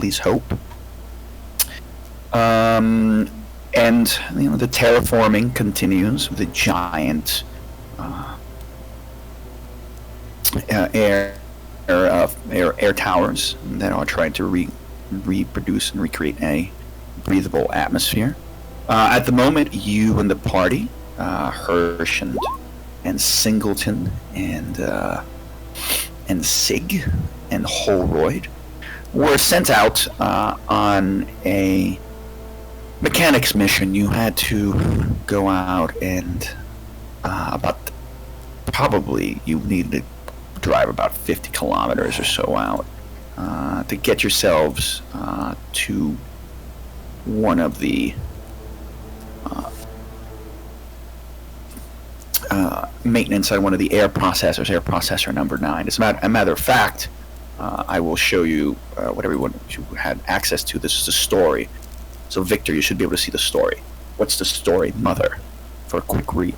please hope. And the terraforming continues. The giant air towers that are trying to reproduce and recreate a breathable atmosphere. At the moment, you and the party, Hirsch and Singleton and Sigg and Holroyd, were sent out on a mechanics mission. You had to go out and you needed to drive about 50 kilometers or so out to get yourselves to one of the maintenance on one of the air processor number 9. As a matter of fact, I will show you what everyone who had access to. This is the story. So, Victor, you should be able to see the story. What's the story, Mother? For a quick read.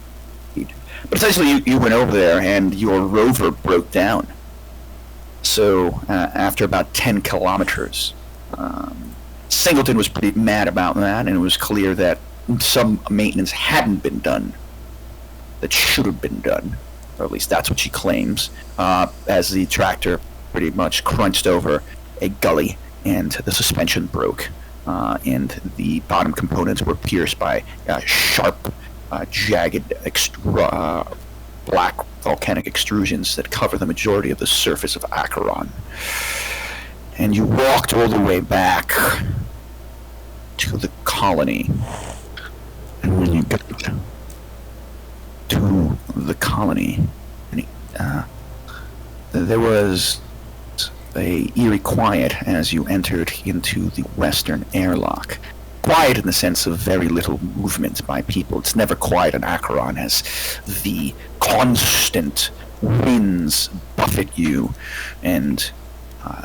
But essentially, you went over there, and your rover broke down. So, after about 10 kilometers, Singleton was pretty mad about that, and it was clear that some maintenance hadn't been done that should have been done, or at least that's what she claims, as the tractor pretty much crunched over a gully, and the suspension broke. And the bottom components were pierced by sharp, jagged, black volcanic extrusions that cover the majority of the surface of Acheron. And you walked all the way back to the colony. And when you got to the colony, there was a eerie quiet as you entered into the western airlock. Quiet in the sense of very little movement by people. It's never quiet in Acheron as the constant winds buffet you and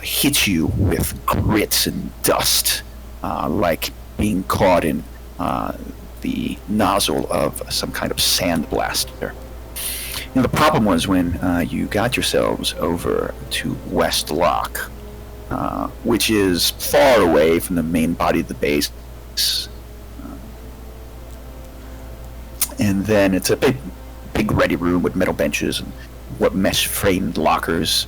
hit you with grit and dust, like being caught in the nozzle of some kind of sand blaster. The problem was when you got yourselves over to West Lock, which is far away from the main body of the base. And then it's a big ready room with metal benches and mesh-framed lockers,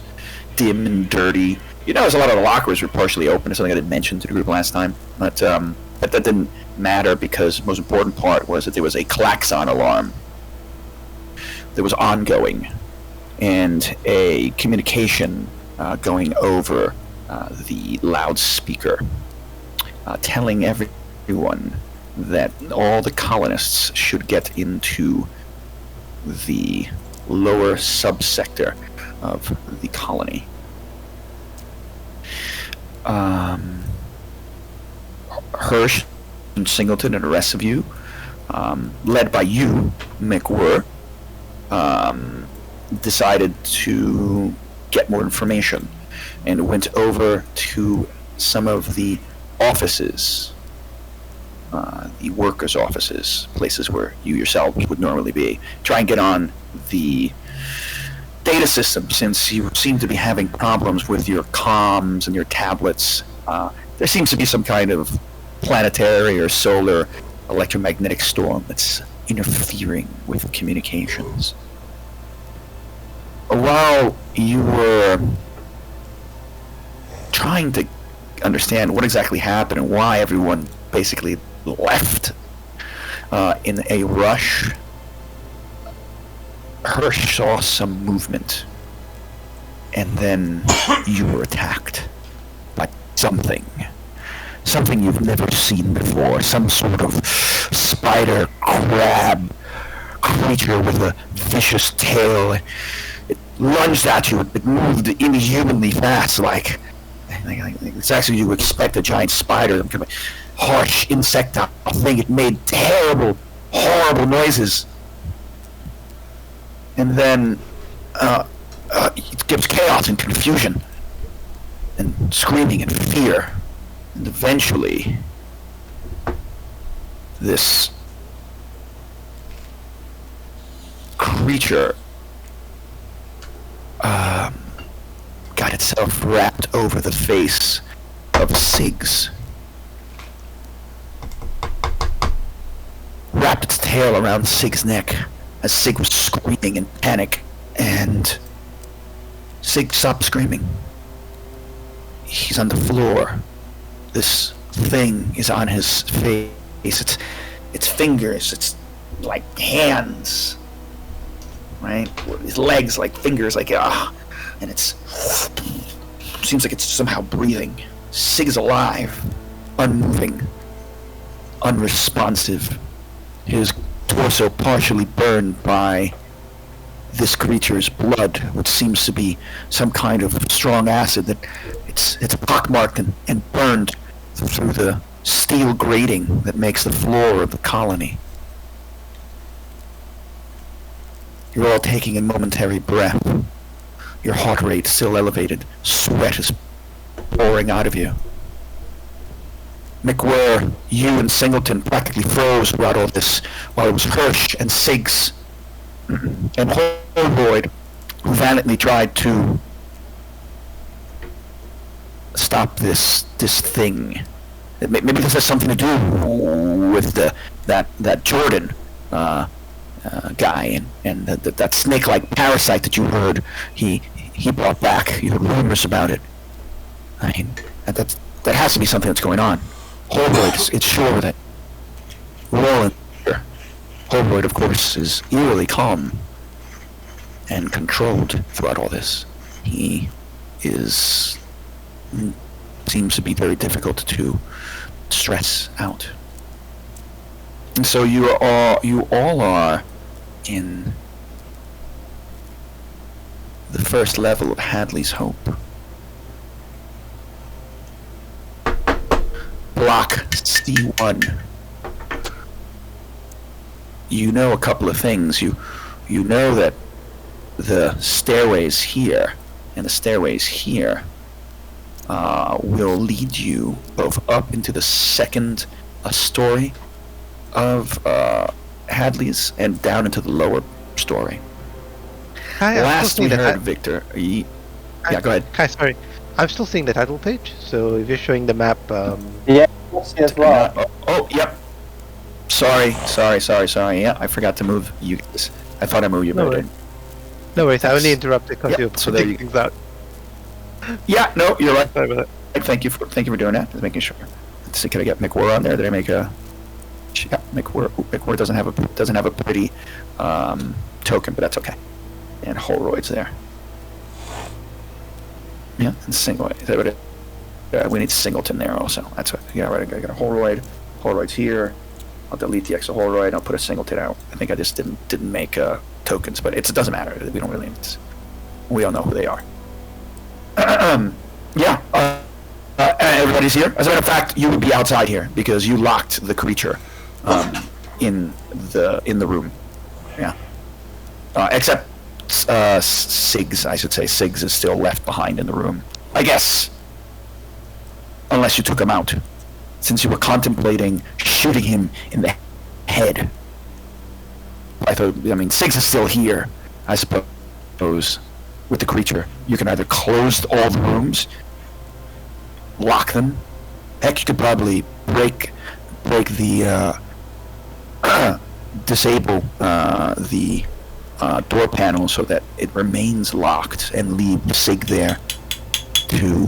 dim and dirty. You notice a lot of the lockers were partially open. It's something I didn't mention to the group last time, but that didn't matter because the most important part was that there was a klaxon alarm that was ongoing, and a communication going over the loudspeaker, telling everyone that all the colonists should get into the lower subsector of the colony. Hirsch and Singleton and the rest of you, led by you, McWhirr, decided to get more information and went over to some of the offices, the workers' offices, places where you yourselves would normally be. Try and get on the data system, since you seem to be having problems with your comms and your tablets. There seems to be some kind of planetary or solar electromagnetic storm that's interfering with communications. While you were trying to understand what exactly happened and why everyone basically left in a rush, Hirsch saw some movement, and then you were attacked by something you've never seen before, some sort of spider crab creature with a vicious tail. It lunged at you. It moved inhumanly fast, like it's actually you expect a giant spider, some kind of harsh insectile thing. It made terrible, horrible noises, and then it gives chaos and confusion and screaming and fear, and eventually this creature got itself wrapped over the face of Sigg's wrapped its tail around Sigg's neck as Sigg was screaming in panic, and Sigg stopped screaming. He's on the floor. This thing is on his face. It's fingers. It's like hands, right? His legs like fingers, like and it's seems like it's somehow breathing. Sigg is alive, unmoving, unresponsive. His torso partially burned by this creature's blood, which seems to be some kind of strong acid that it's pockmarked and burned through the steel grating that makes the floor of the colony. You're all taking a momentary breath. Your heart rate still elevated. Sweat is pouring out of you. McWhirr, you and Singleton practically froze throughout all this, while it was Hirsch and Siggs and Holroyd who valiantly tried to stop this thing. Maybe this has something to do with that Jordan guy and that snake-like parasite that you heard he brought back. You heard rumors about it. I mean, that has to be something that's going on. Holroyd is sure that we're all in here. Holroyd, of course, is eerily calm and controlled throughout all this. He seems to be very difficult to stress out. And so you all are in the first level of Hadley's Hope. Block C1. You know a couple of things. You know that the stairways here and the stairways here will lead you both up into the second story of Hadley's and down into the lower story. Last we heard, Victor. Yeah, go ahead. Hi, sorry. I'm still seeing the title page, so if you're showing the map... Yeah, as well. Yep. Sorry. Yeah, I forgot to move you guys. I thought I moved you, but no worries, I only interrupted because you're so there you things out. Yeah, no, you're right. Sorry about that. Thank you for doing that. Just making sure. Let's see, can I get McWhirr on there? Did I make a... Yeah, McWhirr doesn't have a pretty token, but that's okay. And Holroyd's there. Yeah, and Singleton. Is that what it? We need Singleton there also. That's what. Yeah, right. I got a Holroyd. Holroyd's here. I'll delete the extra Holroyd. I'll put a Singleton out. I think I just didn't make tokens, but it doesn't matter. We don't really. We all know who they are. Yeah. Everybody's here. As a matter of fact, you would be outside here because you locked the creature in the room. Yeah. Except Siggs, I should say. Siggs is still left behind in the room. I guess. Unless you took him out. Since you were contemplating shooting him in the head. Siggs is still here, I suppose, with the creature. You can either close all the rooms, lock them. Heck, you could probably break the disable the door panel so that it remains locked and leave Sigg there to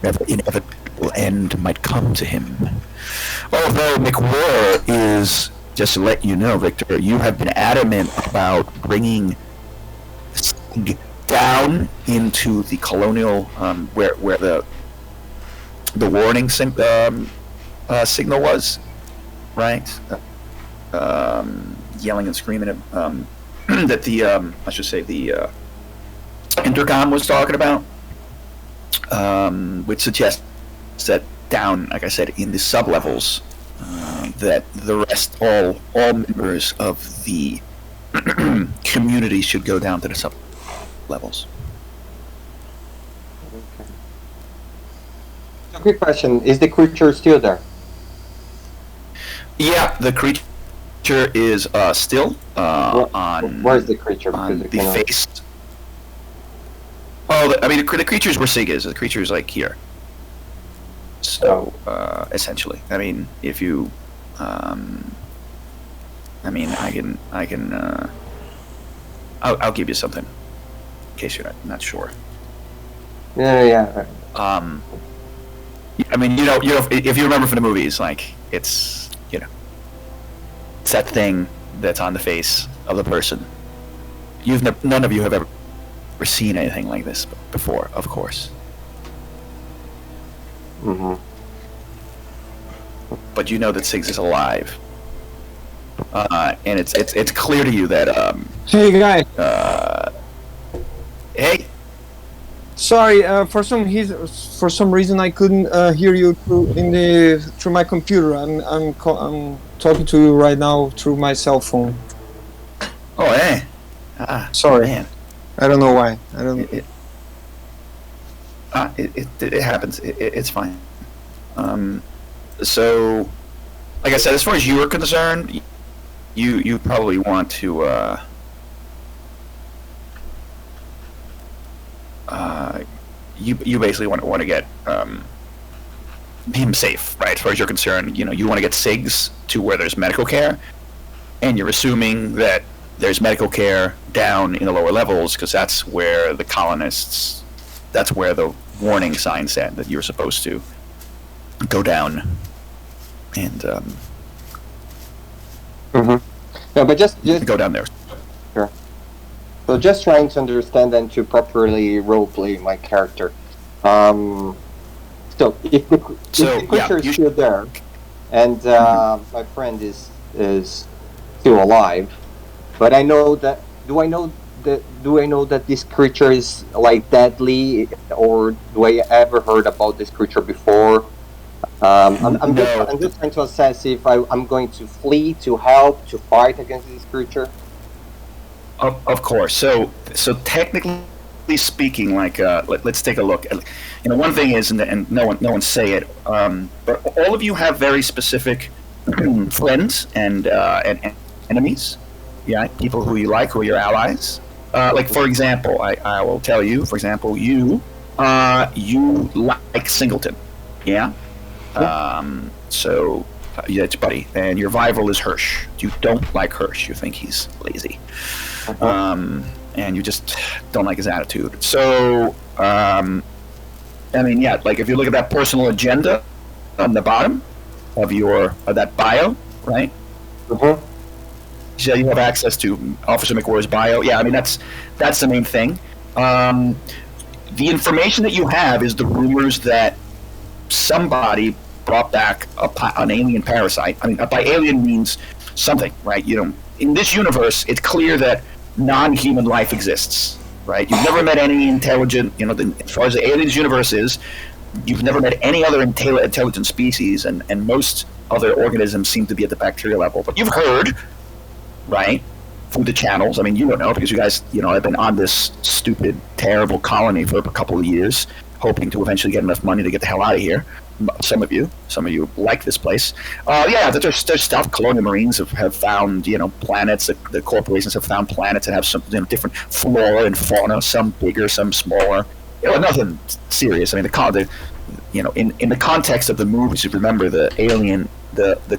whatever inevitable end might come to him. Although McWhirr is, just to let you know, Victor, you have been adamant about bringing Sigg down into the colonial where the warning signal was, right? Yelling and screaming that the intercom was talking about, which suggests that down, like I said, in the sub-levels, that the rest, all members of the community should go down to the sub-levels. Okay. So, quick question: is the creature still there? Yeah, the creature is still on. Where's the creature? On the face. Oh, the creature's where Sigg is. The creature's like here. So essentially, I mean, if you, I mean, I can, I'll give you something in case you're not sure. Yeah. I mean, you know, if you remember from the movies, like it's it's that thing that's on the face of the person. None of you have ever seen anything like this before, of course. Mm-hmm. But you know that Sigg is alive, and it's clear to you that Hey guys, hey, sorry. For some reason I couldn't hear you through my computer. I'm talking to you right now through my cell phone. oh hey, Sorry, man, I don't know why. I don't. it happens. It's fine. So, like I said, as far as you are concerned, you probably want to you basically want to get him safe, right? As far as you're concerned, you want to get Siggs to where there's medical care, and you're assuming that there's medical care down in the lower levels because that's where the colonists, that's where the warning sign said that you were supposed to go down and Mm-hmm. No, but just go down there. Sure. So just trying to understand and to properly roleplay my character. So if the creature is still there, and my friend is still alive, but I know that. Do I know that this creature is like deadly, or do I ever heard about this creature before? I'm just trying to assess if I'm going to flee, to help, to fight against this creature. Of course. So technically speaking, like let's take a look. One thing is, and no one say it, but all of you have very specific friends and enemies. Yeah, people who you like, who are your allies. Like for example, I will tell you. For example, you like Singleton. Yeah. So yeah, it's buddy, and your rival is Hirsch. You don't like Hirsch. You think he's lazy, and you just don't like his attitude. So, I mean, yeah, like if you look at that personal agenda on the bottom of that bio, right? Mm-hmm. So you have access to Officer McWhirr's bio. Yeah, I mean that's the main thing. The information that you have is the rumors that somebody brought back an alien parasite. I mean, by alien means something, right? In this universe, it's clear that non-human life exists, right? You've never met any intelligent, as far as the aliens universe is, you've never met any other intelligent species, and most other organisms seem to be at the bacteria level. But you've heard, right, through the channels. I mean, you don't know because you guys, have been on this stupid, terrible colony for a couple of years, hoping to eventually get enough money to get the hell out of here. Some of you like this place. Yeah, there's stuff. Colonial Marines have found, planets. The corporations have found planets that have some different flora and fauna. Some bigger, some smaller. Nothing serious. I mean, in the context of the movies, you remember the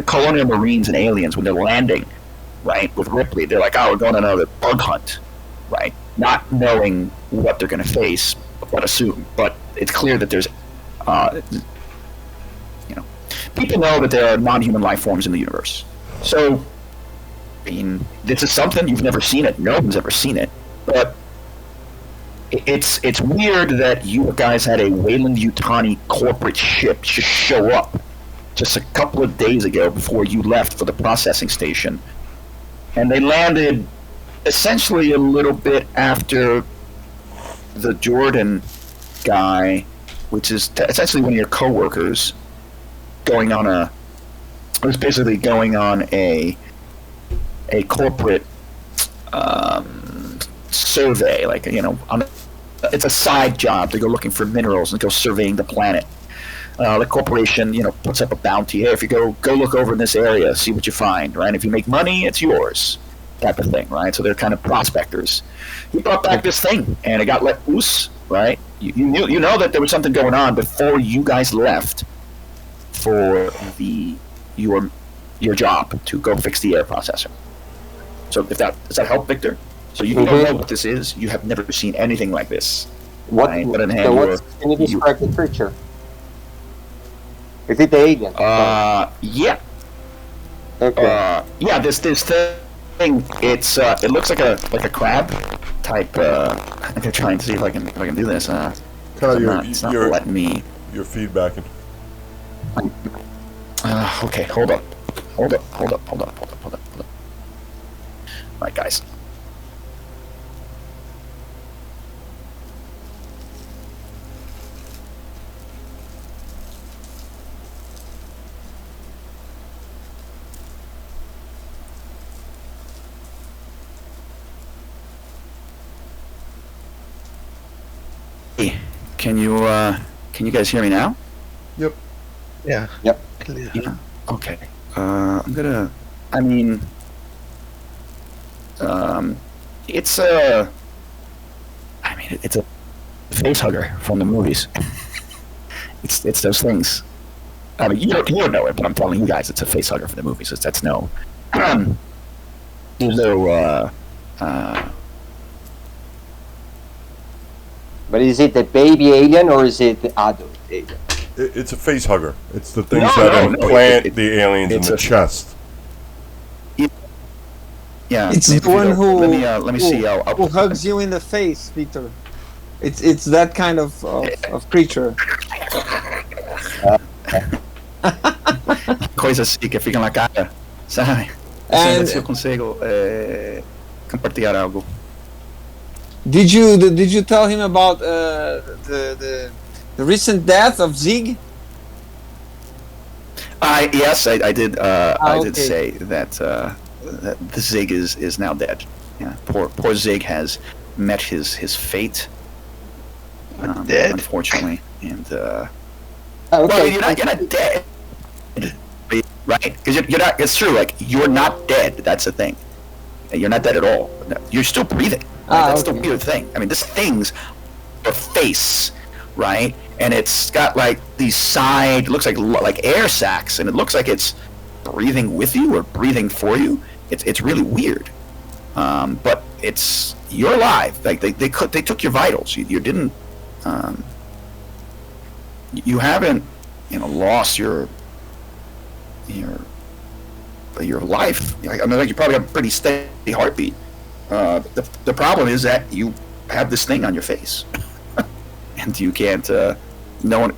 Colonial Marines and aliens when they're landing, right, with Ripley, they're like, oh, we're going on another bug hunt, right? Not knowing what they're going to face, but assume. But it's clear that there's people know that there are non-human life forms in the universe. So, I mean, this is something you've never seen it. No one's ever seen it. But it's weird that you guys had a Weyland-Yutani corporate ship just show up just a couple of days ago before you left for the processing station. And they landed essentially a little bit after the Jordan guy, which is essentially one of your coworkers, going on a corporate survey, like it's a side job to go looking for minerals and go surveying the planet. The corporation, puts up a bounty. Hey, if you go look over in this area, see what you find, right? If you make money, it's yours, type of thing, right? So they're kind of prospectors. He brought back this thing, and it got let loose, right? you know that there was something going on before you guys left for your job to go fix the air processor. So does that help, Victor? So you don't know what this is. You have never seen anything like this. Can you describe the creature? Is it the alien? Yeah. Okay. Yeah. This thing. It looks like a crab type. I'm gonna try and see if I can do this. It's not letting me. You're feedbacking. Okay. Hold up. All right, guys. Hey, can you guys hear me now? Yep. Yeah. Yep. Clear. Yeah. Okay. I'm gonna. I mean, it's a. I mean, it's a face hugger from the movies. it's those things. I mean, you don't know it, but I'm telling you guys, it's a face hugger from the movies. That's no. There's no. But is it the baby alien or is it the adult alien? It's a face hugger. It's the things that implant the aliens in the chest. Yeah, It's the one who let me see. who hugs you in the face, Victor. It's that kind of creature. Coisas assim que ficam na cara, sabe? And Se eu consigo compartilhar algo. did you tell him about the recent death of Sigg? Yes, I did. I did okay. say that that the Sigg is now dead. Yeah, poor Sigg has met his fate. Dead. Unfortunately, and Okay. well, you're not dead, right? Because you're not. It's true. Like, you're not dead. That's the thing. You're not dead at all. No, you're still breathing. Right? That's the weird thing. I mean, this thing's a face, right? And it's got like these side. It looks like air sacs, and it looks like it's breathing with you or breathing for you. It's really weird. But you're alive. Like they took your vitals. You didn't. You haven't, lost your life. I mean, like, you probably have a pretty steady heartbeat. The problem is that you have this thing on your face, and you can't. No one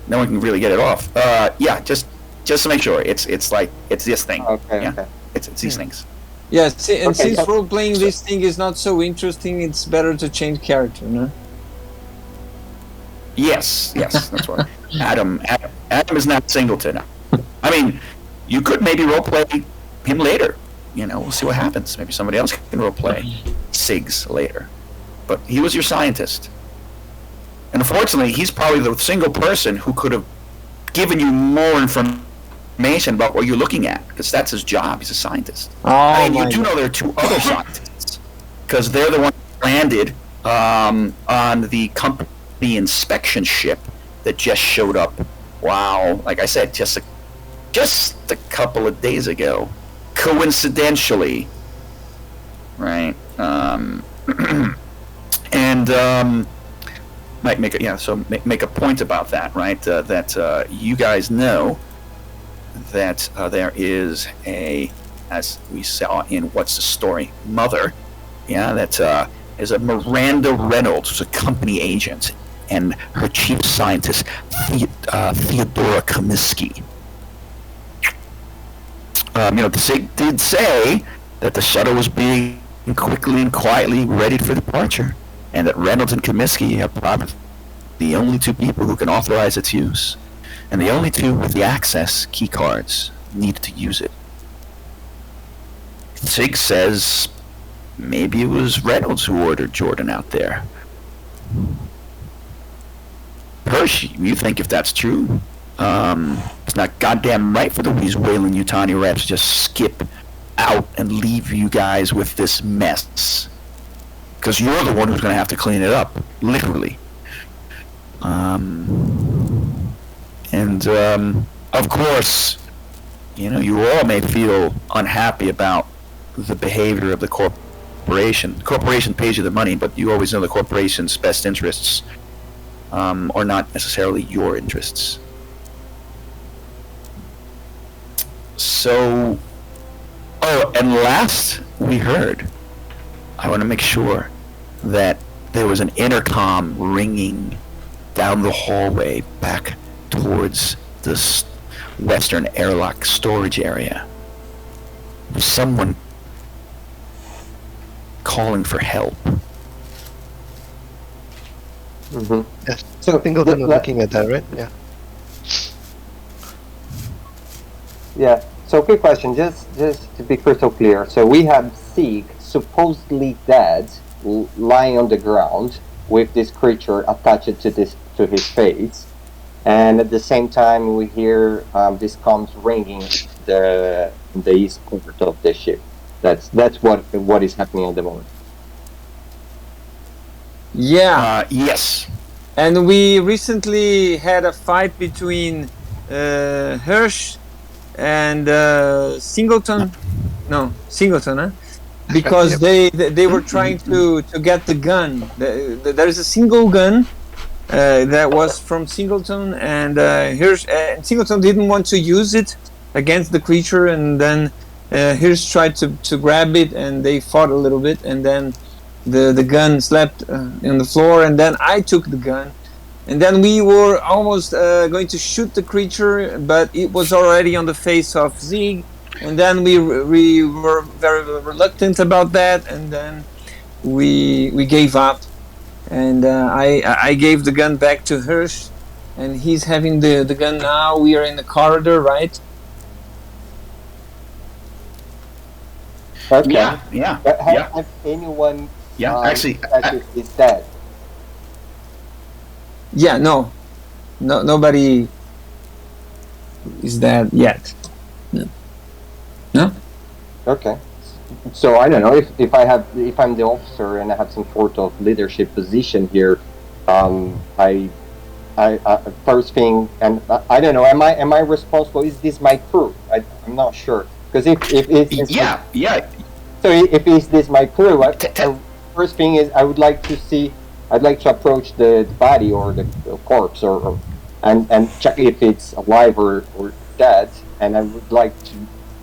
can really get it off. Yeah, just to make sure, it's this thing. Okay. Yeah, Okay. it's these things. Yes, and Okay, since role playing this thing is not so interesting, it's better to change character, no? Yes, that's right. Adam is not Singleton. I mean, you could maybe roleplay him later. We'll see what happens. Maybe somebody else can roleplay Siggs later. But he was your scientist. And unfortunately, he's probably the single person who could have given you more information about what you're looking at, because that's his job. He's a scientist. And you do know there are two other scientists, because they're the ones who landed on the company inspection ship that just showed up. Wow, like I said, just a couple of days ago, coincidentally, right? And might make make a point about that, right? That you guys know that there is as we saw in What's the Story, Mother, that is a Miranda Reynolds, who's a company agent, and her chief scientist, Theodora Comiskey. Sigg did say that the shuttle was being quickly and quietly readied for departure, and that Reynolds and Comiskey are probably the only two people who can authorize its use, and the only two with the access key cards needed to use it. Sigg says maybe it was Reynolds who ordered Jordan out there. Hershey, you think if that's true, it's not goddamn right for these wailing Yutani reps to just skip out and leave you guys with this mess. Because you're the one who's going to have to clean it up, literally. And of course, you all may feel unhappy about the behavior of the corporation. The corporation pays you the money, but you always know the corporation's best interests are not necessarily your interests. So, and last we heard, I want to make sure that there was an intercom ringing down the hallway back towards the western airlock storage area. Someone calling for help. Mm-hmm. Yes. So Singleton was looking at that, right? Yeah. Yeah. So quick question, just to be crystal clear. So we have Sigg supposedly dead, lying on the ground with this creature attached to his face, and at the same time we hear this comms ringing the east port of the ship. That's what is happening at the moment. Yeah. Yes. And we recently had a fight between Hirsch and Singleton. No, Singleton, huh? Because they were trying to get the gun. There is a single gun that was from Singleton, and Hirsch and Singleton didn't want to use it against the creature, and then Hirsch tried to grab it, and they fought a little bit, and then the gun slept on the floor, and then I took the gun, and then we were almost going to shoot the creature, but it was already on the face of Sigg, and then we were very reluctant about that, and then we gave up, and I gave the gun back to Hirsch, and he's having the gun now. We are in the corridor, right? Okay. Yeah. But has anyone actually is dead? Yeah, no, nobody is dead yet. No. Okay. So I don't know if I'm the officer and I have some sort of leadership position here. I first thing, and I don't know. Am I responsible? Is this my crew? I'm not sure, because if it's yeah. So if is this my crew, first thing is I'd like to approach the body or the corpse and check if it's alive or dead, and I would like to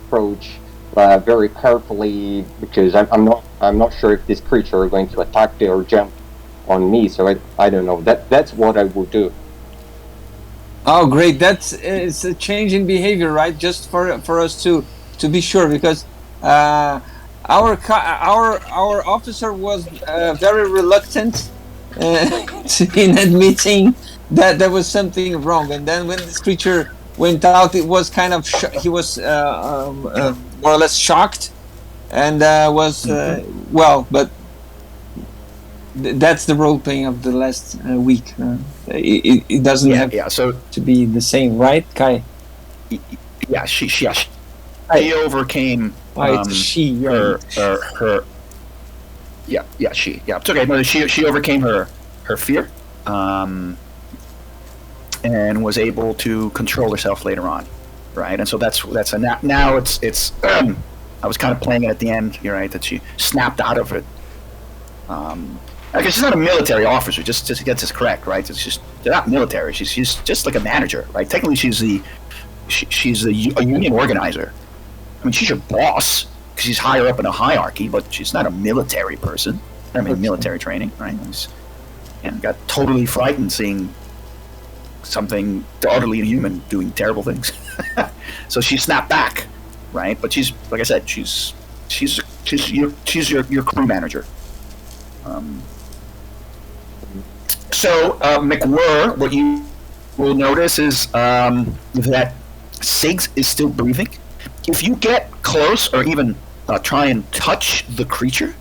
approach very carefully, because I'm not sure if this creature is going to attack or jump on me. So I don't know. That's what I would do. Oh, great! It's a change in behavior, right? Just for us to be sure, because our officer was very reluctant in admitting that there was something wrong, and then when this creature went out, it was kind of he was more or less shocked, and was well, but that's the role playing of the last week. It doesn't have to be the same, right, Kai? Yeah, she overcame it's she, her she it's okay. No, she overcame her fear and was able to control herself later on, right? And so that's now it's I was kind of playing it at the end, you're right, that she snapped out of it. Because she's not a military officer, just to get this correct, right? It's just, they're not military. She's just like a manager, right? Technically, she's a union organizer. I mean, she's your boss because she's higher up in a hierarchy, but she's not a military person. I mean, military training, right? And got totally frightened seeing something utterly inhuman doing terrible things. So she snapped back, right? But she's, like I said, she's your crew manager. So McWhirr, what you will notice is that Sigg is still breathing. If you get close or even try and touch the creature,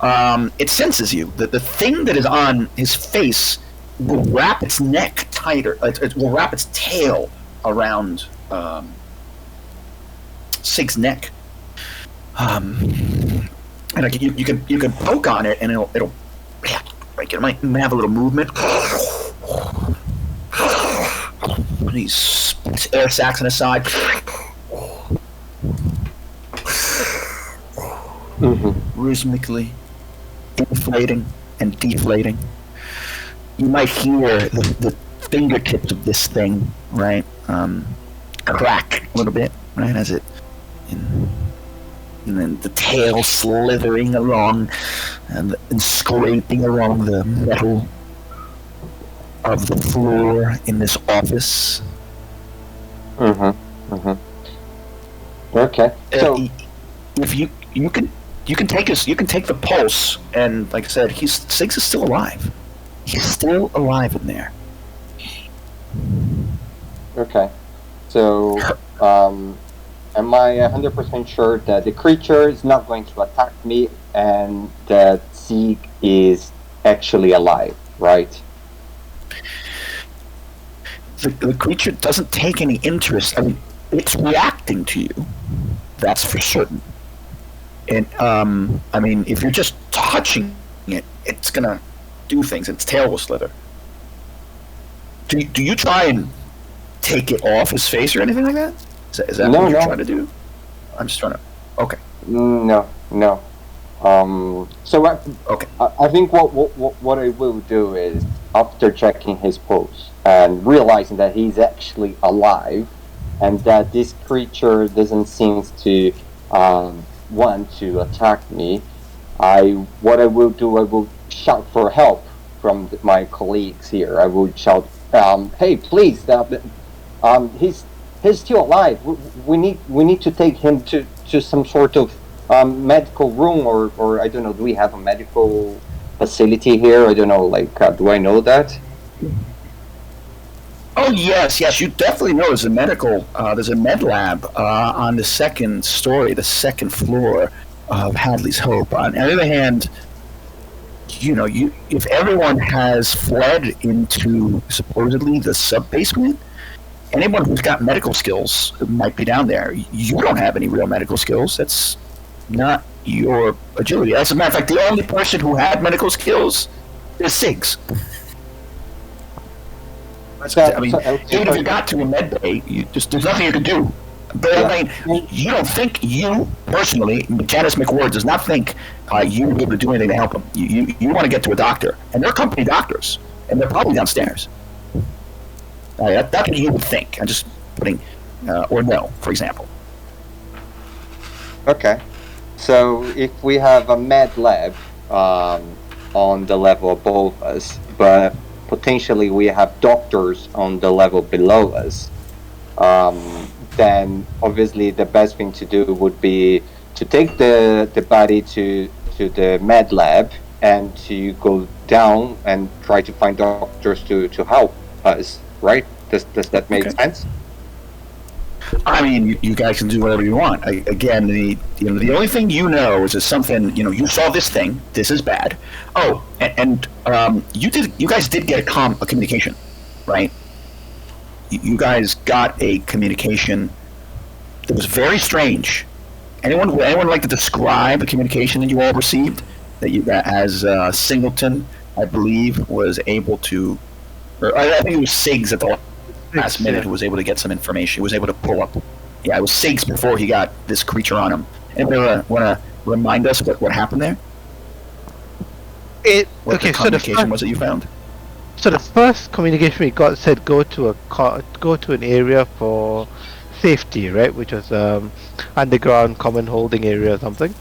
it senses you. The thing that is on his face will wrap its neck tighter. It will wrap its tail around Sigg's neck. And like you can poke on it, and it'll break. It might have a little movement, He spits air sacs on his side. Rhythmically inflating and deflating. You might hear the fingertips of this thing, right, crack a little bit, right, as it, and then the tail slithering along and scraping along the metal of the floor in this office. Okay. So if you can take the pulse, and like I said, Sigg is still alive. He's still alive in there. Okay. So am I 100% sure that the creature is not going to attack me and that Sigg is actually alive, right? The creature doesn't take any interest. I mean, it's reacting to you. That's for certain. And I mean, if you're just touching it, it's gonna do things. Its tail will slither. Do you try and take it off his face or anything like that? Is that what you're trying to do? I'm just trying to. Okay. No. So I think what I will do is, after checking his pulse and realizing that he's actually alive, and that this creature doesn't seem to want to attack me, I will shout for help from my colleagues here. I will shout, "Hey, please! He's still alive. We need to take him to some sort of medical room, or I don't know. Do we have a medical facility here? I don't know. Like, do I know that?" Oh yes, you definitely know there's a med lab on the second story, the second floor of Hadley's Hope. On the other hand, if everyone has fled into supposedly the sub-basement, anyone who's got medical skills might be down there. You don't have any real medical skills. That's not your agility. As a matter of fact, the only person who had medical skills is Sigg's. I mean, even if you got to a med bay, there's nothing you can do. But I mean, you don't think you personally, Janice McWard does not think you will be able to do anything to help him. You want to get to a doctor, and they're company doctors, and they're probably downstairs. That's what you would think. I'm just putting, or no, for example. Okay, so if we have a med lab on the level above us, but potentially we have doctors on the level below us, then obviously the best thing to do would be to take the body to the med lab and to go down and try to find doctors to help us, right? Does that make sense? I mean, you guys can do whatever you want. Again, the only thing you know is something. You saw this thing. This is bad. Oh, and you guys did get a communication, right? You guys got a communication that was very strange. Anyone like to describe the communication that you all received? As Singleton, I believe, was able to, or I think it was Siggs at the last minute who was able to get some information. He was able to pull up. Yeah, it was Siggs before he got this creature on him. Anybody want to remind us what happened there? What the communication was that you found? So the first communication we got said go to an area for safety, right? Which was underground common holding area or something.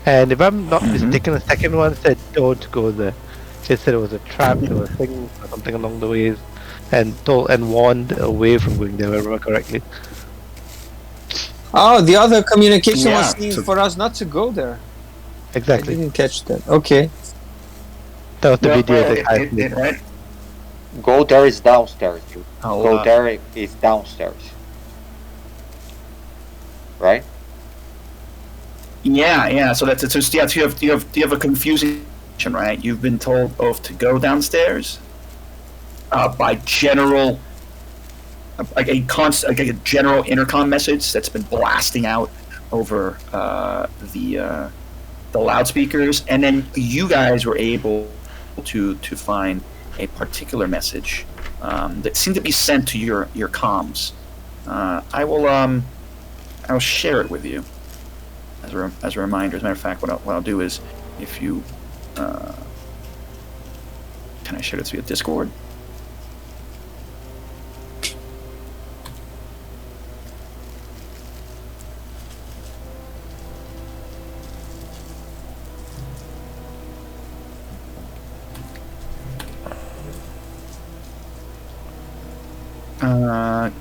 And if I'm not mistaken, the second one said don't go there. It said it was a trap or a thing or something along the ways, and warned away from going there, if I remember correctly. Oh, the other communication was saying for us not to go there. Exactly. I didn't catch that. Okay. That was the video they had. Right? Go there is downstairs. Go there is downstairs. Right? Yeah. So that's it. So you have a confusing, right? You've been told both to go downstairs by general, like a general intercom message that's been blasting out over the loudspeakers, and then you guys were able to find a particular message that seemed to be sent to your comms. I'll share it with you as a reminder. As a matter of fact, what I'll do is, if you can I share it via Discord?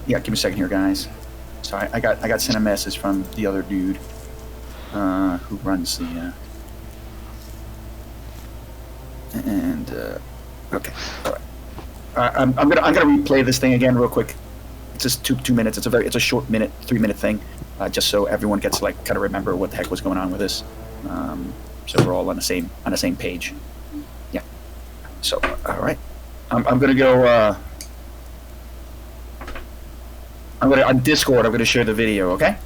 Yeah, give me a second here, guys. So I got sent a message from the other dude who runs the okay. All right. I'm gonna replay this thing again real quick. It's just two minutes. It's a short 3-minute thing, just so everyone gets to kind of remember what the heck was going on with this. So we're all on the same page. Yeah. So all right. I'm gonna go. On Discord. I'm gonna share the video. Okay.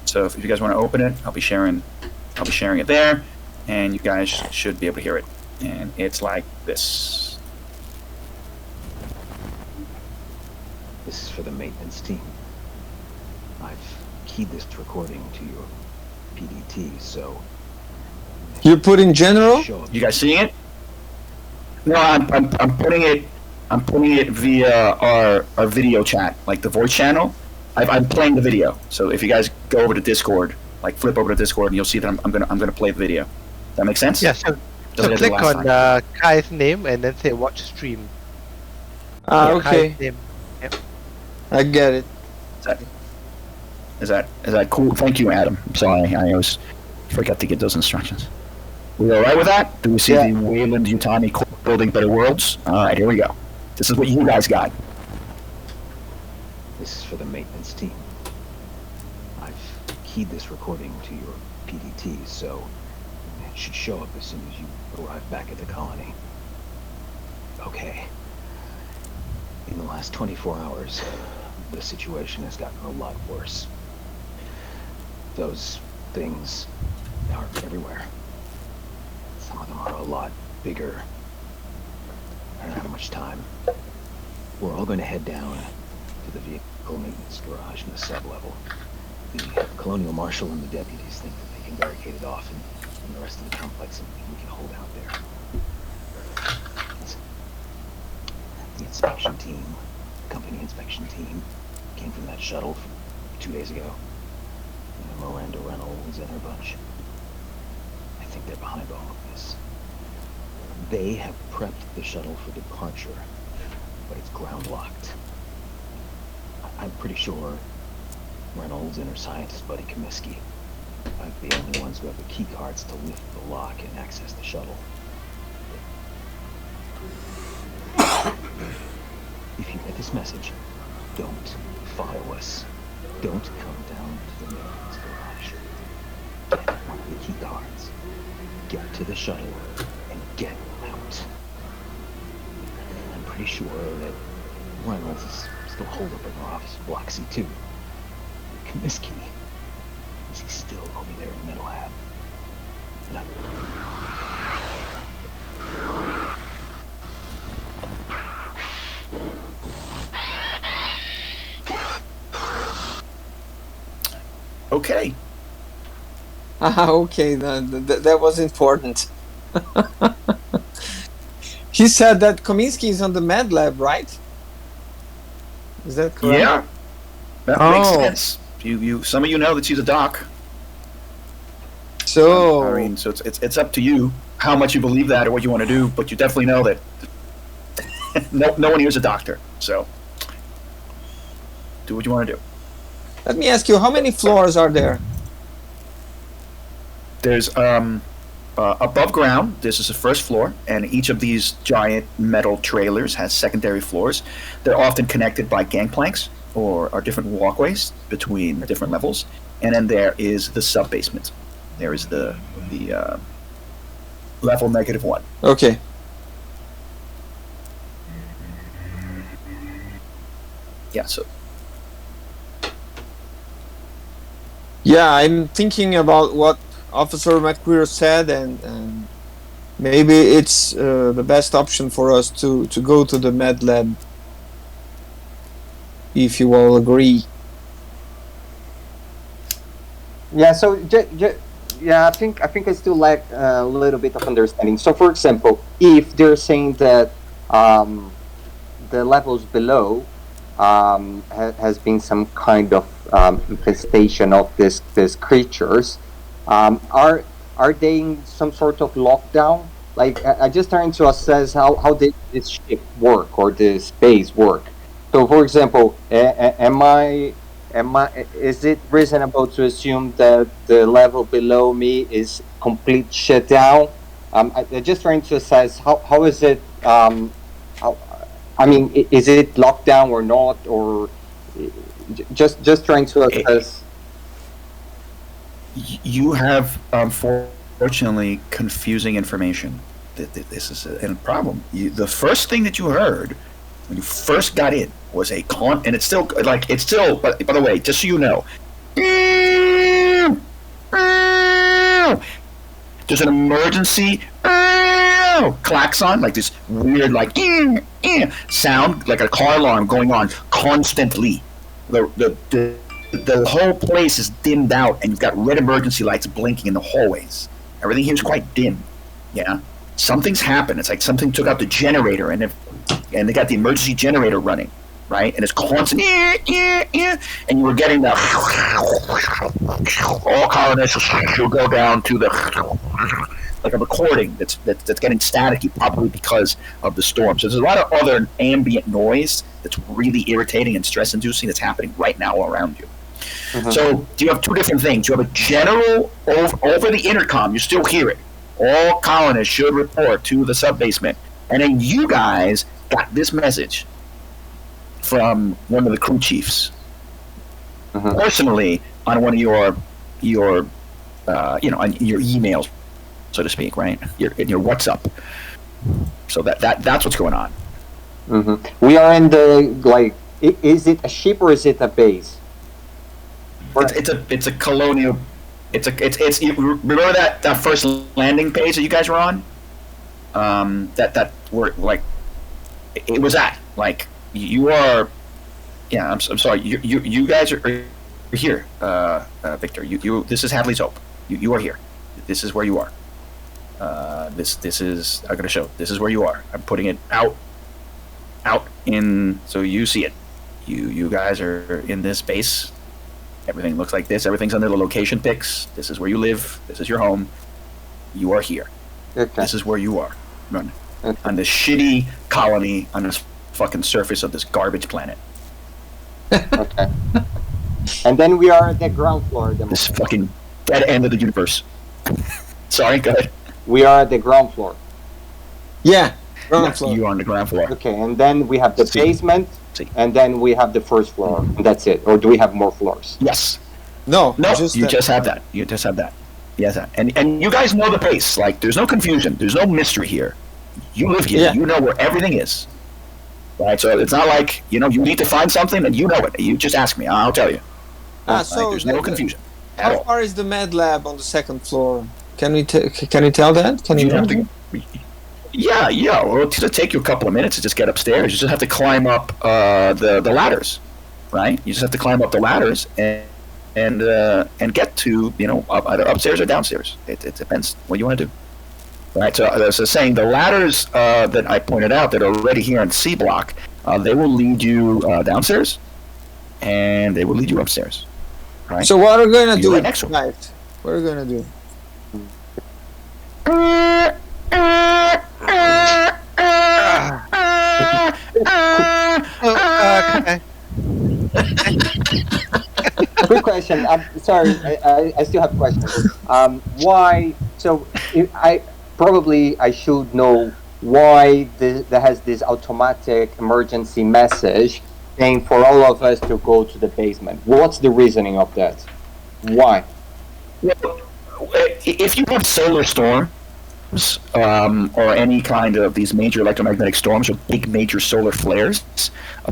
So if you guys want to open it, I'll be sharing it there, and you guys should be able to hear it. And it's like this. This is for the maintenance team. I've keyed this recording to your PDT, so you put in general. You guys seeing it? No, I'm putting it via our video chat, like the voice channel. I'm playing the video. So if you guys go over to Discord, flip over to Discord, and you'll see that I'm gonna play the video. Does that make sense? Yeah. So click on Kai's name and then say watch stream. Okay. Name. Yep. I get it. Is that cool? Thank you, Adam. I'm sorry, I always forgot to get those instructions. We all right with that? Do we see the Wayland Yutani building better worlds? All right, here we go. This is what you guys got. This is for the maintenance team. I've keyed this recording to your PDT, so it should show up as soon as you arrive back at the colony. Okay. In the last 24 hours, the situation has gotten a lot worse. Those things are everywhere. Some of them are a lot bigger. I don't have much time. We're all going to head down to the vehicle maintenance garage in the sub-level. The Colonial Marshal and the deputies think that they can barricade it off and the rest of the complex, and we can hold out there. The inspection team, company inspection team, came from that shuttle from 2 days ago. Miranda Reynolds and her bunch. I think they're behind all of this. They have prepped the shuttle for departure, but it's ground locked. I'm pretty sure Reynolds and her scientist buddy Comiskey are the only ones who have the key cards to lift the lock and access the shuttle. If you get this message, don't follow us. Don't come down to the maintenance garage. Get one of the key cards. Get to the shuttle and get out. I'm pretty sure that Reynolds is still holed up in her office in Block C2. Comiskey, is he still over there in Middle Lab? No. Okay. Okay, that was important. He said that Comiskey is on the med lab, right? Is that correct? Yeah. That makes sense. You some of you know that she's a doc. So I mean, so it's up to you how much you believe that or what you want to do, but you definitely know that no one here is a doctor. So do what you want to do. Let me ask you, how many floors are there? There's above ground. This is the first floor, and each of these giant metal trailers has secondary floors. They're often connected by gangplanks or different walkways between different levels. And then there is the sub basement. There is the level -1. Okay. Yeah. So. Yeah, I'm thinking about what Officer McQueer said, and maybe it's the best option for us to go to the med lab, if you all agree. Yeah. So yeah, I think I still lack a little bit of understanding. So, for example, if they're saying that the levels below has been some kind of infestation of these creatures, are they in some sort of lockdown? Like, I just trying to assess how this ship work or this base work. So, for example, is it reasonable to assume that the level below me is complete shutdown? I'm just trying to assess how is it. I mean, is it locked down or not, or just trying to assess. You have, unfortunately, confusing information. This is a problem. The first thing that you heard when you first got in was and it's still, but by the way, just so you know, there's an emergency klaxon, like this weird, like sound, like a car alarm going on constantly. The whole place is dimmed out, and you've got red emergency lights blinking in the hallways. Everything here is quite dim. Yeah, something's happened. It's like something took out the generator, and they got the emergency generator running, right? And it's constant, and you were getting the all colonists will go down to the like a recording that's getting staticky, probably because of the storm. So there's a lot of other ambient noise that's really irritating and stress-inducing that's happening right now around you. Mm-hmm. So you have two different things. You have a general over the intercom. You still hear it. All colonists should report to the sub-basement. And then you guys got this message from one of the crew chiefs, personally, on one of your on your emails, so to speak, right? Your WhatsApp. So that's what's going on. Mm-hmm. We are in the is it a ship or is it a base? It's a colonial. It's you remember that first landing page that you guys were on? That were like it was at like you are. Yeah, I'm sorry. You guys are here, Victor. You this is Hadley's Hope. You are here. This is where you are. This is I'm gonna show. This is where you are. I'm putting it out in so you see it. You guys are in this base. Everything looks like this. Everything's under the location pics. This is where you live. This is your home. You are here. Okay. This is where you are. Run. Okay. On this shitty colony on this fucking surface of this garbage planet. Okay. And then we are at the ground floor. This fucking dead end of the universe. Sorry, go ahead. We are at the ground floor. Yeah, ground floor. You are on the ground floor. Okay, and then we have the basement, and then we have the first floor, and that's it. Or do we have more floors? Yes. No, you just have that. You just have that. Yes, and you guys know the pace. Like, there's no confusion. There's no mystery here. You live here. Yeah. You know where everything is. Right? So it's not like, you need to find something and you know it. You just ask me. I'll tell you. So there's no confusion. How far is the med lab on the second floor? Can you tell that? Can you have to? Yeah. Well, it'll take you a couple of minutes to just get upstairs. You just have to climb up the ladders, right? You just have to climb up the ladders and get to either upstairs or downstairs. It depends what you want to do. Right. So saying the ladders that I pointed out that are already here in C block, they will lead you downstairs, and they will lead you upstairs. Right. So what are we gonna do right next to tonight? What are we gonna do? Quick question. I'm sorry. I still have questions. Why? So I should know why there has this automatic emergency message saying for all of us to go to the basement. What's the reasoning of that? Why? Well, if you have solar storms or any kind of these major electromagnetic storms or big major solar flares,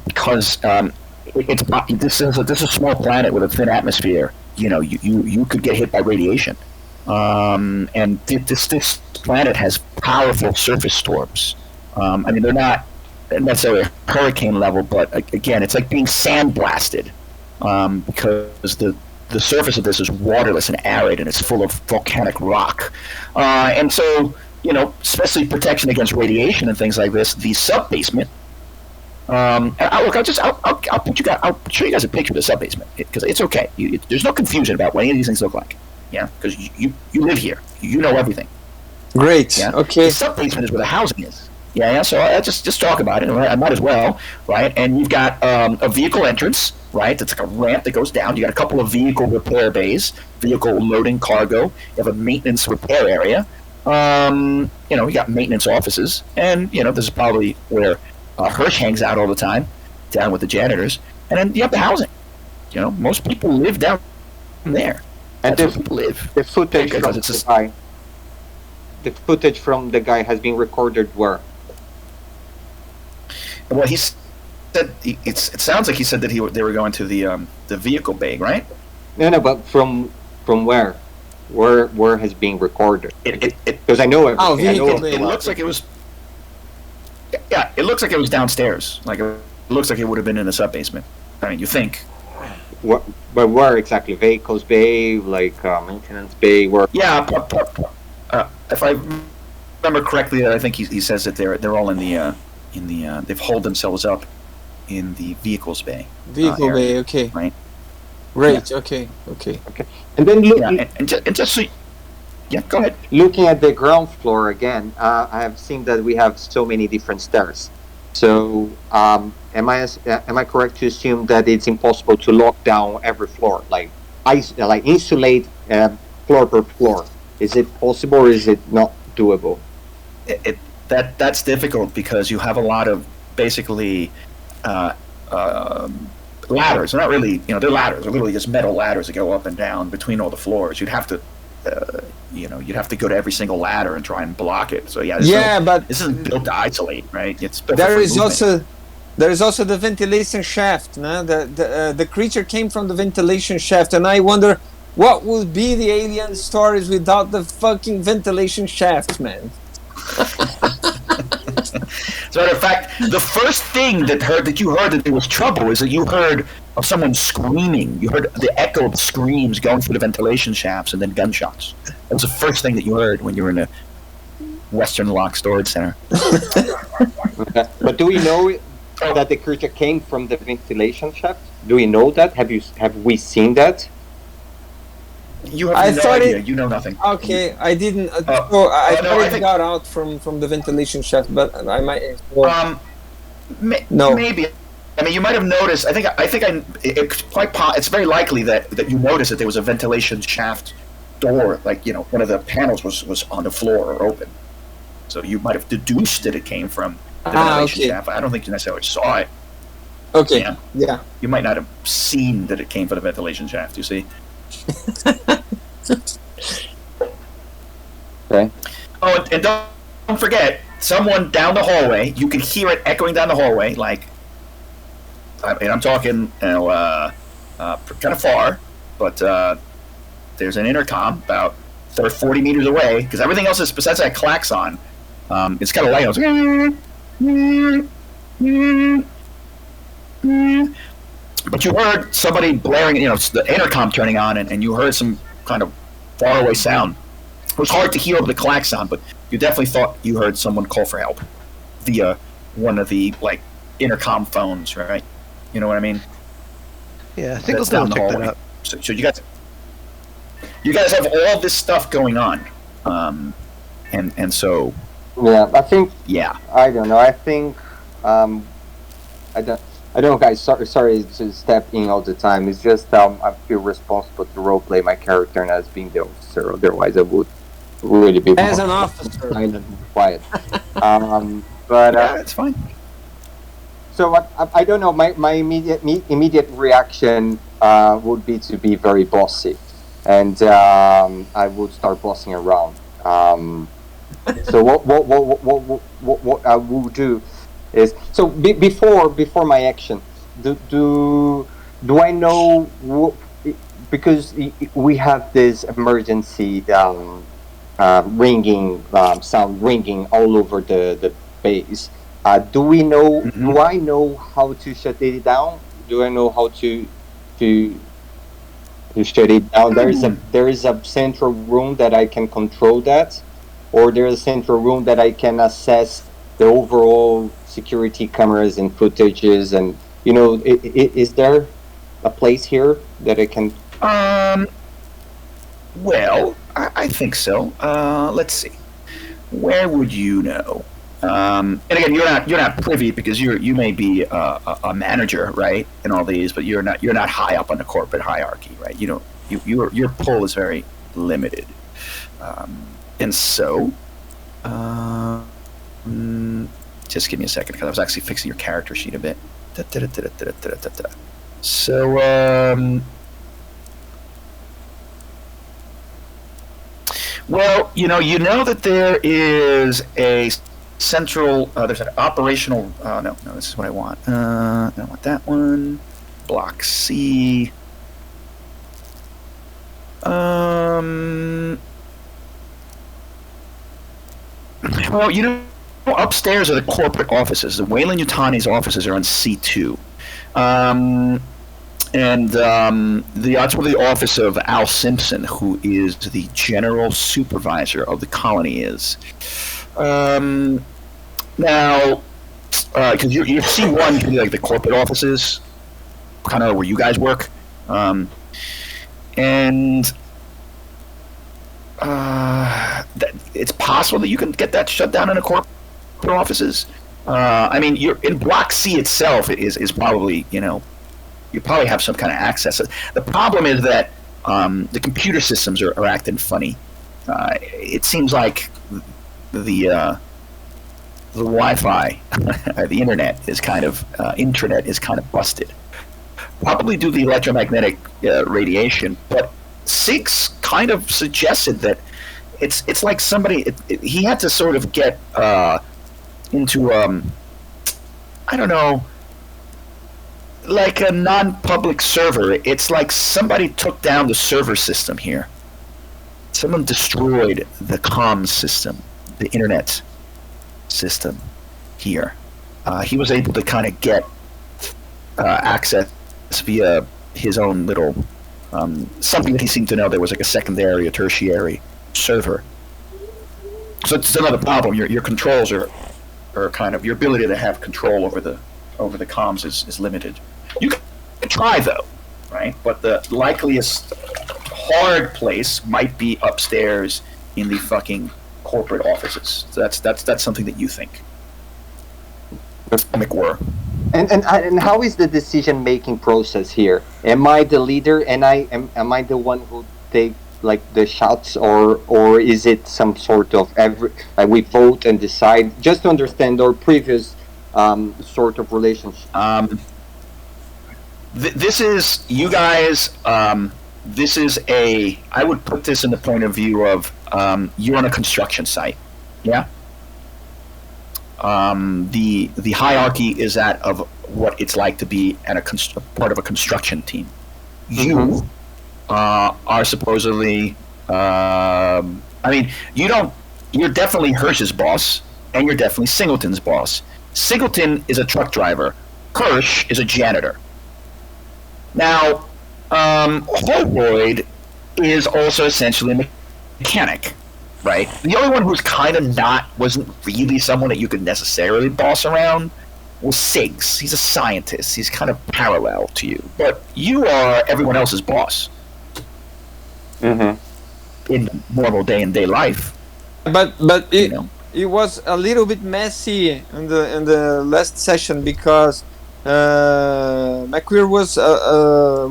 because this is a small planet with a thin atmosphere. You could get hit by radiation, and this planet has powerful surface storms. I mean, they're not necessarily hurricane level, but again, it's like being sandblasted, because the surface of this is waterless and arid, and it's full of volcanic rock. And so, especially protection against radiation and things like this, the sub-basement. I'll show you guys a picture of the sub-basement, because it's okay. There's no confusion about what any of these things look like. Yeah, because you live here. You know everything. Great. Yeah? Okay. The sub-basement is where the housing is. Yeah. So I just talk about it. I might as well, right? And you've got a vehicle entrance, right? It's like a ramp that goes down. You got a couple of vehicle repair bays, vehicle loading cargo. You have a maintenance repair area. You got maintenance offices, and this is probably where Hirsch hangs out all the time, down with the janitors. And then you have the housing. Most people live down there. And That's where people live. the footage Because from it's the guy. The footage from the guy has been recorded where? Well, he said it sounds like he said that they were going to the vehicle bay, right? No, but from where? Where has been recorded? Because I know everything. Oh, I know vehicle bay. It looks like it was. Yeah, it looks like it was downstairs. Like it looks like it would have been in the sub basement. I mean, you think? But where exactly? Vehicles bay, like maintenance bay. Where? Yeah, if I remember correctly, I think he says that they're all in the they've holed themselves up in the vehicles bay. Vehicle area, bay. Okay. Right. Great. Yeah. Okay. And then look. Yeah, and just so. Yeah, go ahead. Looking at the ground floor again, I have seen that we have so many different stairs. So, am I correct to assume that it's impossible to lock down every floor, like insulate floor per floor? Is it possible, or is it not doable? That's difficult because you have a lot of basically ladders. They're not really, they're ladders. They're literally just metal ladders that go up and down between all the floors. You'd have to. You'd have to go to every single ladder and try and block it. So but this isn't built to isolate, right? It's built there for is movement. also the ventilation shaft. No? The creature came from the ventilation shaft, and I wonder what would be the alien stories without the fucking ventilation shaft, man. As a matter of fact, the first thing that you heard that there was trouble is that you heard of someone screaming. You heard the echo of screams going through the ventilation shafts and then gunshots. That was the first thing that you heard when you were in a Western Lock Storage Center. But do we know that the creature came from the ventilation shaft? Do we know that? Have we seen that? You have no idea. You know nothing. Okay, I didn't. I thought it got out from the ventilation shaft, but I might. No. Maybe. I mean, you might have noticed. It's very likely that you noticed that there was a ventilation shaft door, like one of the panels was on the floor or open. So you might have deduced that it came from the ventilation shaft. I don't think you necessarily saw it. Okay. Yeah. You might not have seen that it came from the ventilation shaft. You see. Okay. Oh, and don't forget, someone down the hallway. You can hear it echoing down the hallway. Like, I mean, I'm talking, kind of far, but there's an intercom about 40 meters away because everything else is besides that klaxon. It's kind of light. But you heard somebody blaring, the intercom turning on, and you heard some kind of faraway sound. It was hard to hear over the klaxon, but you definitely thought you heard someone call for help via one of the intercom phones, right? You know what I mean? Yeah, I think I'll check that out. So you guys have all this stuff going on, and so. Yeah, I think. Yeah. I don't know. I think. I don't, guys. Sorry to step in all the time. It's just I feel responsible to roleplay my character and as being the officer. Otherwise, I would really be as an officer. Quiet. But yeah, it's fine. So I don't know. My immediate reaction would be to be very bossy, and I would start bossing around. So what I will do is before my action. Do I know because we have this emergency ringing sound ringing all over the base. Do we know? Do I know how to shut it down? Do I know how to shut it down? There is a central room that I can control that, or there is a central room that I can assess the overall security cameras and footages, and is there a place here that I can? Well, I think so. Let's see. Where would you know? And again, you're not privy because you may be a manager, right, in all these, but you're not high up on the corporate hierarchy, right? Your pull is very limited, and so, just give me a second because I was actually fixing your character sheet a bit. So, well, you know that there is a central, there's an operational, no, this is what I want. I don't want that one. Block C. Well, upstairs are the corporate offices. The Weyland-Yutani's offices are on C2. And that's where the office of Al Simpson, who is the general supervisor of the colony, is. Now, because your C1 can be like the corporate offices, kind of where you guys work, and it's possible that you can get that shut down in the corporate offices. I mean, you're in Block C itself is probably you probably have some kind of access. The problem is that the computer systems are acting funny. It seems like the Wi-Fi, the internet is kind of intranet is kind of busted. Probably due to the electromagnetic radiation, but Sigg's kind of suggested that it's like somebody he had to sort of get into I don't know, like a non-public server. It's like somebody took down the server system here. Someone destroyed the comms system, the internet system here. He was able to kind of get access via his own little something that he seemed to know there was like a secondary or tertiary server. So it's another problem. Your controls are kind of, your ability to have control over the comms is limited. You can try though, right? But the likeliest hard place might be upstairs in the fucking corporate offices. So that's something that you think. McWhirr. And how is the decision making process here? Am I the leader and am I the one who take like the shots, or is it some sort of we vote and decide, just to understand our previous sort of relationship? This is you guys. This is I would put this in the point of view of you're on a construction site, yeah. The hierarchy is that of what it's like to be part of a construction team. You are supposedly. I mean, you're definitely Hirsch's boss, and you're definitely Singleton's boss. Singleton is a truck driver. Hirsch is a janitor. Now, Holroyd is also essentially a mechanic, right? The only one who's kind of wasn't really someone that you could necessarily boss around was Siggs. He's a scientist. He's kind of parallel to you. But you are everyone else's boss. In normal day-and-day life. But it was a little bit messy in the last session because McWhirr was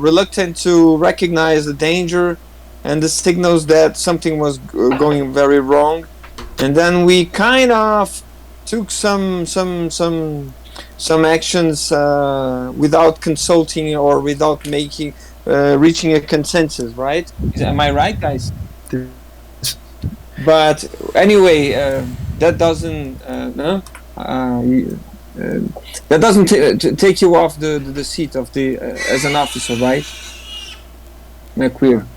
reluctant to recognize the danger and the signals that something was going very wrong, and then we kind of took some actions without consulting or without reaching a consensus. Right? Am I right, guys? But anyway, that doesn't that doesn't take you off the seat of the as an officer, right, McWhirr?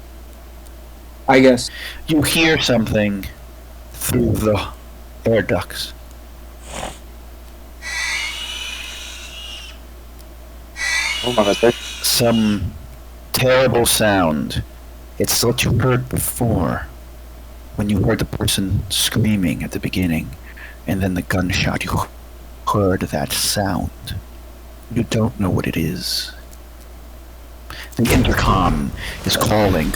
I guess you hear something through the air ducts. Some terrible sound. It's what you heard before, when you heard the person screaming at the beginning, and then the gunshot. You heard that sound. You don't know what it is. The intercom is calling.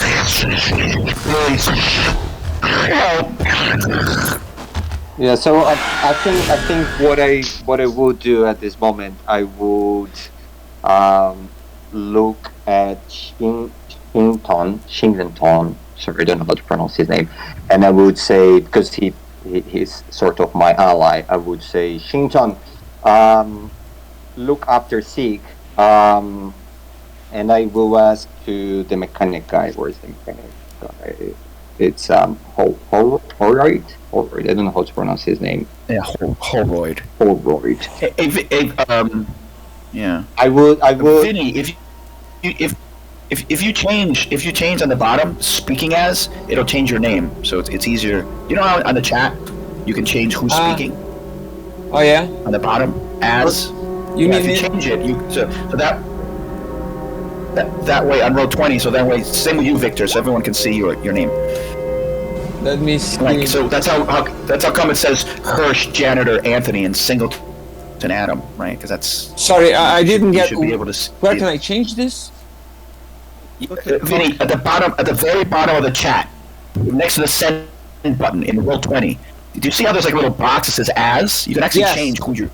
Yeah, so I think what I would do at this moment, I would look at Shingleton. Sorry, I don't know how to pronounce his name. And I would say, because he's sort of my ally, I would say, Shington, look after Sigg, and I will ask to the mechanic guy. Where's the mechanic guy? It's Holroyd. I don't know how to pronounce his name. Yeah, Holroyd. Holroyd. Yeah. I would. Vinny, if you change on the bottom, speaking as, it'll change your name, so it's easier. You know how on the chat you can change who's speaking. Oh yeah. On the bottom, as. You mean if you change it, so that way on row 20. So that way, same with you, Victor, so everyone can see your name. Let me see. Like, so that's how come it says Hirsch, Janitor, Anthony, and Singleton Adam, right? Because that's. Sorry, I didn't get. Should be able to. Where can I change this? Vinny, at the very bottom of the chat, next to the send button in row 20. Do you see how there's like a little box that says "as"? You can actually change who is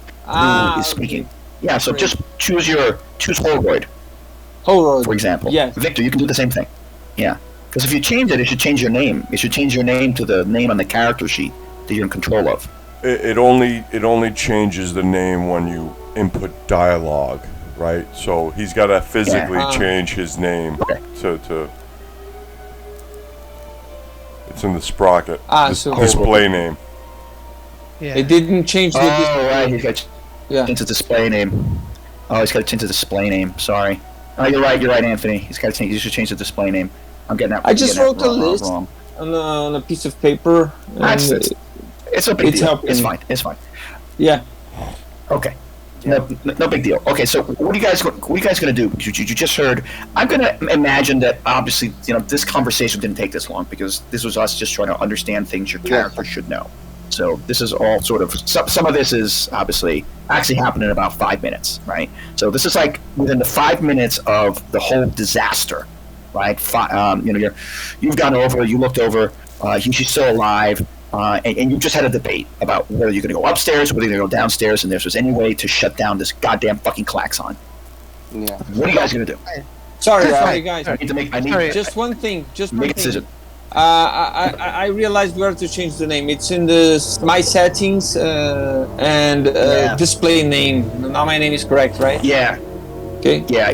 speaking. Okay. Yeah, so just choose Holroyd. Holroyd, for example. Yes. Victor, you can do the same thing. Yeah, because if you change it, it should change your name. It should change your name to the name on the character sheet that you're in control of. It only changes the name when you input dialogue, right? So he's got to physically change his name to. It's in the sprocket. Display name. Yeah. It didn't change the display. Right. He's got to change the display name. Oh, he's got to change the display name. Sorry. Oh, you're right, Anthony. He's got to change. You should change the display name. I'm getting that. I just wrote a list on a piece of paper. It's a big deal. It's fine. It's fine. Yeah. Okay. No big deal. Okay, so what are you guys going to do? You just heard. I'm going to imagine that obviously, this conversation didn't take this long because this was us just trying to understand things your character should know. So this is all sort of some of this is obviously actually happened in about 5 minutes, right? So this is like within the 5 minutes of the whole disaster, right? You've gone over, you looked over, she's still alive. And you just had a debate about whether you're going to go upstairs, whether you're going to go downstairs, and if there's any way to shut down this goddamn fucking klaxon. Yeah. What are you guys going to do? Sorry, guys. I need just one thing. Make a decision. I realized where to change the name. It's in my settings and display name. Now my name is correct, right? Yeah. Okay. Yeah.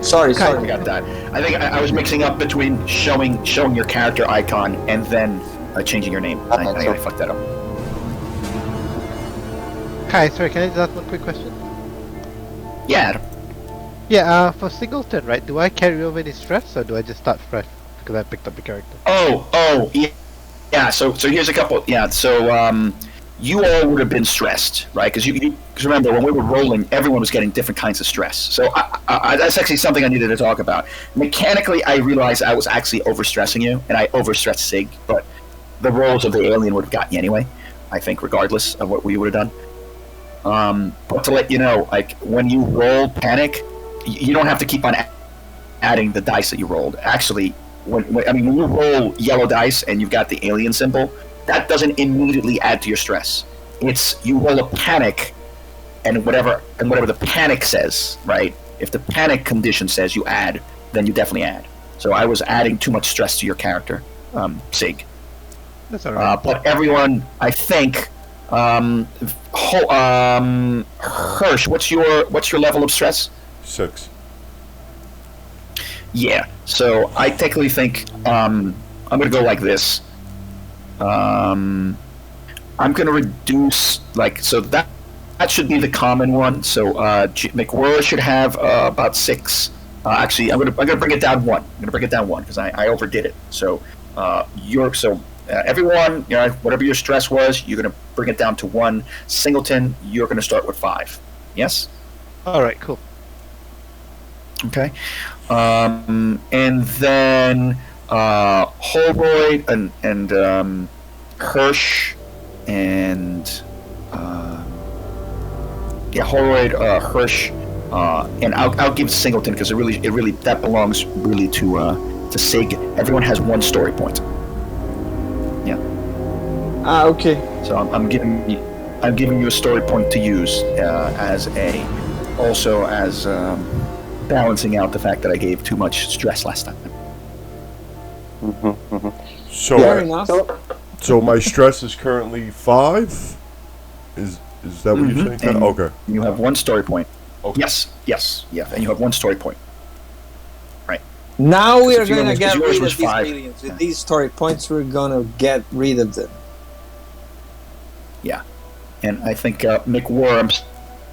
Sorry. I forgot that. I think I was mixing up between showing your character icon and then changing your name. I fucked that up. Hi, sorry, can I just ask one quick question? Yeah. Yeah, for Singleton, right, do I carry over any stress or do I just start fresh because I picked up the character? Oh, yeah. So here's a couple. Yeah, so you all would have been stressed, right? Because because remember, when we were rolling, everyone was getting different kinds of stress. So that's actually something I needed to talk about. Mechanically, I realized I was actually overstressing you, and I overstressed Sigg, but the rolls of the alien would have gotten you anyway, I think, regardless of what we would have done. But to let you know, like, when you roll panic, you don't have to keep on adding the dice that you rolled. Actually, when you roll yellow dice and you've got the alien symbol, that doesn't immediately add to your stress. It's you roll a panic, and whatever the panic says, right? If the panic condition says you add, then you definitely add. So I was adding too much stress to your character, Sigg. That's alright. But everyone, I think, Hirsch, what's your level of stress? 6. Yeah. So I technically think I'm gonna go like this. I'm gonna reduce so that should be the common one. So McWhirr should have about 6. Actually, I'm gonna bring it down 1. I'm gonna bring it down 1 because I overdid it. So everyone, whatever your stress was, you're going to bring it down to 1. Singleton, you're going to start with 5. Yes? All right, cool. Okay. And then Holroyd and Hirsch and Holroyd, Hirsch, and I'll give Singleton because it really that belongs really to Sigg. Everyone has 1 story point. Yeah. Okay. So I'm giving you a story point to use as balancing out the fact that I gave too much stress last time. So, Fair enough. so my stress is currently 5. Is that what you're saying? Okay. You have 1 story point. Okay. Yes, and you have 1 story point. Right. Now we are If yours going to was- get yours rid of was these 5. aliens. With these story points, we're going to get rid of them. Yeah, and I think Mick Worms.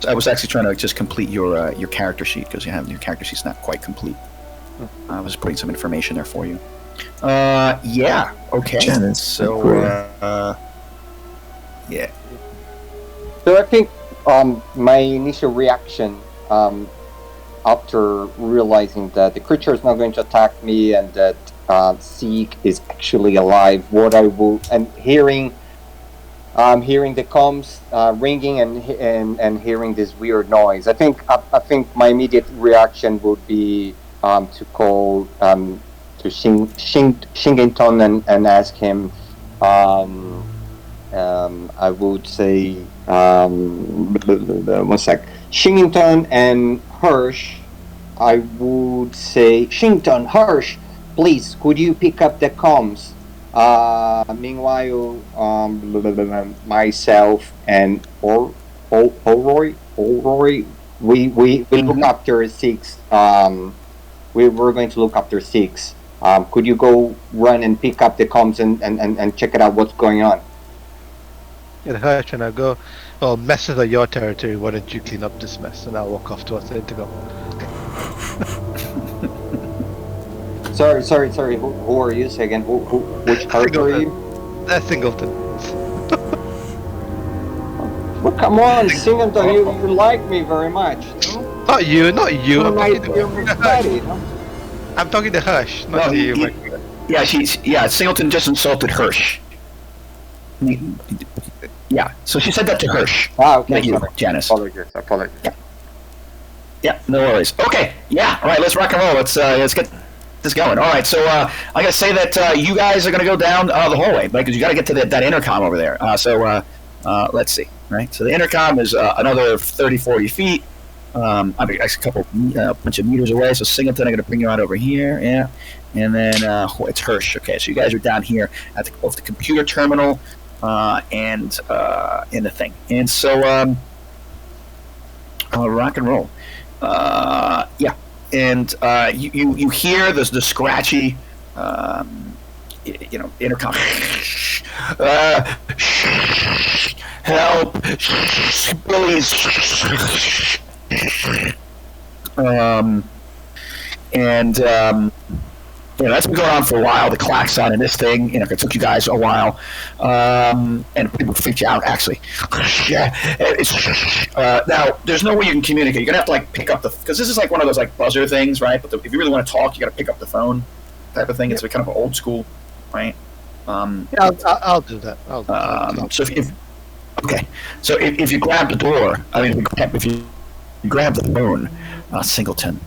I was actually trying to just complete your character sheet because your character sheet's not quite complete. I was putting some information there for you. Yeah. Okay. Janice, So, yeah. So I think my initial reaction after realizing that the creature is not going to attack me and that Sigg is actually alive, and hearing the comms ringing and hearing this weird noise, I think my immediate reaction would be to call to Shingington and ask him. I would say, one sec. Shingington and Hirsch. I would say, Shingington, Hirsch, please, could you pick up the comms? Meanwhile, myself and Olroy, we look after Sigg. We were going to look after Sigg. Could you go run and pick up the comms and check it out what's going on? And Hirsch and I go, "Oh, messes are your territory. Why don't you clean up this mess?" And I'll walk off towards the intercom. Sorry. Who are you again? Which character are you? That's Singleton. Well, come on, Singleton, you like me very much. No? Not you. You're I'm my talking to buddy, no? I'm talking to Hirsch, not to you. Singleton just insulted Hirsch. Yeah, so she said that to Hirsch. Okay. Not you, Sorry. Janice. Apologies. Yeah, no worries. Okay, yeah, all right, let's rock and roll. Let's get this going. All right, so I gotta say that you guys are gonna go down the hallway, because you gotta get to that intercom over there. Let's see, right? So the intercom is another 30, 40 feet. I mean, actually a bunch of meters away. So Singleton, I'm gonna bring you out over here, yeah. And then it's Hirsch. Okay, so you guys are down here at both the computer terminal and in the thing. And so rock and roll. Yeah, and you hear the scratchy, intercom. Help, please. That's been going on for a while. The klaxon and this thing, it took you guys a while, and people freaked you out. Actually, yeah. Now, there's no way you can communicate. You're gonna have to pick up because this is one of those buzzer things, right? But if you really want to talk, you gotta pick up the phone, type of thing. It's kind of old school, right? Yeah, I'll do that. So if you grab the door, if you grab the phone, Singleton.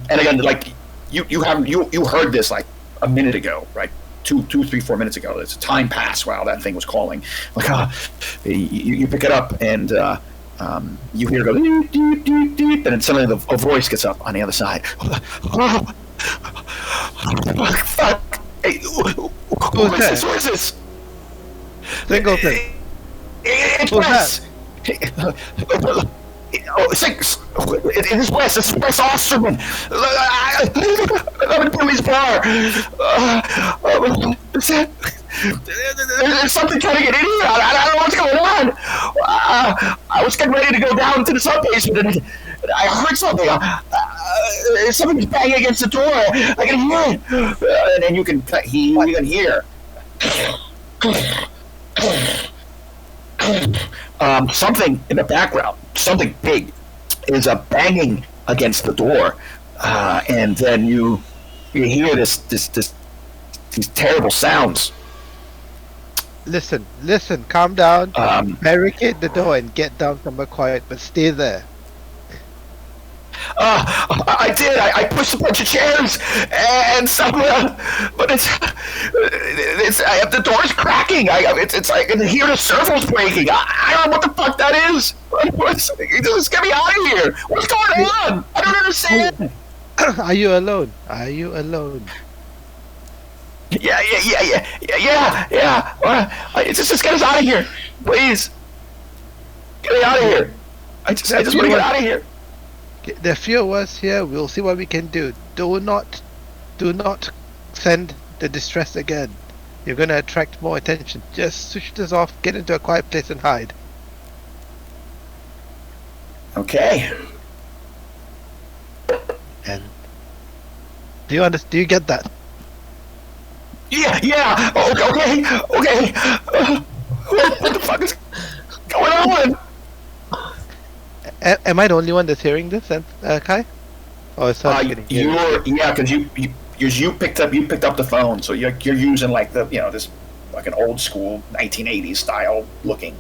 And again, you heard this a minute ago, right? 2, 3, 4 minutes ago. It's a time pass while that thing was calling. You pick it up and you hear it go doot, doot, doot, doot, and then suddenly a voice gets up on the other side. Fuck! Hey, who is this? Singleton. It's Wes. It is Wes. It's Wes Osterman. I'm in a police bar. There's something trying to get in here. I don't know what's going on. I was getting ready to go down to the sub basement and I heard something. somebody's banging against the door. I can hear it. And then you can hear something in the background. Something big is banging against the door, and then you hear these terrible sounds. Listen, calm down, barricade the door and get down somewhere quiet, but stay there. I did. I pushed a bunch of chairs and somewhere, but it's the door's cracking. It's like I can hear the servos breaking. I don't know what the fuck that is. Just get me out of here. What's going on? I don't understand. Are you alone? Yeah. Just get us out of here, please. Get me out of here. I just want to get out of here. There are few of us here. We'll see what we can do. Do not send the distress again. You're going to attract more attention. Just switch this off. Get into a quiet place and hide. Okay. And do you get that? Yeah. Okay. What the fuck is going on? Am I the only one that's hearing this, Kai? Or is getting because you picked up the phone, so you're using like this like an old school 1980s style looking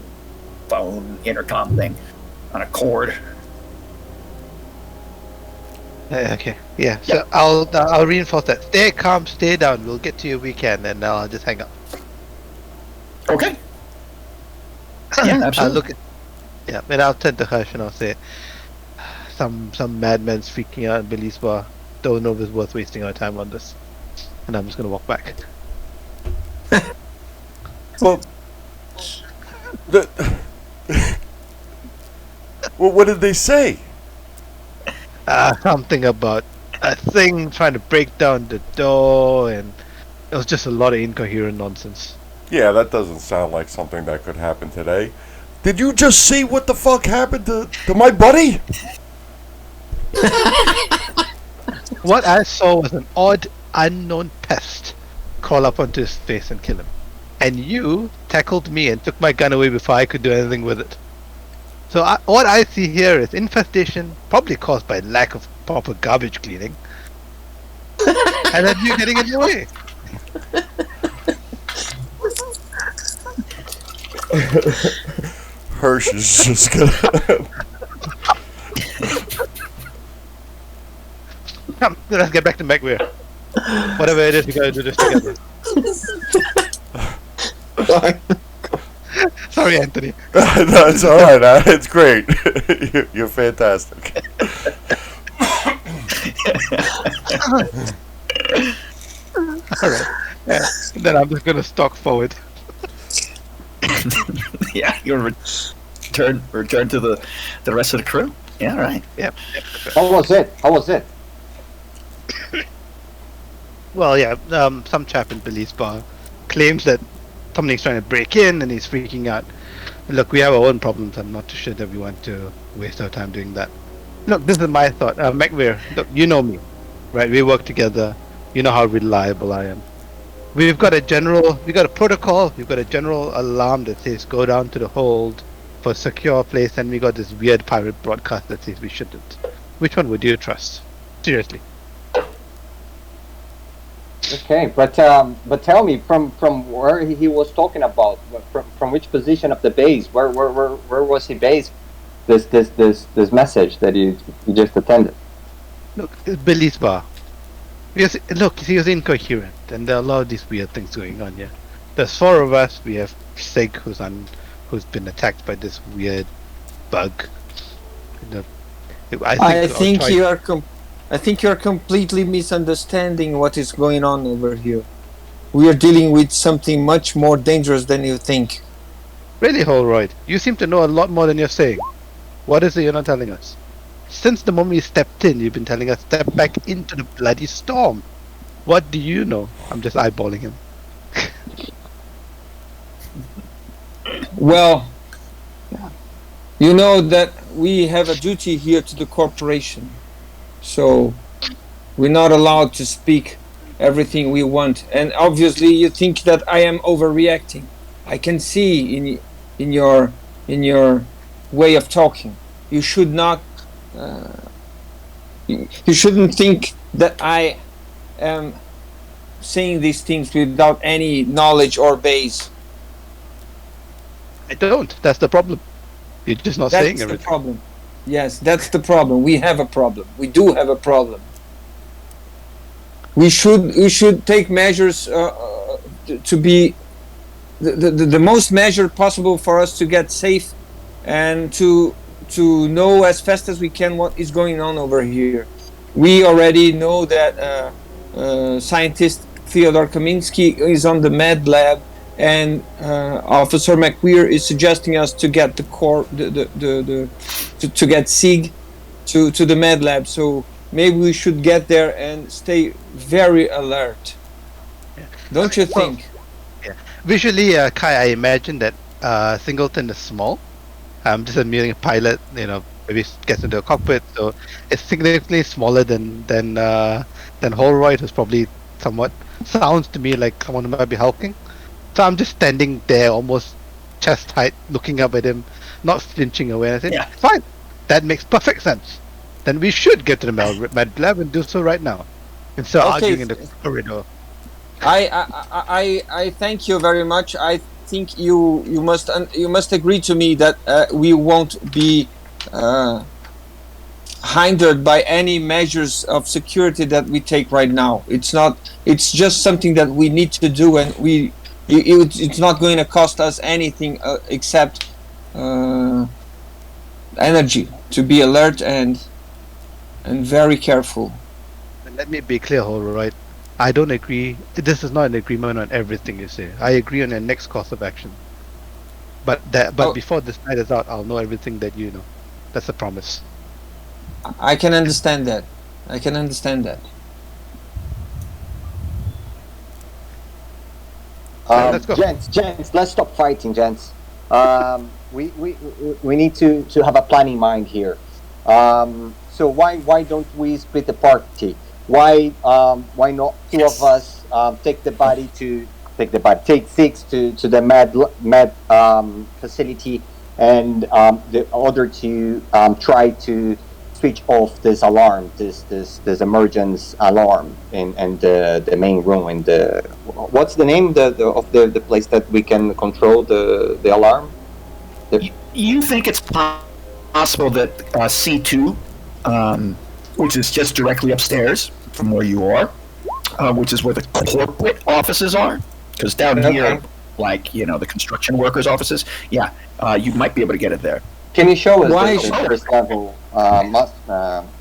phone intercom thing on a cord. Okay. Yeah. So I'll reinforce that. Stay calm, stay down. We'll get to your weekend, and I'll just hang up. Okay. Yeah, absolutely. And I'll turn to Hirsch and I'll say, some madman's freaking out in Billy's bar. Don't know if it's worth wasting our time on this. And I'm just gonna walk back. Well, what did they say? Something about a thing trying to break down the door, and it was just a lot of incoherent nonsense. Yeah, that doesn't sound like something that could happen today. Did you just see what the fuck happened to my buddy? What I saw was an odd, unknown pest crawl up onto his face and kill him. And you tackled me and took my gun away before I could do anything with it. So what I see here is infestation, probably caused by lack of proper garbage cleaning. And then you getting in your way. Hirsch is just gonna... Come, let's get back to McWeir. Whatever it is, we gotta do this together. Sorry, Anthony. No, it's alright, it's great. You're fantastic. Alright. Yeah. Then I'm just gonna stalk forward. Yeah, you'll return to the rest of the crew. Yeah, all right. Yep. How was it? Well, yeah. Some chap in Billy's bar claims that somebody's trying to break in and he's freaking out. Look, we have our own problems. I'm not too sure that we want to waste our time doing that. Look, this is my thought. McWeir, look, you know me, right? We work together. You know how reliable I am. We've got a protocol, we've got a general alarm that says go down to the hold for a secure place, and we got this weird pirate broadcast that says we shouldn't. Which one would you trust? Seriously. Okay, but tell me from where he was talking about, from which position of the base, where was he based? This message that you just attended. Look, it's Billy's bar. Because, look, he was incoherent, and there are a lot of these weird things going on here. There's 4 of us. We have Sigg, who's been attacked by this weird bug. I think you are completely misunderstanding what is going on over here. We are dealing with something much more dangerous than you think. Really, Holroyd? You seem to know a lot more than you're saying. What is it you're not telling us? Since the moment you stepped in, you've been telling us step back into the bloody storm. What do you know? I'm just eyeballing him. Well, you know that we have a duty here to the corporation. So we're not allowed to speak everything we want. And obviously you think that I am overreacting. I can see in your way of talking. You should not you shouldn't think that I am saying these things without any knowledge or base. I don't. That's the problem. You're just not saying everything. That's the problem. Yes, that's the problem. We have a problem. We do have a problem. We should take measures to be the most measure possible for us to get safe and to know as fast as we can what is going on over here. We already know that scientist Theodore Kaminsky is on the med lab, and Officer McQueer is suggesting us to get the core, to get Sigg to the med lab. So maybe we should get there and stay very alert. Yeah. Don't you think? Yeah. Visually, Kai, I imagine that Singleton is small. I'm just admitting a pilot, maybe gets into a cockpit, so it's significantly smaller than Holroyd, who's probably somewhat sounds to me like someone who might be hulking. So I'm just standing there, almost chest height, looking up at him, not flinching away. And I said, fine, that makes perfect sense. Then we should get to the med lab and do so right now, instead of arguing in the corridor. I thank you very much. I think you must agree to me that we won't be hindered by any measures of security that we take right now. It's just something that we need to do, and it's not going to cost us anything except energy to be alert and very careful. Let me be clear, Holroyd. I don't agree. This is not an agreement on everything you say. I agree on the next course of action. But before this night is out, I'll know everything that you know. That's a promise. I can understand that. Let's go. Gents, let's stop fighting, gents. We need to have a plan in mind here. So why don't we split the party? Why not two of us take Sigg to the med facility, and the other two try to switch off this alarm, this emergence alarm in the main room. In the what's the name of the place that we can control the alarm? You think it's possible that C2, which is just directly upstairs from where you are, which is where the corporate offices are, because down here, like the construction workers' offices, you might be able to get it there. Can you show us the first level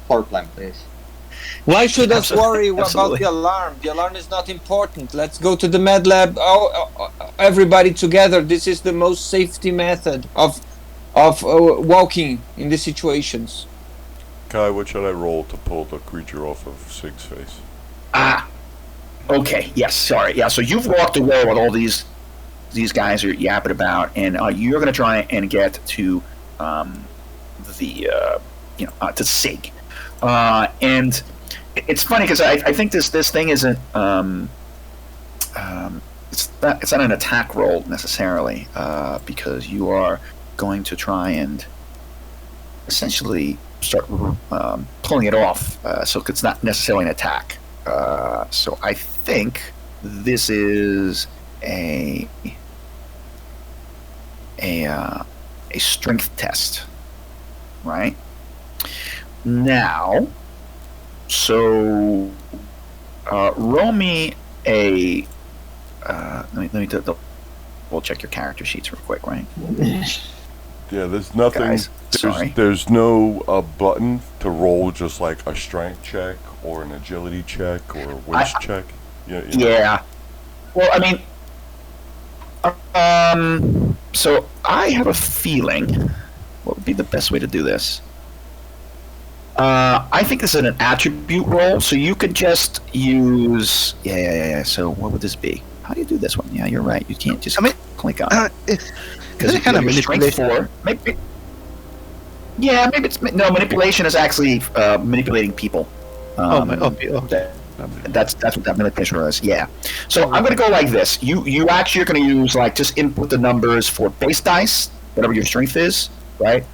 floor plan, please? Why should us worry about the alarm? The alarm is not important. Let's go to the med lab. Everybody together. This is the most safety method of walking in these situations. Kai, what should I roll to pull the creature off of Sigg's face? Okay. Yes. Sorry. Yeah. So you've walked away with all these guys are yapping about, and you're going to try and get to to Sigg, and it's funny because I think this thing isn't it's not an attack roll necessarily, because you are going to try and essentially start pulling it off, so it's not necessarily an attack. So I think this is a strength test, right? Now, so roll me a let me we'll check your character sheets real quick, right? Yeah, there's nothing. Guys, sorry. There's no button to roll, just like a strength check or an agility check or a winch check. Yeah. Well, I mean, so I have a feeling. What would be the best way to do this? I think this is an attribute roll, so you could just use. Yeah. So what would this be? How do you do this one? Yeah, you're right. You can't just click on it. It's kind of manipulation. Yeah, maybe it's no manipulation is actually manipulating people. That's what that manipulation is. Yeah. So I'm gonna go like this. You actually are gonna use like just input the numbers for base dice, whatever your strength is, right?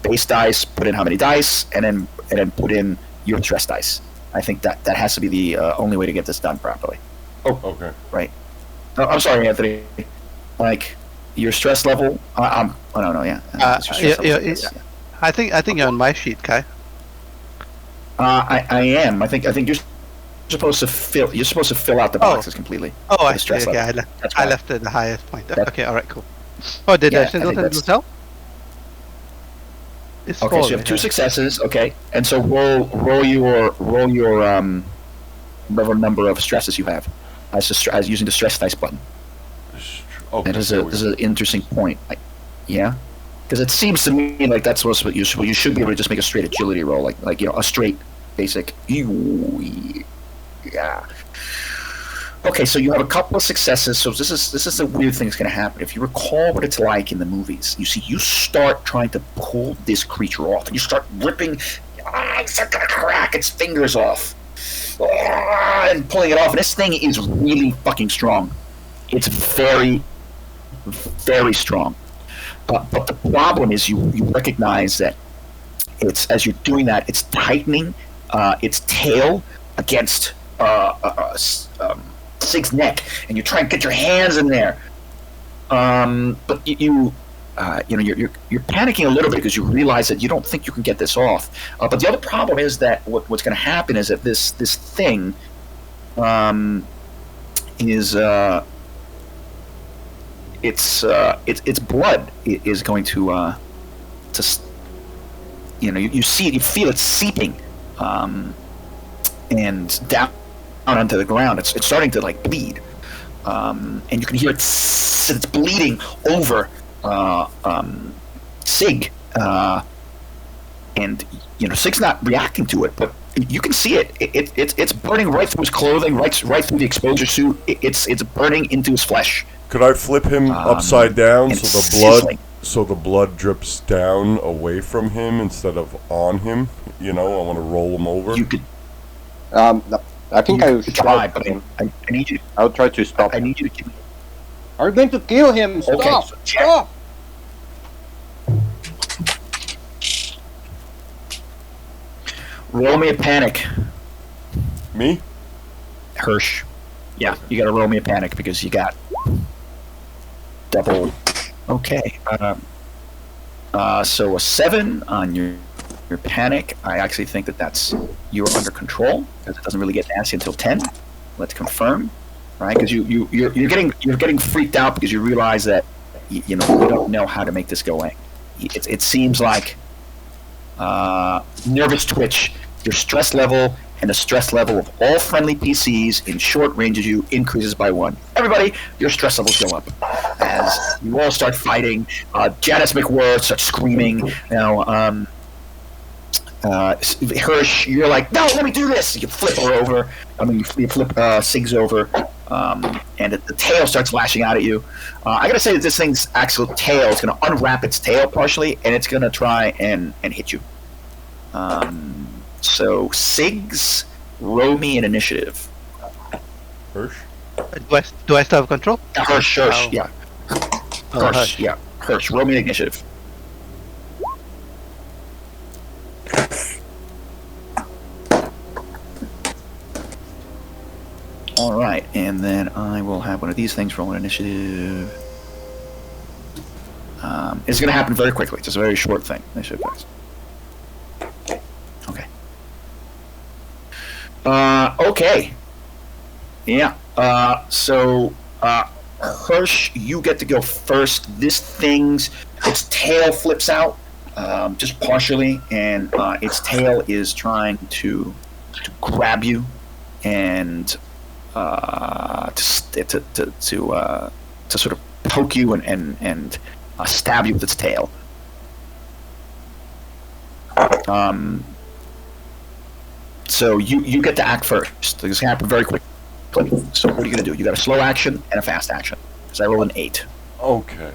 Base dice, put in how many dice, and then put in your stress dice. I think that has to be the only way to get this done properly. Oh, Okay. right. Oh, I'm sorry, Anthony. Like your stress level. I don't know. Yeah. It's your stress level, yes. I think you're on my sheet, Kai. I am. I think you're supposed to fill. You're supposed to fill out the boxes completely. Oh, I the see. stress Okay, level. I left it at the highest point. Okay, all right, cool. Oh, did Yeah, I Singleton think that's- tell? It's Okay, so you have 2 successes. Okay, and so roll your whatever number of stresses you have as using the stress dice button. Okay. That is an interesting point. Yeah, because it seems to me like that's what you should be able to just make a straight agility roll, like a straight basic. Yeah. Okay, so you have a couple of successes. So this is a weird thing that's going to happen. If you recall what it's like in the movies, you start trying to pull this creature off, and you start ripping. It's going to crack its fingers off, and pulling it off. And this thing is really fucking strong. It's very, very strong. But the problem is you recognize that as you're doing that, it's tightening its tail against Sigg's neck, and you try and get your hands in there. But you're panicking a little bit because you realize that you don't think you can get this off. But the other problem is that what's going to happen is that this thing is its blood is going to you see it, you feel it seeping and down onto the ground. It's starting to like bleed, and you can hear it's bleeding over Sigg, and Sigg's not reacting to it, but you can see it. It's burning right through his clothing, right through the exposure suit. It's burning into his flesh. Could I flip him upside down and so the blood drips down away from him instead of on him? I want to roll him over. You could. I think I should try, but I need you. I'll try to stop. I need you to kill him. Are you going to kill him? Stop! Okay, so check. Stop! Roll me a panic, Me? Hirsch. Yeah, you got to roll me a panic because you got double. Okay. So a 7 on your panic. I actually think that's you're under control because it doesn't really get nasty until 10. Let's confirm, right? Because you're getting freaked out because you realize that you don't know how to make this go away. It seems like nervous twitch. Your stress level and the stress level of all friendly PCs in short range of you increases by 1. Everybody, your stress levels go up as you all start fighting. Janice McWhirr starts screaming. Hirsch, you're like, no, let me do this. You flip her over. You flip Sigg's over, and the tail starts lashing out at you. I gotta say that this thing's actual tail is gonna unwrap its tail partially, and it's gonna try and hit you. So Sigg's, roll me an initiative. Hirsch? Do I still have control? Hirsch, yeah. Hirsch, yeah. Hirsch, roll me an initiative. All right, and then I will have one of these things roll an initiative. It's going to happen very quickly. It's a very short thing. Initiative dice. Okay. Okay. Yeah. So Hirsch, you get to go first. Its tail flips out, just partially, and its tail is trying to grab you and to sort of poke you and stab you with its tail. So you get to act first. This can happen very quickly. So what are you going to do? You got a slow action and a fast action. Because I roll an 8. Okay.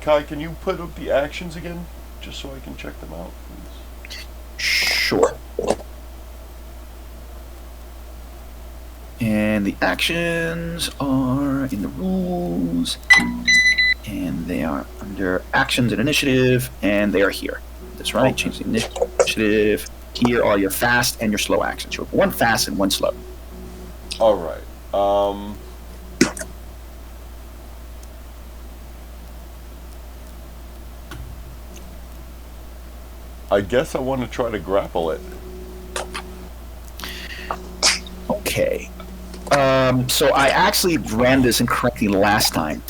Kai, can you put up the actions again? just so I can check them out, please? Sure. And the actions are in the rules, and they are under actions and initiative, and they are here. That's right. Change the initiative. Here are your fast and your slow actions. You have one fast and one slow. All right. I guess I want to try to grapple it. Okay. So I actually ran this incorrectly last time.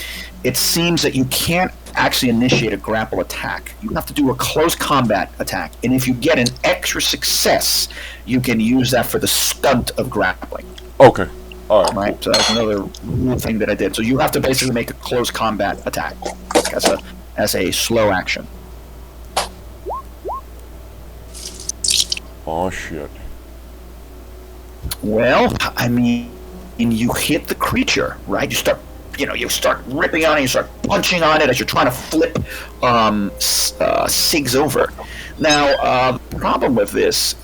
It seems that you can't actually initiate a grapple attack. You have to do a close combat attack. And if you get an extra success, you can use that for the stunt of grappling. Okay. All right. Right? So that's another rule thing that I did. So you have to basically make a close combat attack as a slow action. Oh, shit. Well, I mean, you hit the creature, right? You start ripping on it, you start punching on it as you're trying to flip Sigs over. Now, the problem with this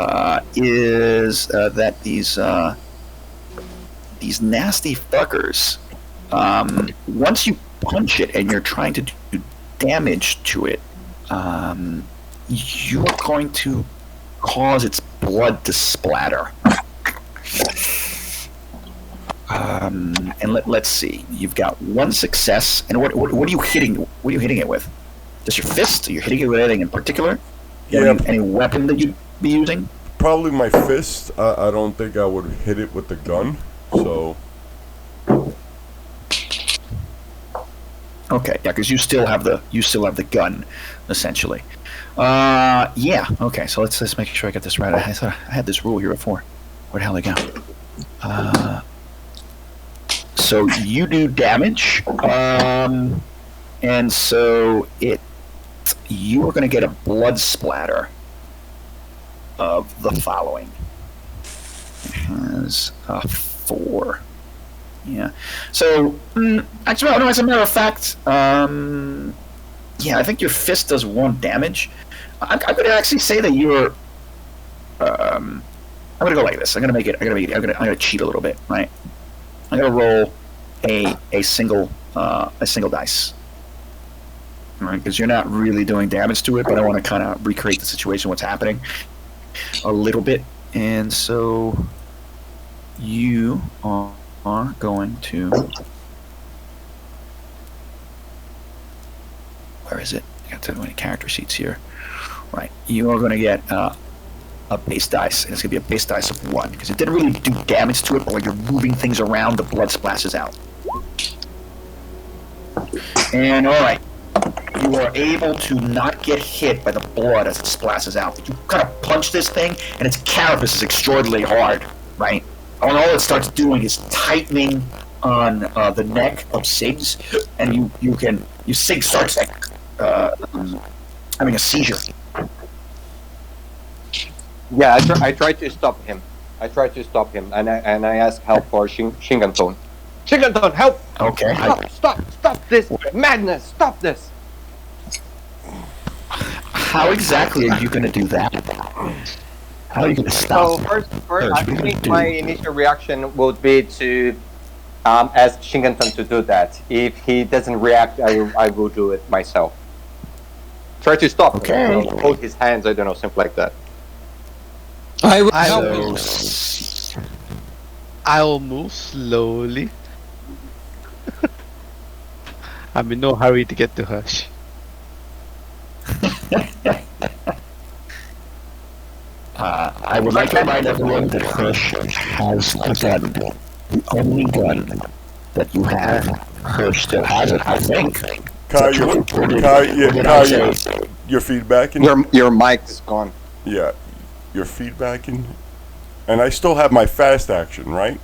is that these nasty fuckers, once you punch it and you're trying to do damage to it, you're going to cause its blood to splatter. And let's see. You've got one success, and what are you hitting? What are you hitting it with? Just your fist? Are you hitting it with anything in particular? Yeah. Any weapon that you'd be using? Probably my fist. I don't think I would hit it with the gun. So. Okay, yeah, because you still have the gun, essentially. Yeah. Okay, so let's make sure I get this right. I thought I had this rule here before. Where the hell did it go? So you do damage, and so you are going to get a blood splatter of the following. It has 4. Yeah. So actually, no. As a matter of fact, yeah, I think your fist does 1 damage. I'm going to actually say that you're. I'm going to go like this. I'm going to cheat a little bit, right? I'm going to roll a single dice, right? Because you're not really doing damage to it, but I want to kind of recreate the situation, what's happening, a little bit, and so you are going to. Where is it? I got too many character sheets here. Right, you are going to get a base dice, and it's going to be a base dice of 1, because it didn't really do damage to it, but when you're moving things around, the blood splashes out. And alright, you are able to not get hit by the blood as it splashes out. But you kind of punch this thing, and its carapace is extraordinarily hard, right? And all it starts doing is tightening on the neck of Siggs, and Sigg starts having a seizure. Yeah, I tried to stop him. And I asked help for Shinganton. Shinganton, help! Okay. Stop this madness! Stop this! How exactly are you going to do that? How are you going to stop? So first, I think my initial reaction would be to ask Shinganton to do that. If he doesn't react, I will do it myself. Try to stop him. Hold his hands. I don't know, something like that. I will I will move slowly. I'm in no hurry to get to Hush. I would like to remind everyone that Hirsch has a gun. The only gun that you have. Hirsch still has it, I think. Kai, you're feedbacking? Your mic is gone. Yeah, you're feedbacking. And I still have my fast action, right?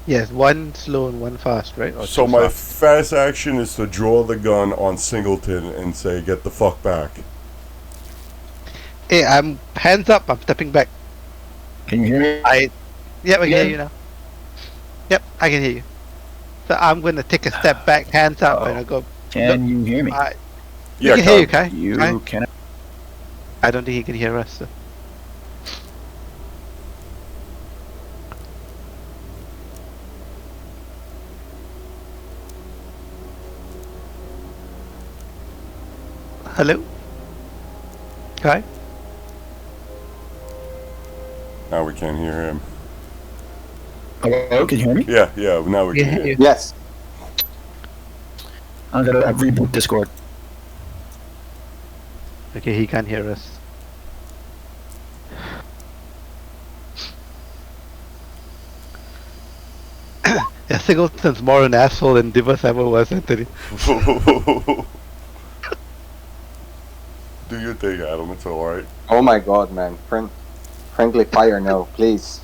Yes, 1 slow and 1 fast, right? Or So 2 my fast. fast action is to draw the gun on Singleton and say, get the fuck back. Hey, I'm hands up. I'm stepping back. Can you hear me? Yep, I can hear you now. Yep, I can hear you. So I'm going to take a step back, hands up, and I go Can you hear me? We can hear you, Kai. You Kai? can. I don't think he can hear us. So. Hello? Kai? Now we can't hear him. Hello, can you hear me? Yeah, now we can hear you. Yes. I'm gonna reboot Discord. Okay, he can't hear us. Yeah, Singleton's more an asshole than Divas ever was, Anthony. Do your thing, Adam. It's all right. Oh my God, man. Friendly fire, no. Please.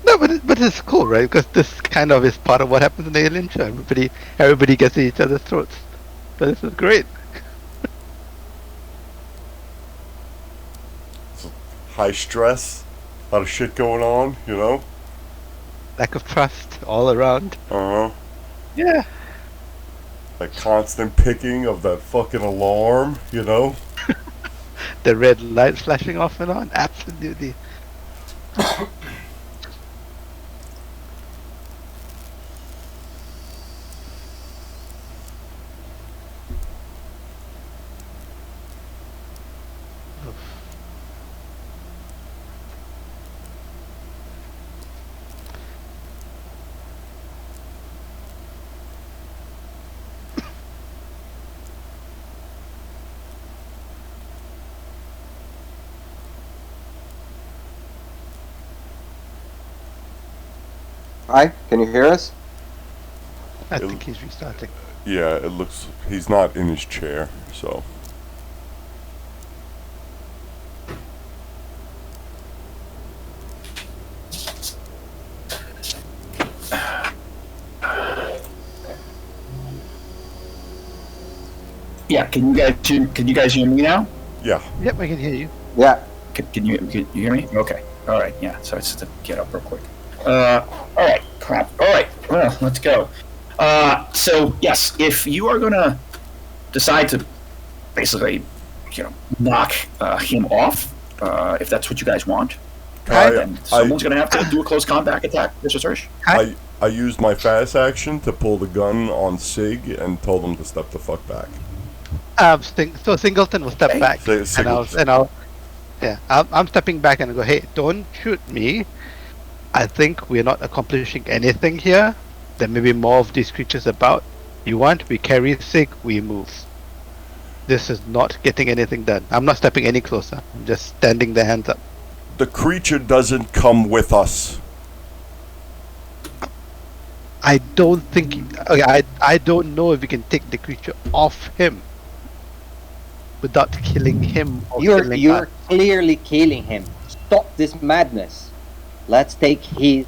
No, but it's cool, right? Because this kind of is part of what happens in the Alien show. Everybody gets at each other's throats. So this is great. High stress, a lot of shit going on, you know? Lack of trust all around. Uh-huh. Yeah. That constant picking of that fucking alarm, you know? The red light flashing off and on. Absolutely. Hi, can you hear us? I think he's restarting. Yeah, it looks... He's not in his chair, so... Yeah, can you guys hear me now? Yeah. Yep, I can hear you. Yeah. Can you hear me? Okay. All right. Yeah. So it's just to get up real quick. All right. Crap. All right. Well, let's go. So yes, if you are gonna decide to basically, knock him off, if that's what you guys want, then someone's gonna have to do a close combat attack. Mr. Serge. I used my fast action to pull the gun on Sigg and told him to step the fuck back. So Singleton will step back, I'm stepping back and I go, hey, don't shoot me. I think we're not accomplishing anything here. There may be more of these creatures about. You want, we carry Sigg, we move. This is not getting anything done. I'm not stepping any closer. I'm just standing the hands up. The creature doesn't come with us. I don't think... Okay, I don't know if we can take the creature off him without killing him or killing You're us. clearly killing him. Stop this madness. Let's take him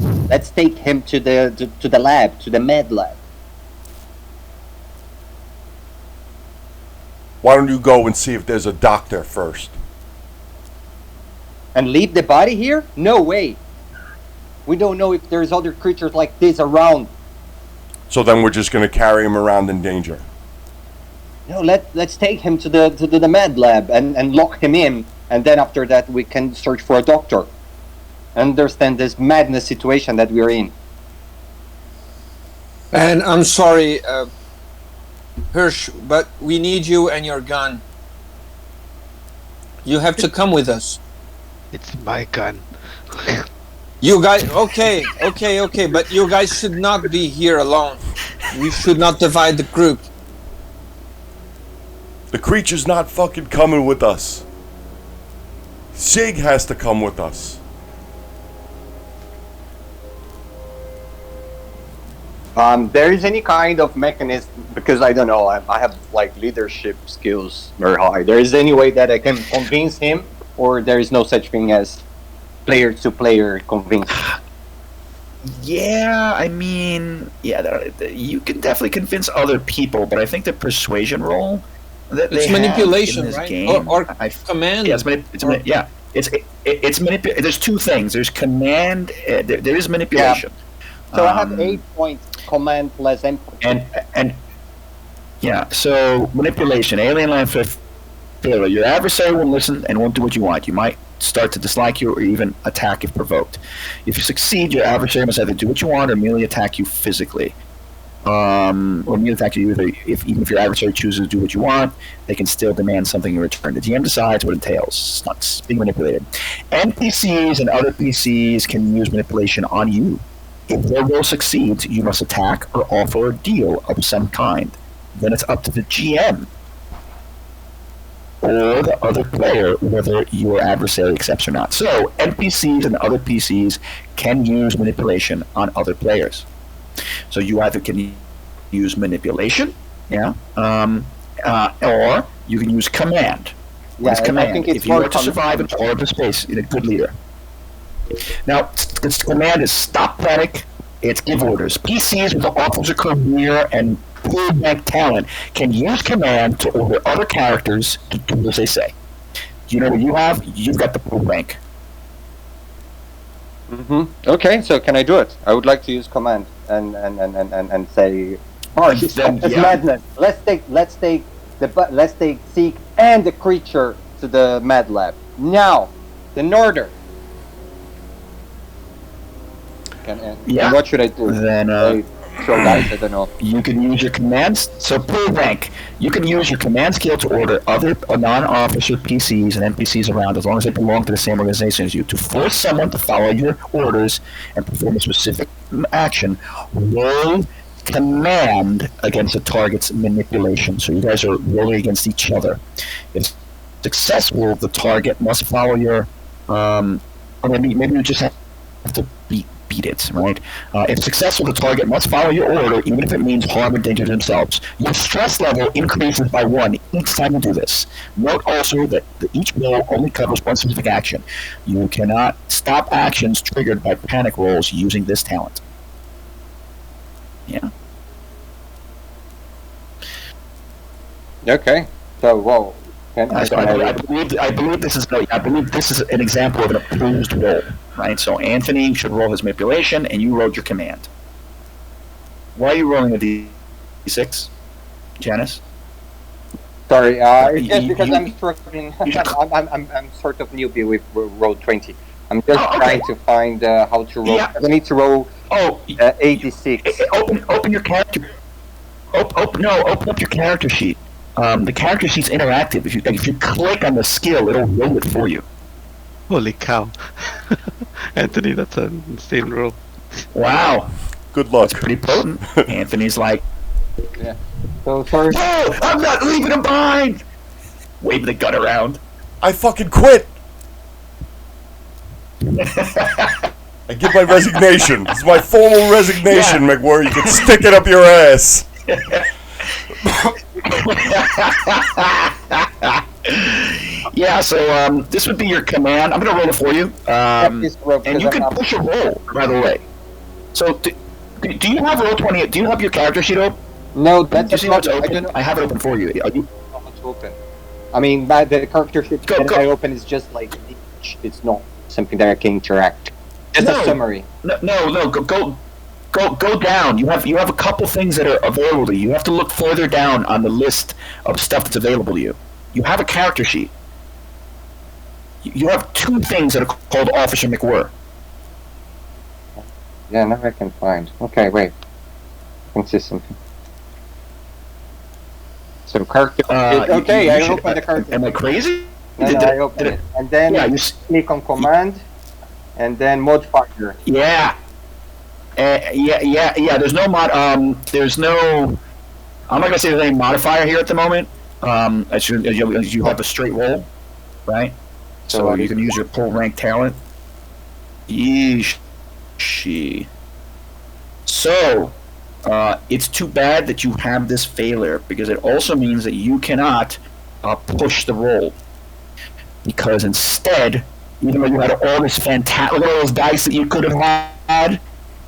to the lab, to the med lab. Why don't you go and see if there's a doctor first? And leave the body here? No way. We don't know if there's other creatures like this around. So then we're just going to carry him around in danger. No, let's take him to the med lab and lock him in, and then after that we can search for a doctor. Understand this madness situation that we're in. And I'm sorry, Hirsch, but we need you and your gun. You have to come with us. It's my gun. You guys, okay, but you guys should not be here alone. We should not divide the group. The creature's not fucking coming with us. Sigg has to come with us. There is any kind of mechanism, because I don't know, I have like leadership skills very high. There is any way that I can convince him, or there is no such thing as player-to-player convince? Yeah, I mean, you can definitely convince other people, but I think the persuasion role that It's they manipulation, have in this right? game, Or command. Yeah, it's manipulation. There's two things. There's command. There is manipulation. So I have 8 points. command less input. And yeah, so manipulation, alien land failure. Your adversary won't listen and won't do what you want. You might start to dislike you or even attack if provoked. If you succeed, your adversary must either do what you want or merely attack you physically. Or merely attack you even if your adversary chooses to do what you want, they can still demand something in return. The GM decides what it entails. It's not being manipulated. NPCs and other PCs can use manipulation on you. If their will succeeds, you must attack or offer a deal of some kind. Then it's up to the GM or the other player whether your adversary accepts or not. So NPCs and other PCs can use manipulation on other players. So you either can use manipulation, or you can use command. What is command? I think it's if you are to survive in orbital space, you're a good leader. Now, this command is stop panic. It's give orders. PCs with the officer career and full bank talent can use command to order other characters to do as they say. You know what you have? You've got the full rank. Okay, so can I do it? I would like to use command and say, madness. Let's take Sigg and the creature to the Mad Lab now. The Northern. And what should I do? Then so guys, I don't know. You can use your commands. So full rank. You can use your command skill to order other non-officer PCs and NPCs around, as long as they belong to the same organization as you, to force someone to follow your orders and perform a specific action. Roll command against the target's manipulation. So you guys are rolling against each other. If successful, the target must follow your. Or maybe you just have to beat it, right? If successful, the target must follow your order, even if it means harm or danger to themselves. Your stress level increases by 1 each time you do this. Note also that each roll only covers one specific action. You cannot stop actions triggered by panic rolls using this talent. Yeah. Okay. So, whoa. I believe this is an example of an opposed roll, right? So Anthony should roll his manipulation, and you rolled your command. Why are you rolling a d6, Janice? Sorry, it's just because I'm struggling. I'm sort of newbie with roll 20. I'm just trying to find how to roll. Yeah. I need to roll 86. Open your character. Open up your character sheet. The character sheet's interactive. If you click on the skill, it'll roll it for you. Holy cow. Anthony, that's an insane roll. Wow. Good luck. That's pretty potent. Anthony's like, yeah. So sorry. No, I'm not leaving him behind! Wave the gun around. I fucking quit! I give my resignation. This is my formal resignation, McWhirr. You can stick it up your ass. Yeah, so this would be your command. I'm going to roll it for you. And you can push a roll, by the way. So, do you have roll 20? Do you have your character sheet open? No, that's you see what's open? I have it open for you. Are you? It's open. I mean, the character sheet that I open is just like it's not something that I can interact. Just a summary. No. Go down. You have a couple things that are available to you. You have to look further down on the list of stuff that's available to you. You have a character sheet. You have 2 things that are called Officer McWhirr. Yeah, now I can find. Okay, wait. I can see something. So character. Okay, I opened the character. Am I crazy? No, I opened it, and then you click on command, and then modifier. Yeah. Yeah. There's no mod. There's no. I'm not gonna say there's any modifier here at the moment. As you have a straight roll, right? So you can use your full rank talent. Yeesh. So, it's too bad that you have this failure, because it also means that you cannot push the roll. Because instead, even though you had all this fantastic, look at all those dice that you could have had,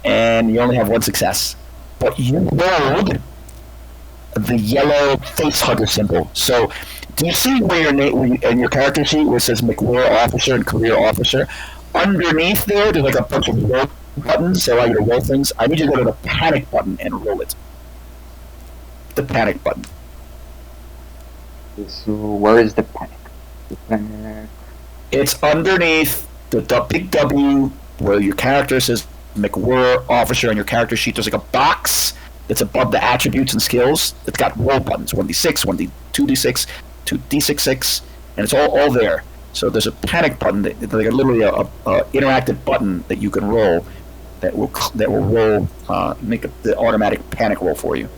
and you only have 1 success. But you rolled the yellow face hugger symbol. So, do you see where your name in your character sheet where it says McWhirr Officer and Career Officer? Underneath there's like a bunch of buttons that allow you to roll things. I need you to go to the panic button and roll it. The panic button. So where is the panic? The panic. It's underneath the big W where your character says McWhirr Officer on your character sheet. There's like a box that's above the attributes and skills. It's got roll buttons: 1d6, 2d6, 2d66, and it's all there. So there's a panic button that like literally a interactive button that you can roll that will roll make the automatic panic roll for you.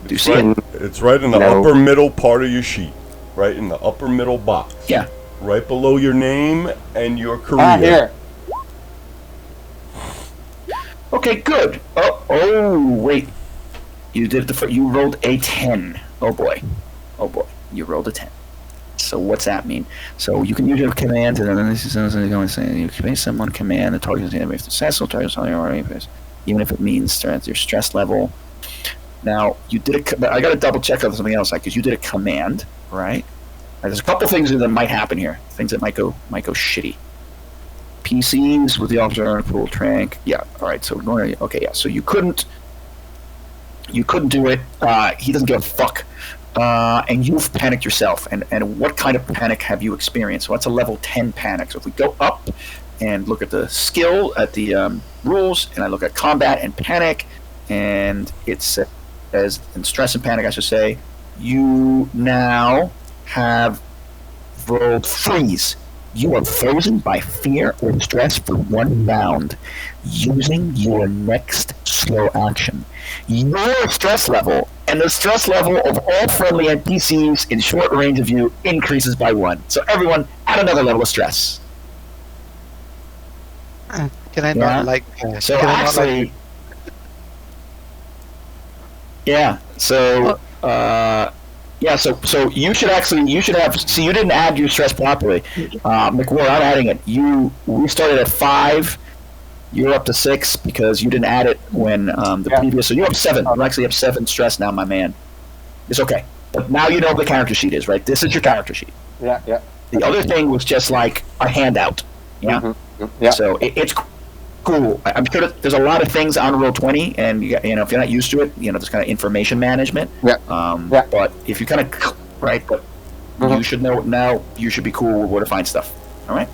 Do you see it? It's right in the upper middle part of your sheet, right in the upper middle box. Yeah. Right below your name and your career. Ah, here. Okay, good. Oh, wait. You did you rolled a 10. Oh boy, you rolled a 10. So what's that mean? So you can use your command, and then this is going to say you can base someone command the target is enemy successful target on your even if it means your stress level. Now you did I got to double check on something else, because you did a command, right? There's a couple things that might happen here. Things that might go shitty. PCs with the officer pool trank. Yeah. All right. So okay. Yeah. So you couldn't do it. He doesn't give a fuck. And you've panicked yourself. And what kind of panic have you experienced? So that's a level 10 panic. So if we go up and look at the skill, at the rules, and I look at combat and panic, and it says in stress and panic, I should say, you now have rolled freeze. You are frozen by fear or stress for 1 round using your next slow action. Your stress level and the stress level of all friendly NPCs in short range of you increases by 1. So everyone, add another level of stress. Can I not like... so actually... Yeah, so... Yeah, so you should have. See, you didn't add your stress properly, McWhirr. I'm adding it. We started at 5. You're up to 6 because you didn't add it when the previous. So you have 7. You actually have 7 stress now, my man. It's okay. But now you know what the character sheet is, right? This is your character sheet. Yeah. The other thing was just like a handout. Yeah. Mm-hmm. Yeah. So it's cool. I'm sure that there's a lot of things on Roll20, and if you're not used to it, there's kind of information management. Yeah. But if you kind of but you should know now. You should be cool with where to find stuff. All right.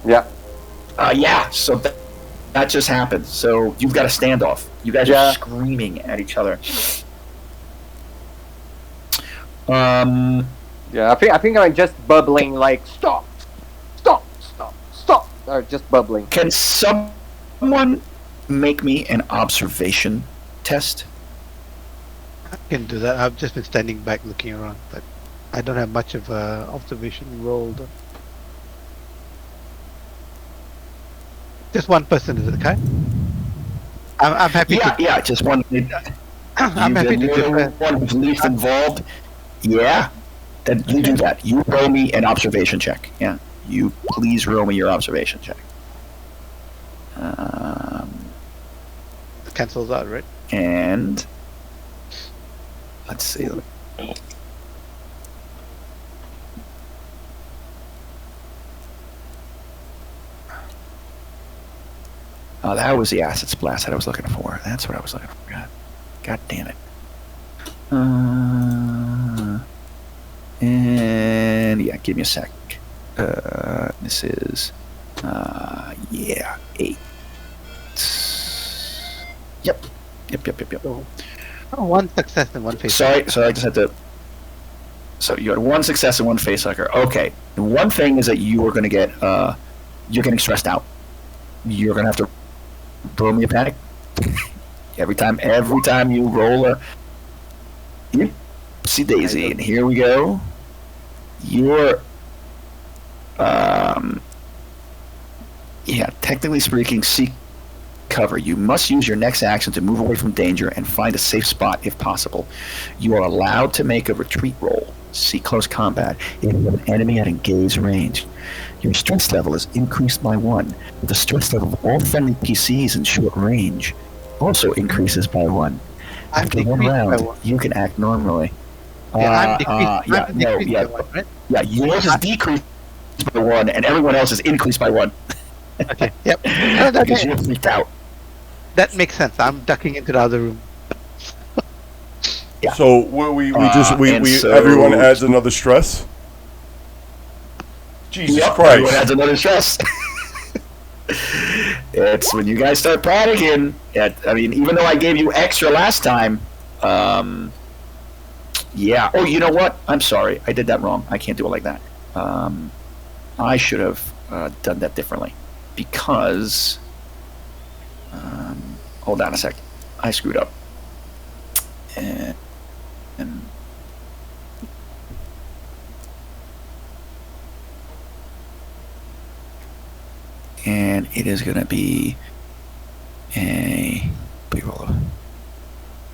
Yeah. Yeah. So that just happened. So you've got a standoff. You guys are screaming at each other. Yeah. I think I'm just bubbling like stop, or just bubbling. Can someone make me an observation test? I can do that. I've just been standing back looking around, but I don't have much of a observation rolled. Just one person, is it okay? I'm happy to... Yeah, just one. I'm happy to do the one who's least involved. Yeah, then you do that. You roll me an observation check. Yeah, you please roll me your observation check. Cancels out, right? And let's see. Oh, that was the acid splash that I was looking for. That's what I was looking for. God damn it. And yeah, give me a sec. This is 8. Yep. Oh, 1 success and 1 face. Sorry, so I just had to. So you had 1 success and 1 face sucker. Okay. The one thing is that you are going to get. You're getting stressed out. You're going to have to roll me a panic. every time you roll you see Daisy, and here we go. You're. Technically speaking, seek cover. You must use your next action to move away from danger and find a safe spot if possible. You are allowed to make a retreat roll. See close combat if you have an enemy at engaged range. Your stress level is increased by 1. The stress level of all friendly PCs in short range also increases by 1. After 1 round, you can act normally. I'm decreased by 1, right? Yeah, yours is decreased by 1, and everyone else is increased by 1. Okay. Yep. No, Because you're freaked out. that makes sense. I'm ducking into the other room. Yeah. So we And so- everyone adds another stress. Jesus Yep, everyone Christ! adds another stress. It's when you guys start panicking. I mean, even though I gave you extra last time, yeah. Oh, you know what? I'm sorry. I did that wrong. I can't do it like that. I should have done that differently. Because... hold on a sec. I screwed up. And it is going to be a big roll of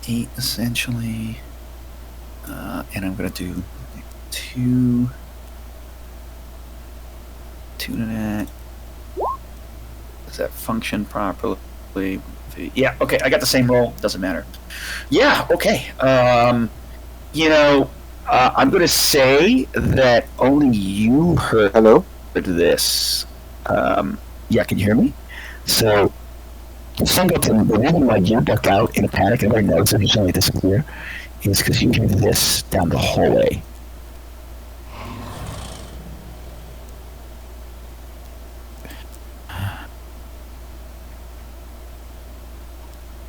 8 essentially, and I'm going to do 2 to that. Does that function properly? Yeah, okay, I got the same roll, doesn't matter. Yeah, okay. You know, I'm going to say that only you heard this. Yeah, can you hear me? So, Singleton, the reason why you duck out in a panic and everybody knows that you suddenly disappear is because you hear this down the hallway.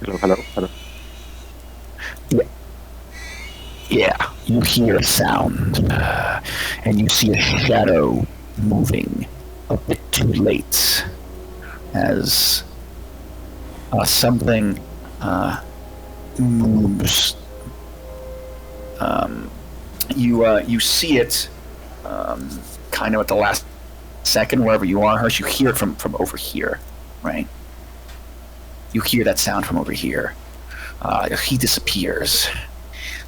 Hello. Yeah, you hear a sound, and you see a shadow moving a bit too late as something moves. You see it kind of at the last second, wherever you are, Hirsch. You hear it from over here, right? You hear that sound from over here. He disappears.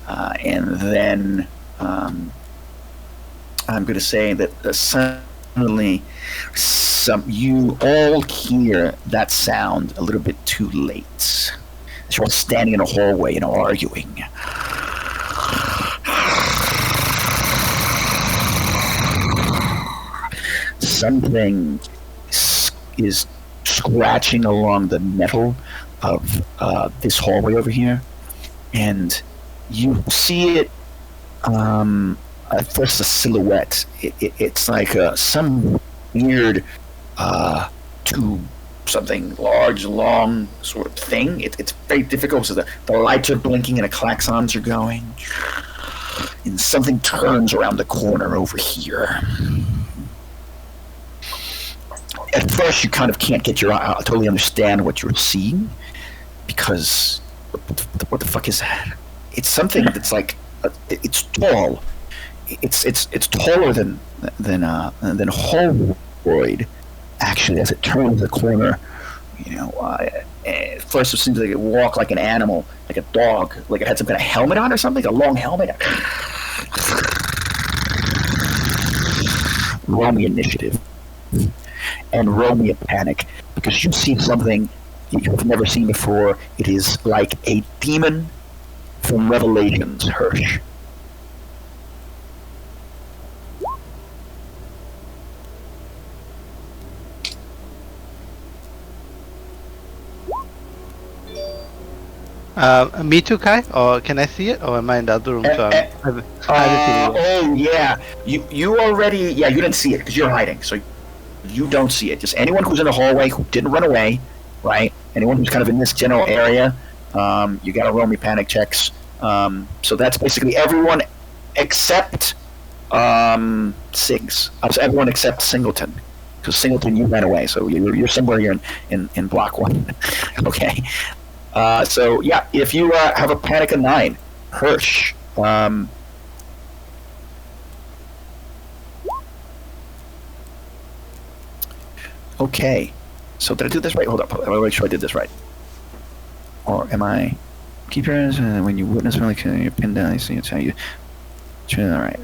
And then I'm going to say that suddenly you all hear that sound a little bit too late. You're all standing in a hallway and arguing. Something is scratching along the metal of this hallway over here, and you see it at first a silhouette. It's like some weird tube, something large, long sort of thing. It's very difficult. So the lights are blinking and the klaxons are going, and something turns around the corner over here. At first, you kind of can't get your totally understand what you're seeing, because what the fuck is that? It's something that's like it's tall. It's taller than Holroyd. Actually, as it turns the corner, you know, at first it seems like it walked like an animal, like a dog, like it had some kind of helmet on or something, a long helmet. Roll me initiative. And roll me a panic, because you see something you've never seen before. It is like a demon from Revelations, Hirsch. Me too, Kai? Or can I see it? Or am I in the other room? So I haven't seen it yet. Oh yeah, you already you didn't see it because you're hiding, so you don't see it. Just anyone who's in the hallway who didn't run away, right? Anyone who's kind of in this general area, you got to roll me panic checks. So that's basically everyone except Sigg's. Everyone except Singleton, because Singleton, you ran away, so you're somewhere here in block 1. Okay. So yeah, if you have a panic of 9, Hirsch. Okay, so did I do this right? Hold up, I want to make sure I did this right. Or am I? Keep your eyes when you witness you pin down. You see it's how you. All right.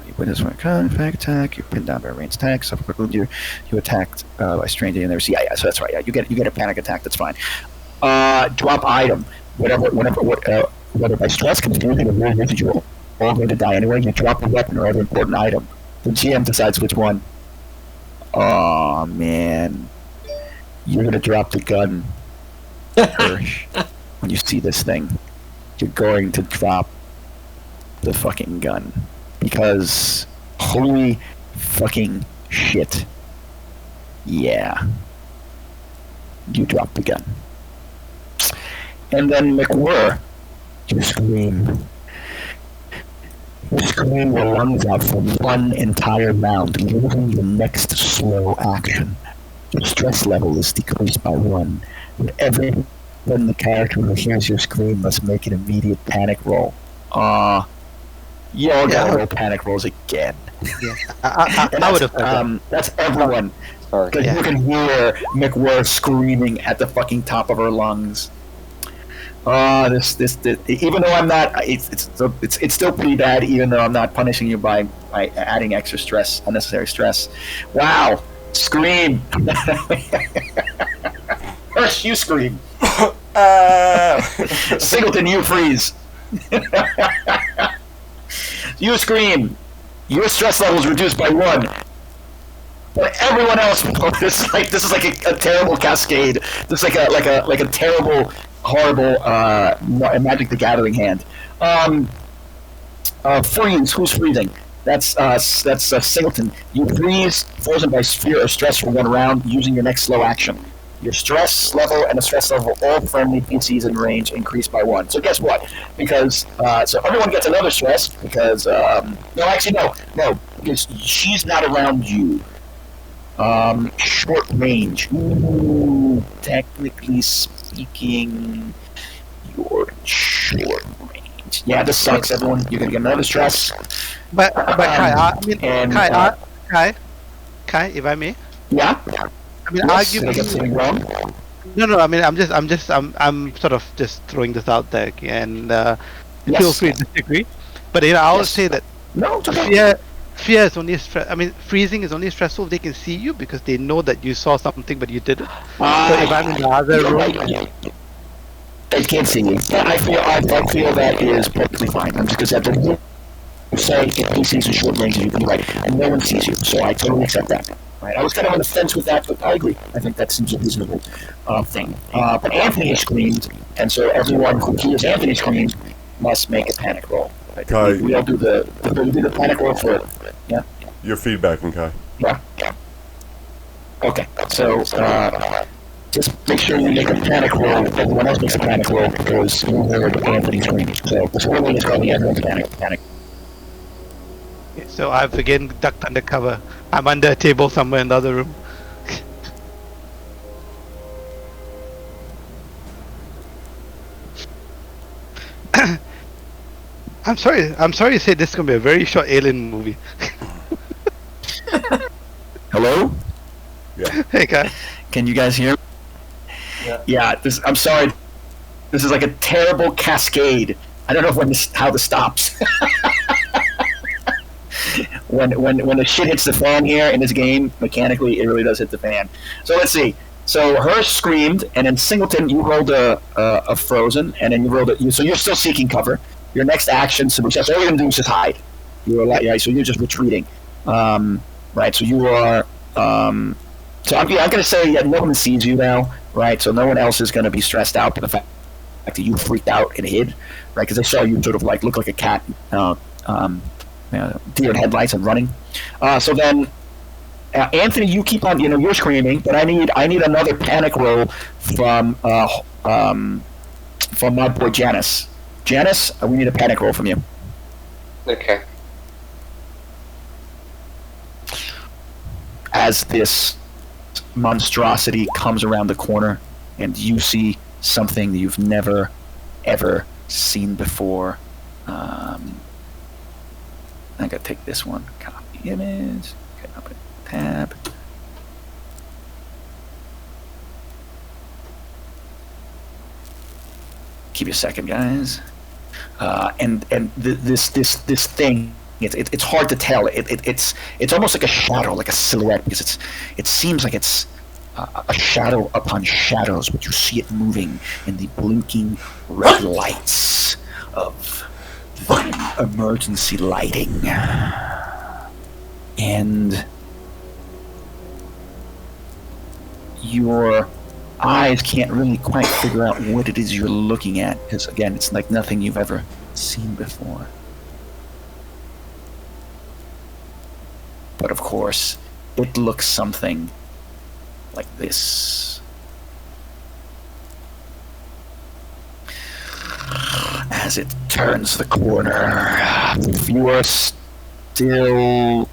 You witness when a contact attack. You pin down by ranged attack. Subsequently, you attacked by stranger and there. Yeah. So that's right. Yeah, you get a panic attack. That's fine. Drop item. Whether by stress, confusion, or weird residual, all going to die anyway. You drop a weapon or other important item. The GM decides which one. Oh man, you're gonna drop the gun, Hirsch. When you see this thing, you're going to drop the fucking gun because holy fucking shit. Yeah, you drop the gun, and then McWhirr, you scream. You scream your lungs out for one entire round, losing your next slow action. Your stress level is decreased by 1. And everyone in the character who hears your scream must make an immediate panic roll. You all gotta roll panic rolls again. Yeah. I would have. That's everyone. Sorry. Because you can hear McWhirr screaming at the fucking top of her lungs. This, even though I'm not, it's still pretty bad. Even though I'm not punishing you by adding extra stress, unnecessary stress. Wow, scream! Hirsch, you scream. Singleton, you freeze. You scream. Your stress level is reduced by 1. But everyone else, this is like a terrible cascade. This is like a terrible, horrible Magic the Gathering hand. Freeze. Who's freezing? That's Singleton. You freeze, frozen by fear or stress for 1 round, using your next slow action. Your stress level and the stress level of all friendly PCs in range increase by 1. So guess what? Because so everyone gets another stress because no, because she's not around you. Short range. Ooh, technically speaking, you're short range. Yeah, this sucks, everyone. You're gonna get another stress. But Kai, Kai, if I may. Yeah. I mean, Yes, did I get something wrong? No. I mean, I'm sort of just throwing this out there, and Yes. feel free to disagree. But I would say that No, it's okay. fear is only freezing is only stressful if they can see you because they know that you saw something but you didn't. So if I'm in the other You're room, right. They can't see you. I feel that is perfectly fine. I'm just gonna say that you say if he sees you short range, you can be right, and no one sees you. So I totally accept that. Right. I was kind of on the fence with that, but I agree. I think that seems a reasonable thing. But Anthony screamed, and so everyone who hears Anthony scream must make a panic roll. Right? Kai. We all do the panic roll for it. Yeah. Your feedback, Kai. Yeah. Okay. So just make sure you make a panic roll. Everyone else makes a panic roll because you heard Anthony scream. So this whole thing is called everyone's panic. so I've again ducked under cover. I'm under a table somewhere in the other room. I'm sorry to say this is gonna be a very short alien movie. Hello? Yeah. Hey guys. Can you guys hear me? Yeah. I'm sorry. This is like a terrible cascade. I don't know how this stops. when the shit hits the fan here in this game, mechanically it really does hit the fan. So let's see. So Hirsch screamed, and then Singleton, you rolled a frozen, and then you rolled so you're still seeking cover. Your next action, so all you're gonna do is just hide. So you're just retreating. Right. So you are. So I'm gonna say no one sees you now, right? So no one else is gonna be stressed out by the fact that you freaked out and hid, right? Because they saw you sort of like look like a cat, deer in headlights and running. So then, Anthony, you keep on, you're screaming, but I need another panic roll from my boy Janice. Janice, we need a panic roll from you. Okay. As this monstrosity comes around the corner, and you see something that you've never, ever seen before. I gotta take this one. Copy image. Okay, open tab. Give you a second, guys. This thing. It's hard to tell. It's almost like a shadow, like a silhouette, because it seems like it's a shadow upon shadows, but you see it moving in the blinking red lights of the emergency lighting. And your eyes can't really quite figure out what it is you're looking at, because again, it's like nothing you've ever seen before. But of course, it looks something like this. As it turns the corner, you are still,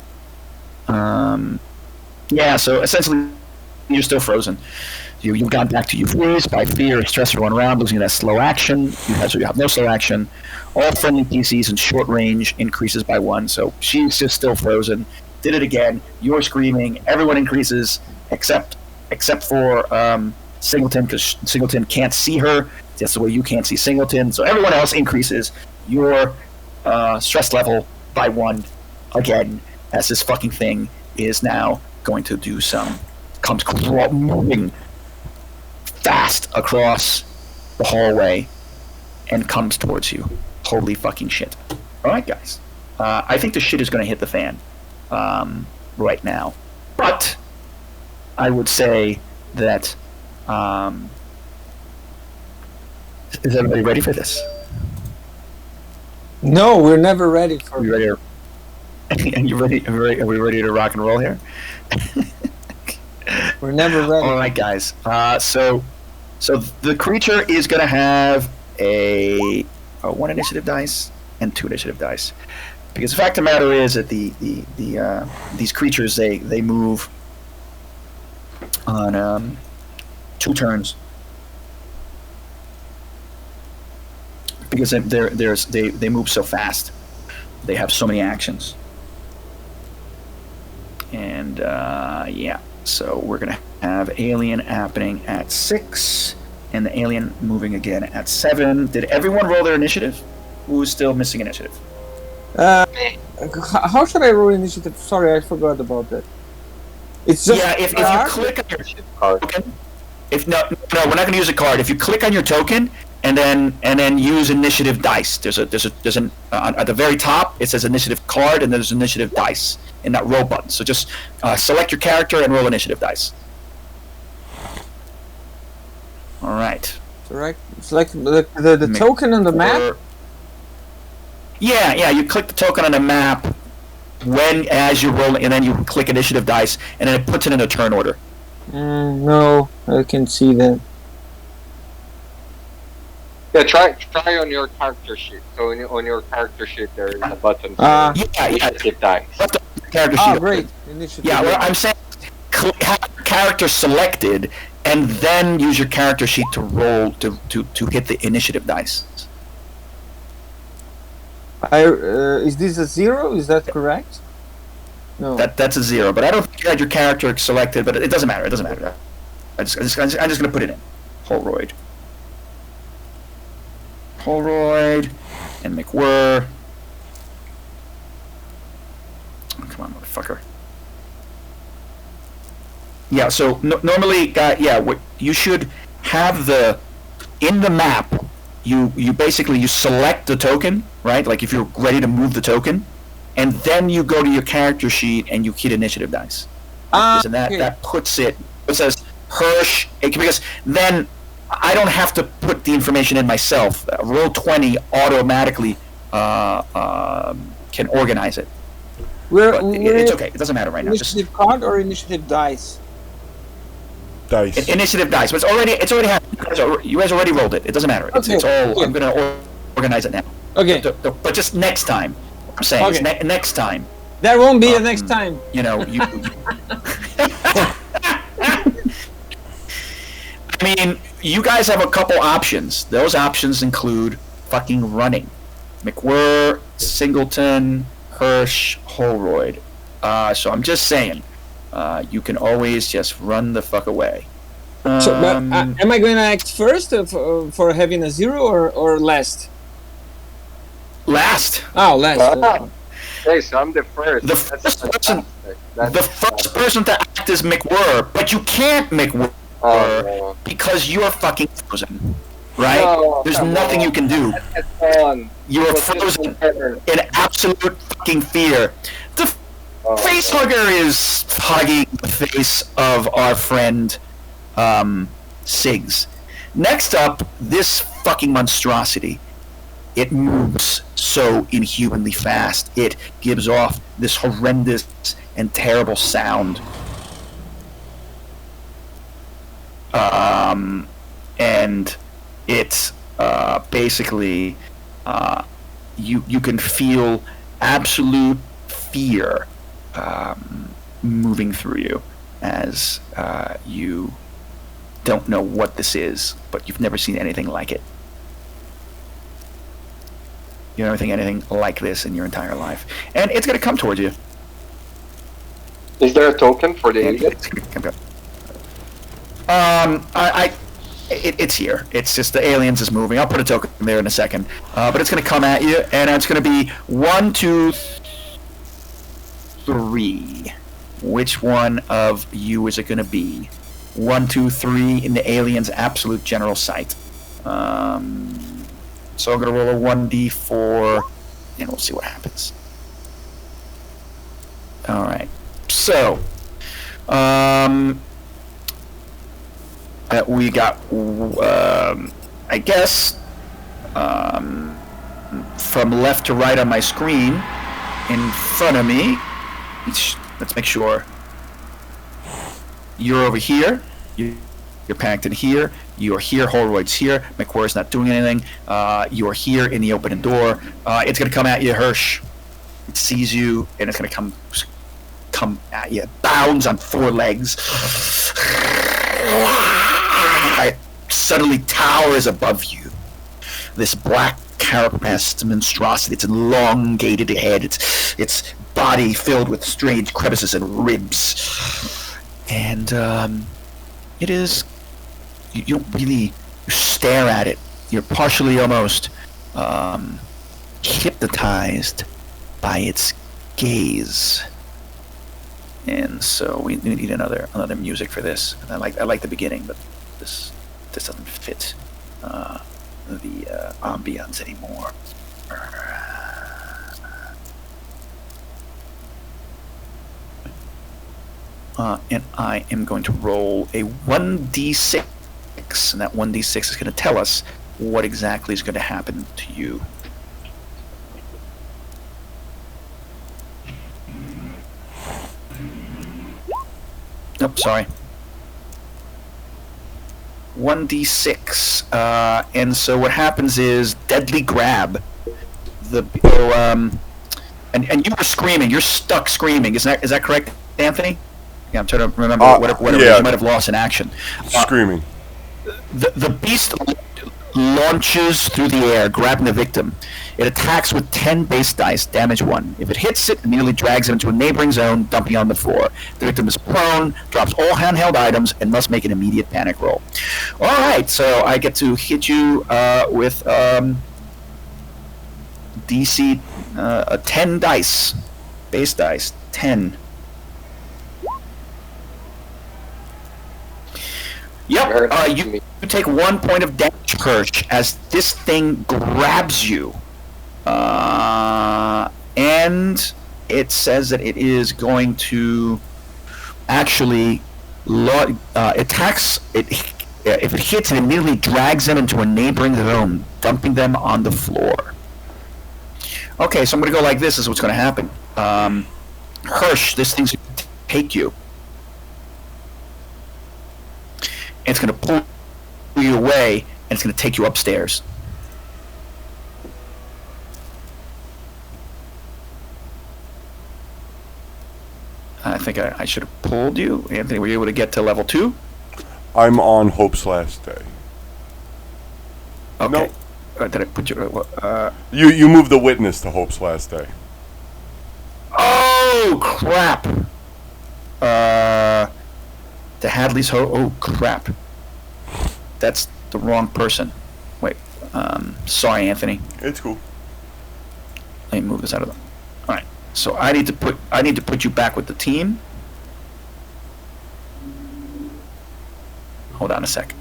yeah, so essentially you're still frozen. You've gone back to euphoria by fear, stress, or around, losing that slow action. You have no slow action. All friendly PCs in short range increases by 1, so she's just still frozen. Did it again. You're screaming. Everyone increases except for Singleton, because Singleton can't see her. That's the way you can't see Singleton. So everyone else increases your stress level by 1 again, as this fucking thing is now going to do comes moving fast across the hallway and comes towards you. Holy fucking shit. Alright, guys. I think the shit is going to hit the fan right now. But I would say that is everybody ready for this? No, we're never ready for Are you ready? Are you ready? Are we ready to rock and roll here? We're never ready. All right, guys. So the creature is going to have a 1 initiative dice and 2 initiative dice, because the fact of the matter is that these creatures they move on 2 turns, because they move so fast. They have so many actions, and yeah. So we're gonna have alien happening at 6, and the alien moving again at 7. Did everyone roll their initiative? Who's still missing initiative? How should I roll initiative? Sorry, I forgot about that. It's just if you click on your token, no, we're not gonna use a card. If you click on your token and then use initiative dice, there's an at the very top it says initiative card, and there's initiative dice in that roll button. So just select your character and roll initiative dice. All right. Correct. Select the token on the map. Yeah. You click the token on the map as you're rolling, and then you click initiative dice, and then it puts it in a turn order. No, I can see that. Yeah, try on your character sheet. So on your character sheet there is a button. Initiative dice. Character sheet. Great. Initiative. Yeah, well, I'm saying have your character selected, and then use your character sheet to roll to hit the initiative dice. Is this a 0? Is that correct? No. That's a 0, but I don't think you had your character selected. But it doesn't matter. It doesn't matter. I'm just gonna put it in. Holroyd and McWhirr. Oh, come on, motherfucker. Yeah, so normally, what you should have in the map, you basically you select the token, right? Like if you're ready to move the token, and then you go to your character sheet and you hit initiative dice. And that puts it says Hirsch, because then I don't have to put the information in myself. Roll20 automatically can organize it. It's okay. It doesn't matter right now. Initiative card or initiative dice? Dice. Initiative dice. But it's already happened. You guys already rolled it. It doesn't matter. It's all. Okay. I'm going to organize it now. Okay. But just next time. What I'm saying is next time. There won't be a next time. You know, you. I mean, you guys have a couple options. Those options include fucking running. McWhirr, Singleton, Hirsch, Holroyd. So I'm just saying, you can always just run the fuck away. Am I going to act first for having a 0 or last? Last. Oh, last. Okay, so I'm the first. The first person to act is McWhirr, but you can't McWhirr. Because you're fucking frozen, right? No, there's nothing you can do. You're frozen in absolute fucking fear. The facehugger is hugging the face of our friend Siggs. Next up, this fucking monstrosity. It moves so inhumanly fast. It gives off this horrendous and terrible sound. And it's basically you can feel absolute fear moving through you as you don't know what this is, but you've never seen anything like it. You've never seen anything like this in your entire life, and it's going to come towards you. Is there a token for the alien? It's here. It's just the aliens is moving. I'll put a token there in a second, but it's going to come at you, and it's going to be 1, 2, 3. Which one of you is it going to be? 1, 2, 3 in the alien's absolute general sight. So I'm going to roll a 1d4, and we'll see what happens. All right. So, we got, I guess, from left to right on my screen, in front of me. Let's make sure. You're over here. You're packed in here. You're here. Holroyd's here. McQuarrie's not doing anything. You're here in the opening door. It's going to come at you, Hirsch. It sees you, and it's going to come at you. Bounds on 4 legs. It suddenly towers above you. This black carapace monstrosity. It's elongated head. Its body filled with strange crevices and ribs. And it is. You don't really stare at it. You're partially almost hypnotized by its gaze. And so we need another music for this. I like the beginning, but this doesn't fit the ambience anymore. And I am going to roll a 1d6, and that 1d6 is going to tell us what exactly is going to happen to you. Nope, sorry. 1d6, and so what happens is deadly grab. And you were screaming. You're stuck screaming. Is that correct, Anthony? Yeah, I'm trying to remember whatever yeah. You might have lost in action. Screaming. The beast launches through the air, grabbing the victim. It attacks with 10 base dice, damage 1. If it hits it immediately drags it into a neighboring zone, dumping on the floor. The victim is prone, drops all handheld items, and must make an immediate panic roll. All right, so I get to hit you with DC 10 dice, base dice, 10. Yep, you take 1 point of damage, Hirsch, as this thing grabs you. And it says that it is going to actually attacks. If it hits, it immediately drags them into a neighboring zone, dumping them on the floor. Okay, so I'm going to go like this. Is what's going to happen. Hirsch, this thing's going to take you. It's going to pull you away, and it's going to take you upstairs. I think I should have pulled you. Anthony, were you able to get to level 2? I'm on Hope's last day. Okay. No. Did I put you... You moved the witness to Hope's last day. Oh, crap. To Hadley's Hope... Oh, crap. That's the wrong person. Wait. Sorry, Anthony. It's cool. Let me move this out of the... All right. So I need to put you back with the team. Hold on a sec.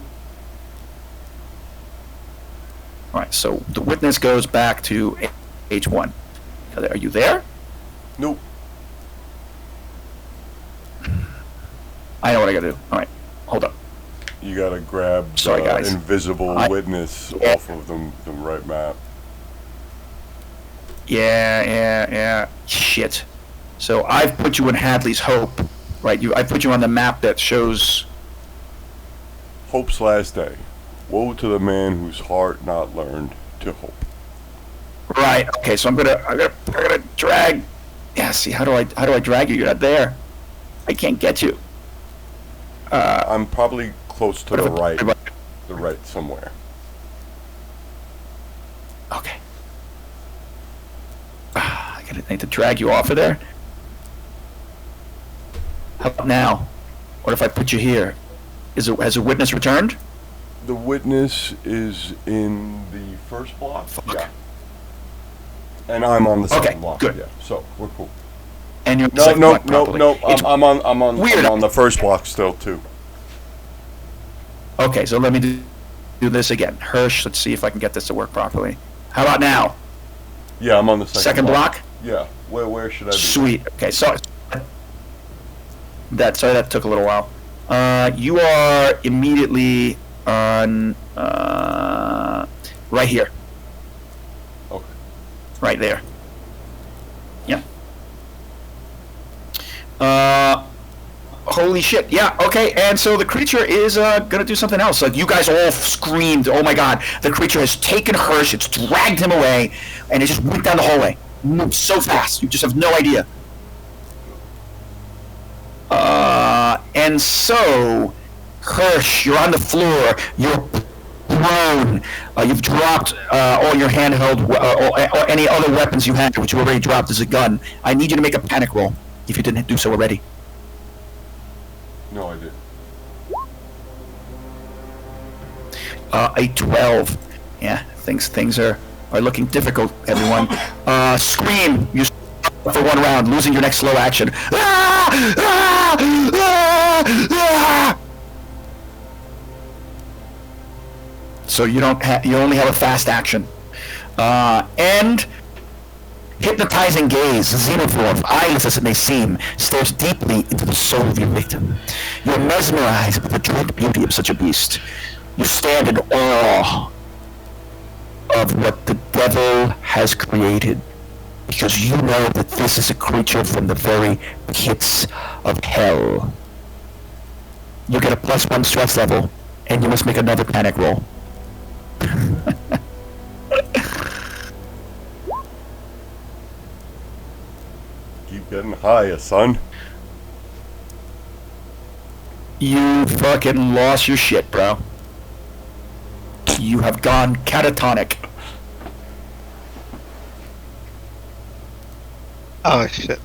All right. So the witness goes back to H1. Are you there? Nope. I know what I gotta do. All right. Hold up. You gotta grab Sorry, the guys. invisible witness off of the right map. Yeah. Shit. So I've put you in Hadley's Hope, right? I put you on the map that shows. Hope's last day. Woe to the man whose heart not learned to hope. Right. Okay. So I'm gonna drag. Yeah. See, how do I drag you? You're not there. I can't get you. I'm probably close to the right. The right somewhere. Okay. I need to drag you off of there. How about now? What if I put you here? Has a witness returned? The witness is in the first block. Fuck. Yeah. And I'm on the second Okay, block. good. Yeah. So we're cool. And you're No. It's I'm weird. on the first block still too. Okay, so let me do this again. Hirsch, let's see if I can get this to work properly. How about now? Yeah, I'm on the Second block? Yeah. Where should I be? Sweet. Okay, so that took a little while. You are immediately on right here. Okay. Right there. Yeah. Holy shit. Yeah, okay. And so the creature is gonna do something else. Like, you guys all screamed, oh my god. The creature has taken Hirsch, it's dragged him away, and it just went down the hallway. Moved so fast, you just have no idea. And so, Hirsch, you're on the floor, you're prone, you've dropped all your handheld, or any other weapons you had, which you already dropped as a gun. I need you to make a panic roll, if you didn't do so already. No, I did. A 12. Yeah, things are looking difficult, everyone. Scream! You for one round, losing your next slow action. Ah! Ah! Ah! Ah! So you only have a fast action. And hypnotizing gaze, xenomorph, eyeless as it may seem, stares deeply into the soul of your victim. You're mesmerized with the dread beauty of such a beast. You stand in awe of what the devil has created, because you know that this is a creature from the very pits of hell. You get a +1 stress level, and you must make another panic roll. Keep getting higher, son. You fucking lost your shit, bro. You have gone catatonic. Oh shit.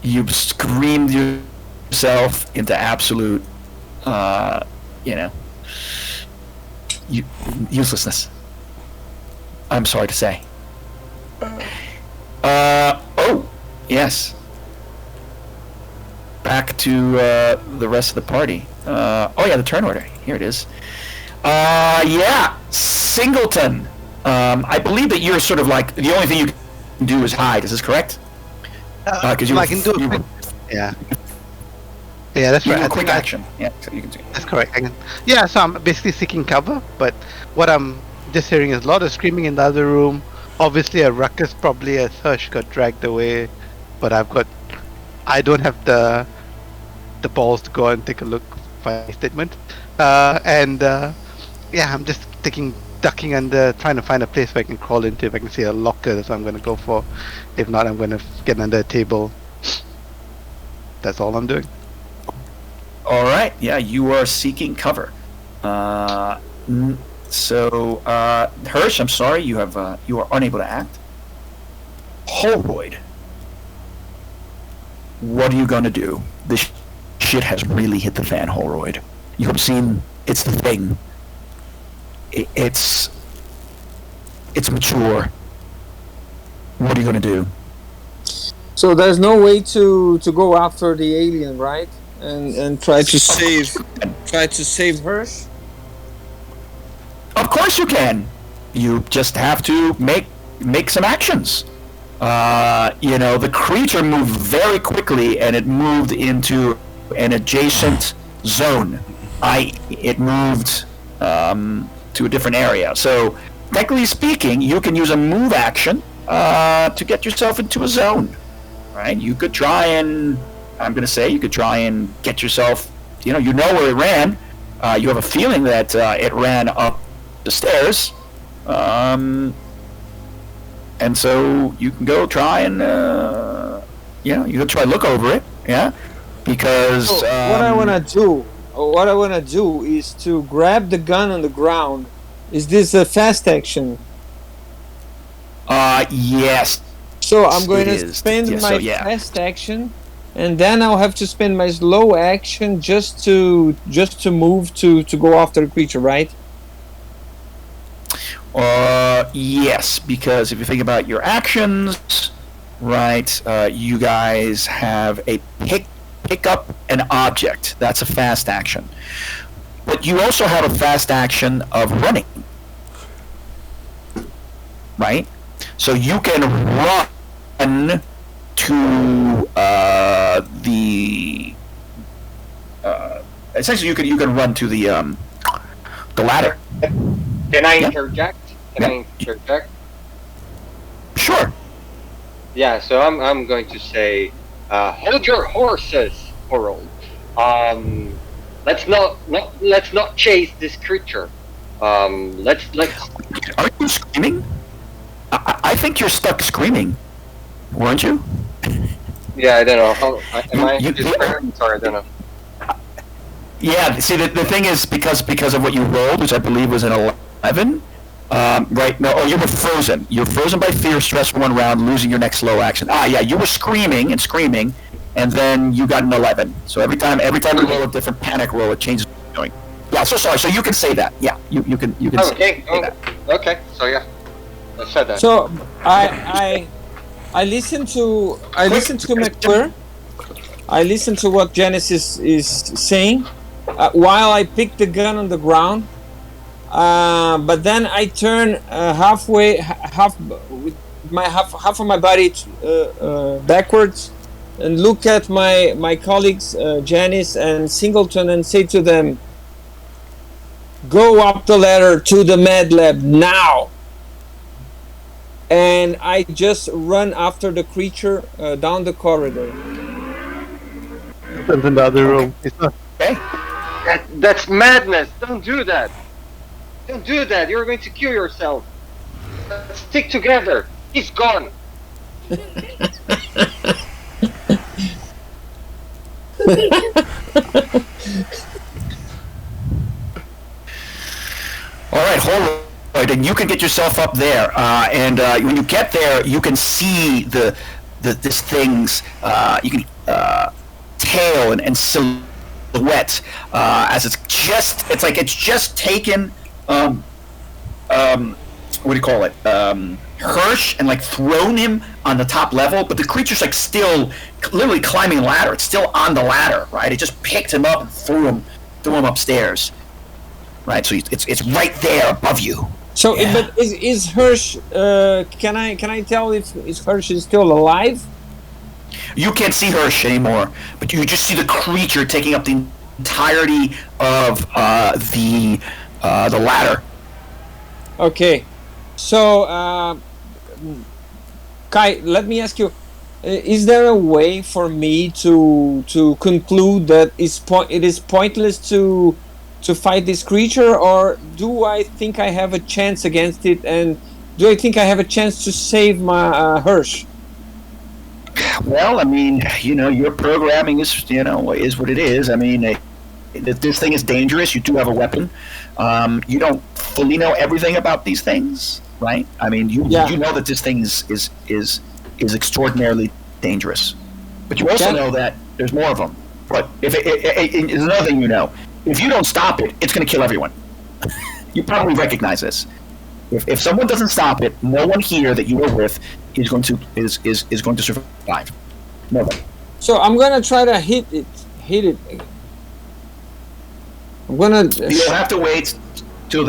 You've screamed yourself into absolute, uselessness. I'm sorry to say. Oh, yes. Back to the rest of the party. Oh yeah, the turn order. Here it is. Yeah, Singleton. I believe that you're sort of like, the only thing you can do is hide. Is this correct? Because I can do a quick, yeah. Yeah, that's right. A quick action. Yeah, so you can do. That's correct. Yeah, so I'm basically seeking cover, but what I'm just hearing is a lot of screaming in the other room. Obviously a ruckus, probably as Hirsch got dragged away, but I don't have the balls to go and take a look for a statement. Yeah, I'm just ducking under, trying to find a place where I can crawl into. If I can see a locker, that's what I'm going to go for. If not, I'm going to get under a table. That's all I'm doing. All right. Yeah, you are seeking cover. So, Hirsch, I'm sorry, you are unable to act. Holroyd, what are you gonna do? This shit has really hit the fan, Holroyd. You have seen, it's the thing. It's mature. What are you gonna do? So there's no way to go after the alien, right? And try to save Hirsch? Of course you can. You just have to make some actions. The creature moved very quickly, and it moved into an adjacent zone. it moved to a different area. So, technically speaking, you can use a move action to get yourself into a zone, right? You could try and, I'm going to say, you could try and get yourself, you know where it ran. You have a feeling that it ran up the stairs. And so you can go try and, you can try look over it, yeah? Because... what I want to do is to grab the gun on the ground. Is this a fast action? Yes. So I'm going to spend my fast action, and then I'll have to spend my slow action just to move to go after the creature, right? Yes, because if you think about your actions, right, you guys have a pick up an object. That's a fast action. But you also have a fast action of running, right? So you can run to essentially you can run to the ladder. Can I interject? Can I interject? Sure. Yeah, so I'm going to say, hold your horses, Harold. Let's not chase this creature. Let's. Are you screaming? I think you're stuck screaming, weren't you? Yeah, I don't know. Sorry, I don't know. Yeah. See, the thing is because of what you rolled, which I believe was an 11. Right? No. Oh, you were frozen. You're frozen by fear, stress for 1 round, losing your next slow action. Yeah. You were screaming, and then you got an 11. So every time you roll a different panic roll, it changes what you're doing. Yeah. So sorry. So you can say that. Yeah. You can. Say that. Okay. So yeah, I said that. So I listen to McQuarrie. I listen to what Janice is saying while I pick the gun on the ground. But then I turn half with my half of my body backwards and look at my colleagues Janice and Singleton and say to them, "Go up the ladder to the med lab now." And I just run after the creature down the corridor. In the other room. Okay. That's madness. Don't do that. Don't do that. You're going to kill yourself. Stick together. He's gone. All right, hold on. And you can get yourself up there, and when you get there, you can see this thing's tail and silhouette as it's just taken what do you call it, Hirsch, and like thrown him on the top level, but the creature's like still literally climbing the ladder. It's still on the ladder, right? It just picked him up and threw him upstairs, right? So it's right there above you. So, yeah. But is Hirsch? Can I tell if Hirsch is still alive? You can't see Hirsch anymore, but you just see the creature taking up the entirety of the ladder. Okay, so Kai, let me ask you: is there a way for me to conclude that it is pointless to fight this creature, or do I think I have a chance against it, and do I think I have a chance to save my Hirsch? Well, I mean, your programming is what it is. I mean, this thing is dangerous. You do have a weapon. You don't fully know everything about these things, right? I mean, you know that this thing is extraordinarily dangerous, but you also know that there's more of them. But if it's another thing you know, if you don't stop it, it's going to kill everyone. You probably recognize this. If someone doesn't stop it, no one here that you were with is going to survive. No one. So I'm gonna try to hit it. I'm gonna. You'll have to wait to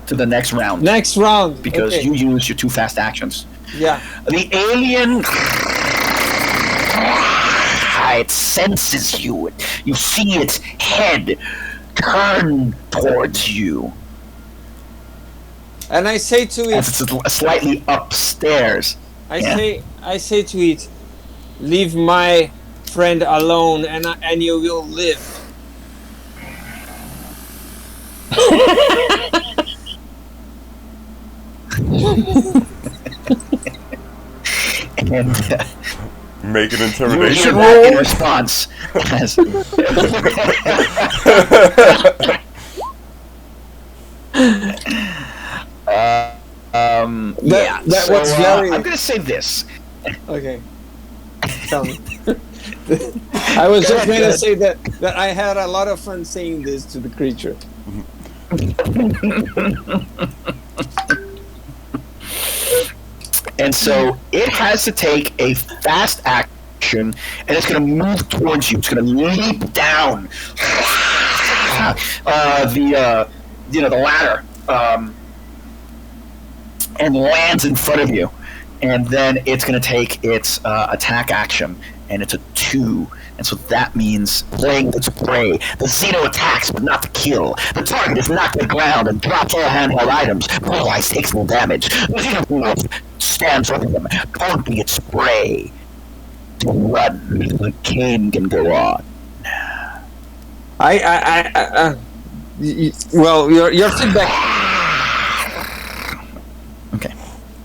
the next round. Next round, because you use your 2 fast actions. Yeah. The alien. It senses you. You see its head turn towards you. And I say to it, as it's slightly upstairs. I say to it, leave my friend alone, and you will live. And make an you intimidation hear that in roll. response. As, That so, was very. I'm gonna say this. Okay. Tell me. I was just going to say that I had a lot of fun saying this to the creature. And so it has to take a fast action, and it's going to move towards you. It's going to leap down the ladder, and lands in front of you. And then it's going to take its attack action, and it's a 2. And so that means playing its prey. The Xeno attacks, but not to kill. The target is knocked to the ground and drops all handheld items, but otherwise takes no damage. The Xeno stands over them, pointing its prey to run. The cane can go on. Well, your feedback. Okay.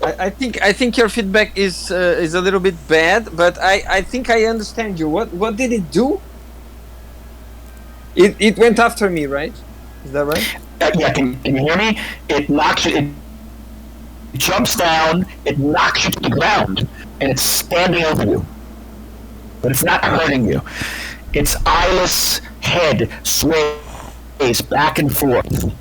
I think your feedback is a little bit bad, but I think I understand you. What did it do? It went after me, right? Is that right? Yeah, can you hear me? It knocks you. It jumps down. It knocks you to the ground, and it's standing over you. But it's not hurting you. Its eyeless head sways back and forth.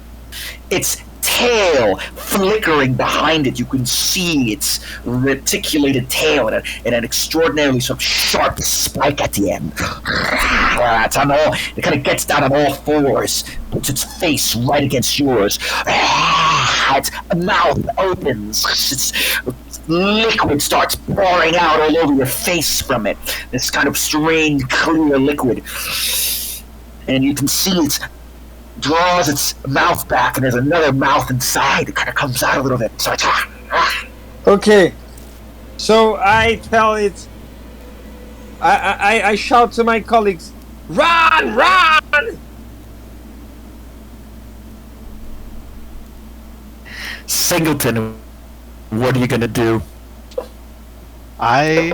Its tail flickering behind it. You can see its reticulated tail and an extraordinarily sort of sharp spike at the end. It's on all. It kind of gets down on all fours, puts its face right against yours. Its mouth opens. Its liquid starts pouring out all over your face from it. This kind of strange, clear liquid, and you can see its draws its mouth back, and there's another mouth inside. It kind of comes out a little bit. So it's okay. So I tell it. I shout to my colleagues, "Run! Run!" Singleton, what are you gonna do? I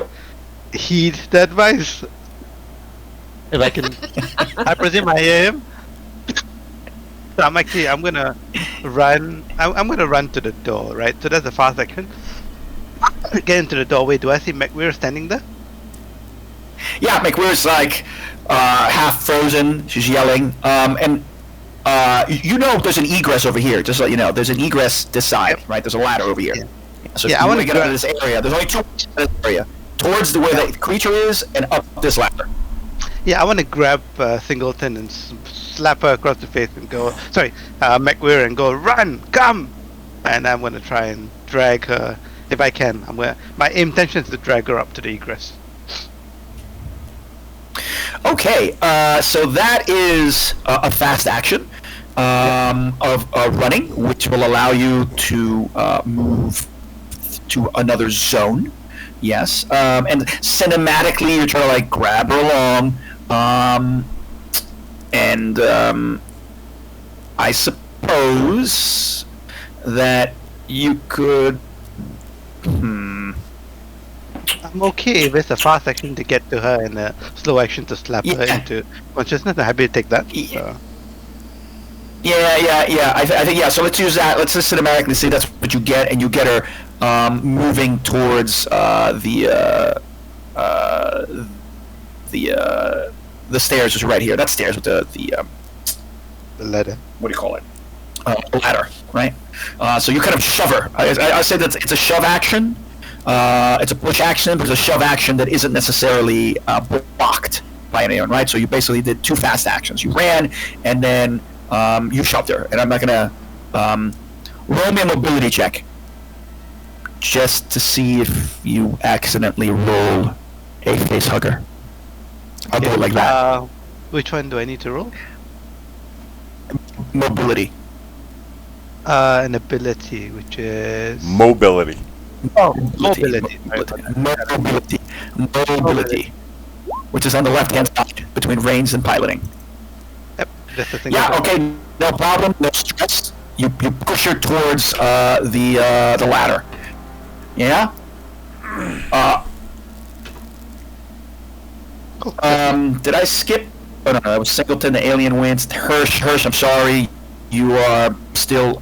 heed the advice. If I can, I presume I am. So I'm gonna run. I'm gonna run to the door, right? So that's the fast action. Get into the doorway. Do I see McWeir standing there? Yeah, McWeir's like half frozen. She's yelling, and you know there's an egress over here. Just to let you know, there's an egress this side, right? There's a ladder over here. Yeah. So Yeah, if I you wanna want to get out of this area. There's only 2 in this area. Towards the where the creature is, and up this ladder. Yeah, I want to grab Singleton and slap her across the face and go. Sorry, McWeir, and go, run, come, and I'm gonna try and drag her if I can. My intention is to drag her up to the egress. Okay, so that is a fast action of running, which will allow you to move to another zone. Yes, and cinematically, you're trying to like grab her along, and I suppose that you could. I'm okay if it's a fast action to get to her and a slow action to slap her into consciousness. I'm happy to take that. So. Yeah. I think yeah. So let's use that. Let's just cinematically say that's what you get, and you get her moving towards the stairs is right here. That stairs with the ladder. What do you call it? Ladder, right? So you kind of shove her. I say that it's a shove action. It's a push action, but it's a shove action that isn't necessarily blocked by anyone, right? So you basically did 2 fast actions. You ran, and then you shoved her. And I'm not gonna roll me a mobility check just to see if you accidentally roll a face hugger. I'll do it like that. Which one do I need to roll? mobility. An ability, which is Mobility. mobility. Mobility. Which is on the left-hand side between range and piloting. Yep, that's the thing. Yeah. Okay. No problem. No stress. You push her towards the ladder. Yeah. Did I skip? Oh no, that was Singleton. The alien wins. Hirsch. I'm sorry. You are still.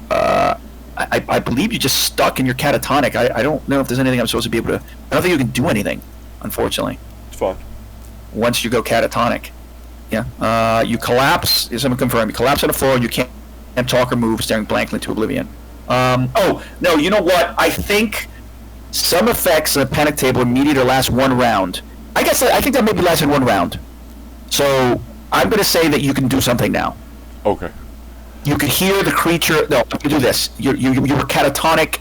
I believe you just stuck in your catatonic. I don't know if there's anything I'm supposed to be able to. I don't think you can do anything, unfortunately. It's fine. Once you go catatonic. Yeah. You collapse. Someone confirm. You collapse on the floor. You can't talk or move, staring blankly into oblivion. Oh no. You know what? I think some effects on a panic table immediately last one round. I think that maybe lasted one round. So I'm going to say that you can do something now. Okay. You could hear the creature. No, you do this. You were catatonic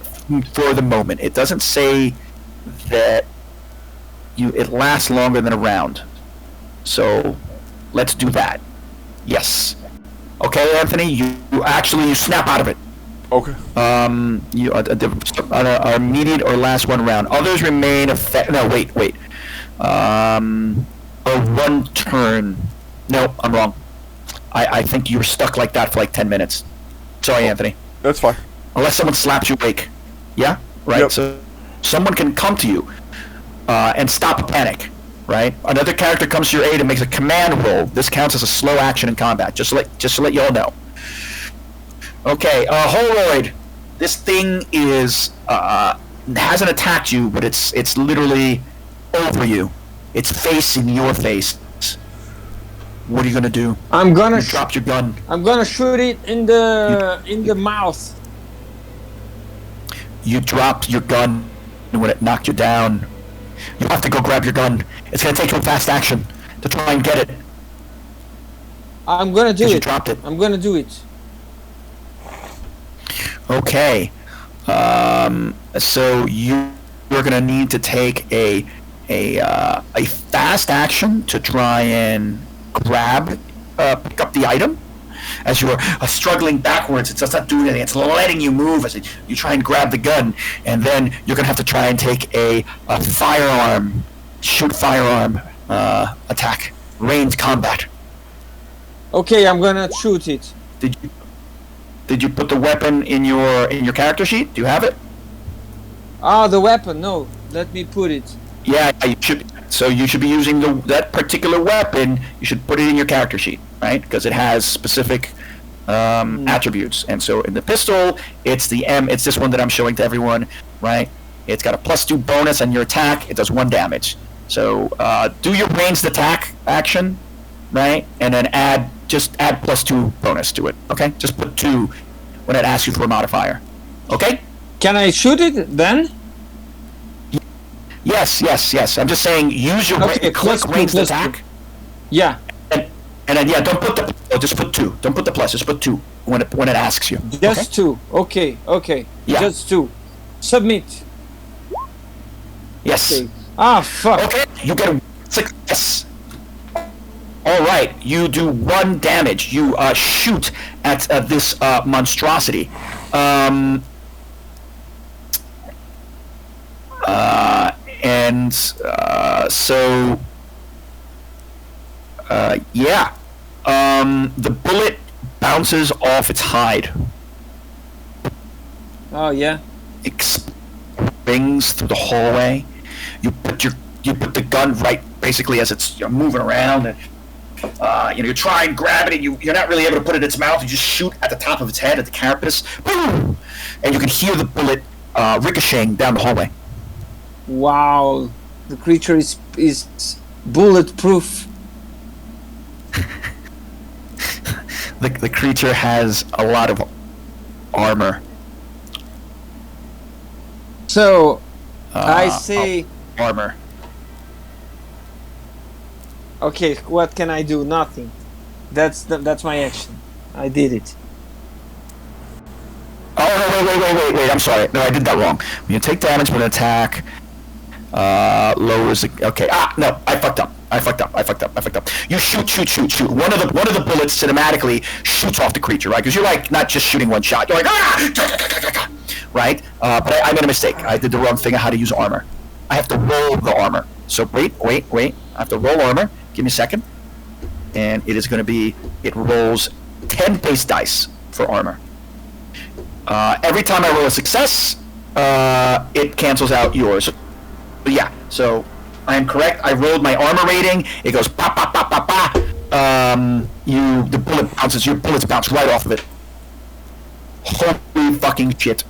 for the moment. It doesn't say that it lasts longer than a round. So let's do that. Yes. Okay, Anthony. You snap out of it. Okay. You are immediate or last one round. Others remain No, wait. Or one turn. No, I'm wrong. I think you were stuck like that for like 10 minutes. Sorry, Anthony. That's fine. Unless someone slaps you awake. Yeah? Right? Yep. So someone can come to you and stop a panic. Right? Another character comes to your aid and makes a command roll. This counts as a slow action in combat. Just to let you all know. Okay, Holroyd. This thing hasn't attacked you, but it's literally over you. It's facing your face. What are you gonna do? I'm gonna drop your gun. I'm gonna shoot it in the mouth. You dropped your gun when it knocked you down. You have to go grab your gun. It's gonna take you a fast action to try and get it. I'm gonna do it. You dropped it. I'm gonna do it. Okay. So you're gonna need to take a fast action to try and pick up the item. As you're struggling backwards, it's just not doing anything. It's letting you move as you try and grab the gun, and then you're gonna have to try and take a firearm attack, ranged combat. Okay, I'm gonna shoot it. Did you put the weapon in your character sheet? Do you have it? Ah, the weapon. No, let me put it. Yeah, you should. So you should be using that particular weapon. You should put it in your character sheet, right? Because it has specific attributes. And so in the pistol, it's the M. It's this one that I'm showing to everyone, right? It's got a +2 bonus on your attack. It does 1 damage. So do your ranged attack action, right? And then add +2 bonus to it. Okay, just put 2 when it asks you for a modifier. Okay. Can I shoot it then? Yes. I'm just saying, use your click ranged attack. Yeah. And then don't put just put 2. Don't put the plus. Just put 2 when it asks you. Just 2. Okay. Yeah. Just 2. Submit. Yes. Okay. Ah, fuck. Okay. You get a success. All right. You do 1 damage. You shoot at this monstrosity. The bullet bounces off its hide. Oh yeah. It rings through the hallway. You put the gun right basically as it's moving around, and you try and grab it, and you're not really able to put it in its mouth. You just shoot at the top of its head, at the carapace, boom, and you can hear the bullet ricocheting down the hallway. Wow, the creature is bulletproof. The creature has a lot of armor. So I say armor. Okay, what can I do? Nothing. That's my action. I did it. Oh no! Wait! I'm sorry. No, I did that wrong. When you take damage with an attack, Lowers the, okay. No, I fucked up. You shoot. One of the bullets cinematically shoots off the creature, right? Because you're like not just shooting one shot. You're like right? But I made a mistake. I did the wrong thing on how to use armor. I have to roll the armor. So wait. I have to roll armor. Give me a second. And it is going to be, it rolls 10 base dice for armor. Every time I roll a success, it cancels out yours. But yeah, so I am correct. I rolled my armor rating. It goes pop. The bullet bounces. Your bullets bounce right off of it. Holy fucking shit.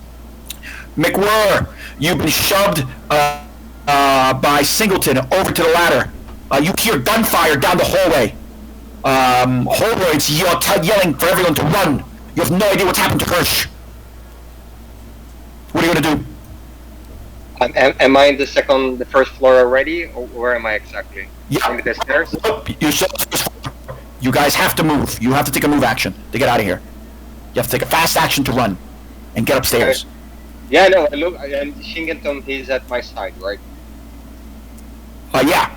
McWhirr, you've been shoved by Singleton over to the ladder. You hear gunfire down the hallway. Holroyd's yelling for everyone to run. You have no idea what's happened to Hirsch. What are you gonna do? Am I in the first floor already, or where am I exactly? Yeah. On the stairs? You guys have to move. You have to take a move action to get out of here. You have to take a fast action to run and get upstairs. Yeah, no, look, and Shingleton, he's at my side, right? Yeah.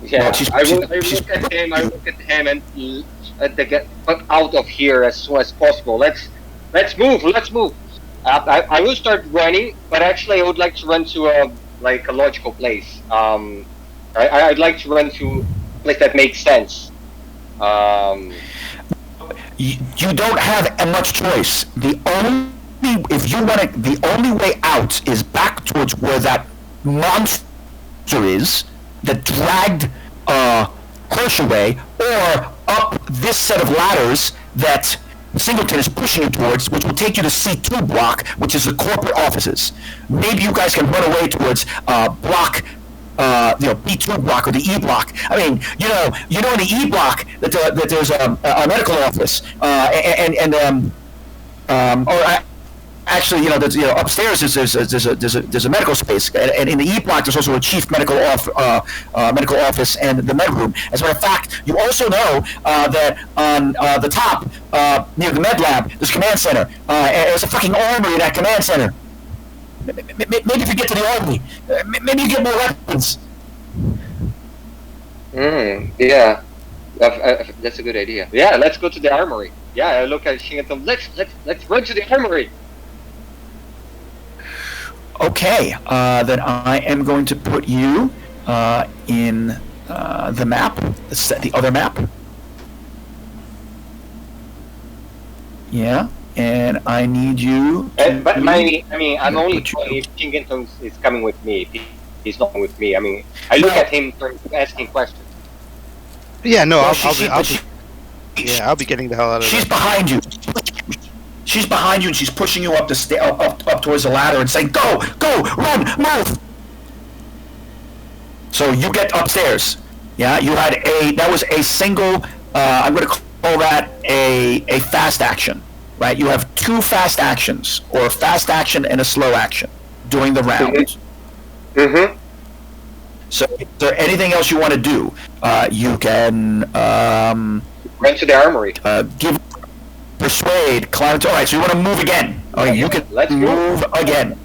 Yeah, well, I look at him and to get out of here as soon as possible. Let's move. I will start running, but actually I would like to run to a logical place. I'd like to run to a place that makes sense. You don't have much choice. The only way out is back towards where that monster is that dragged Hirsch away, or up this set of ladders that Singleton is pushing you towards, which will take you to C2 block, which is the corporate offices. Maybe you guys can run away towards block, B2 block or the E block. I mean, in the E block that there's a medical office, actually, upstairs there's a medical space, and in the E block there's also a chief medical office and the med room. As a matter of fact, you also know that on the top near the med lab there's a command center. And there's a fucking armory in that command center. Maybe if you get to the armory, maybe you get more weapons. Yeah, that's a good idea. Yeah, let's go to the armory. Yeah, I look at Shingleton. Let's run to the armory. Okay, then I am going to put you in the map, the other map. Yeah, and I need you. I'm only if Shingleton is coming with me. If he's not with me, I look at him asking questions. Yeah, no, Well, I'll be getting the hell out of there. She's behind you. She's behind you, and she's pushing you up the up towards the ladder and saying, "Go, run, move." So you get upstairs. Yeah, that was a single. I'm going to call that a fast action, right? You have two fast actions, or a fast action and a slow action during the round. Mm-hmm. So, is there anything else you want to do? You can run to the armory. Persuade, climb to. All right, so you want to move again. Okay, you can move again.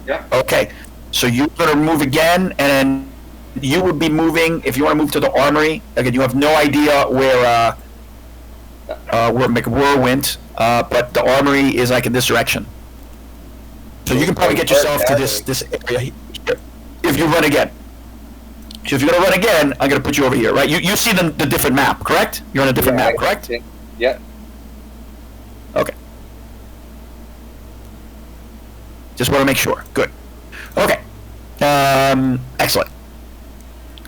Yeah. Okay, so you're going to move again, and then you would be moving if you want to move to the armory. Again, you have no idea where McWhirr went, but the armory is like in this direction. So you can probably get yourself to this area here if you run again. So if you're going to run again, I'm going to put you over here, right? You see the different map, correct? You're on a different map, correct? Yeah. Okay. Just want to make sure. Good. Okay. Excellent.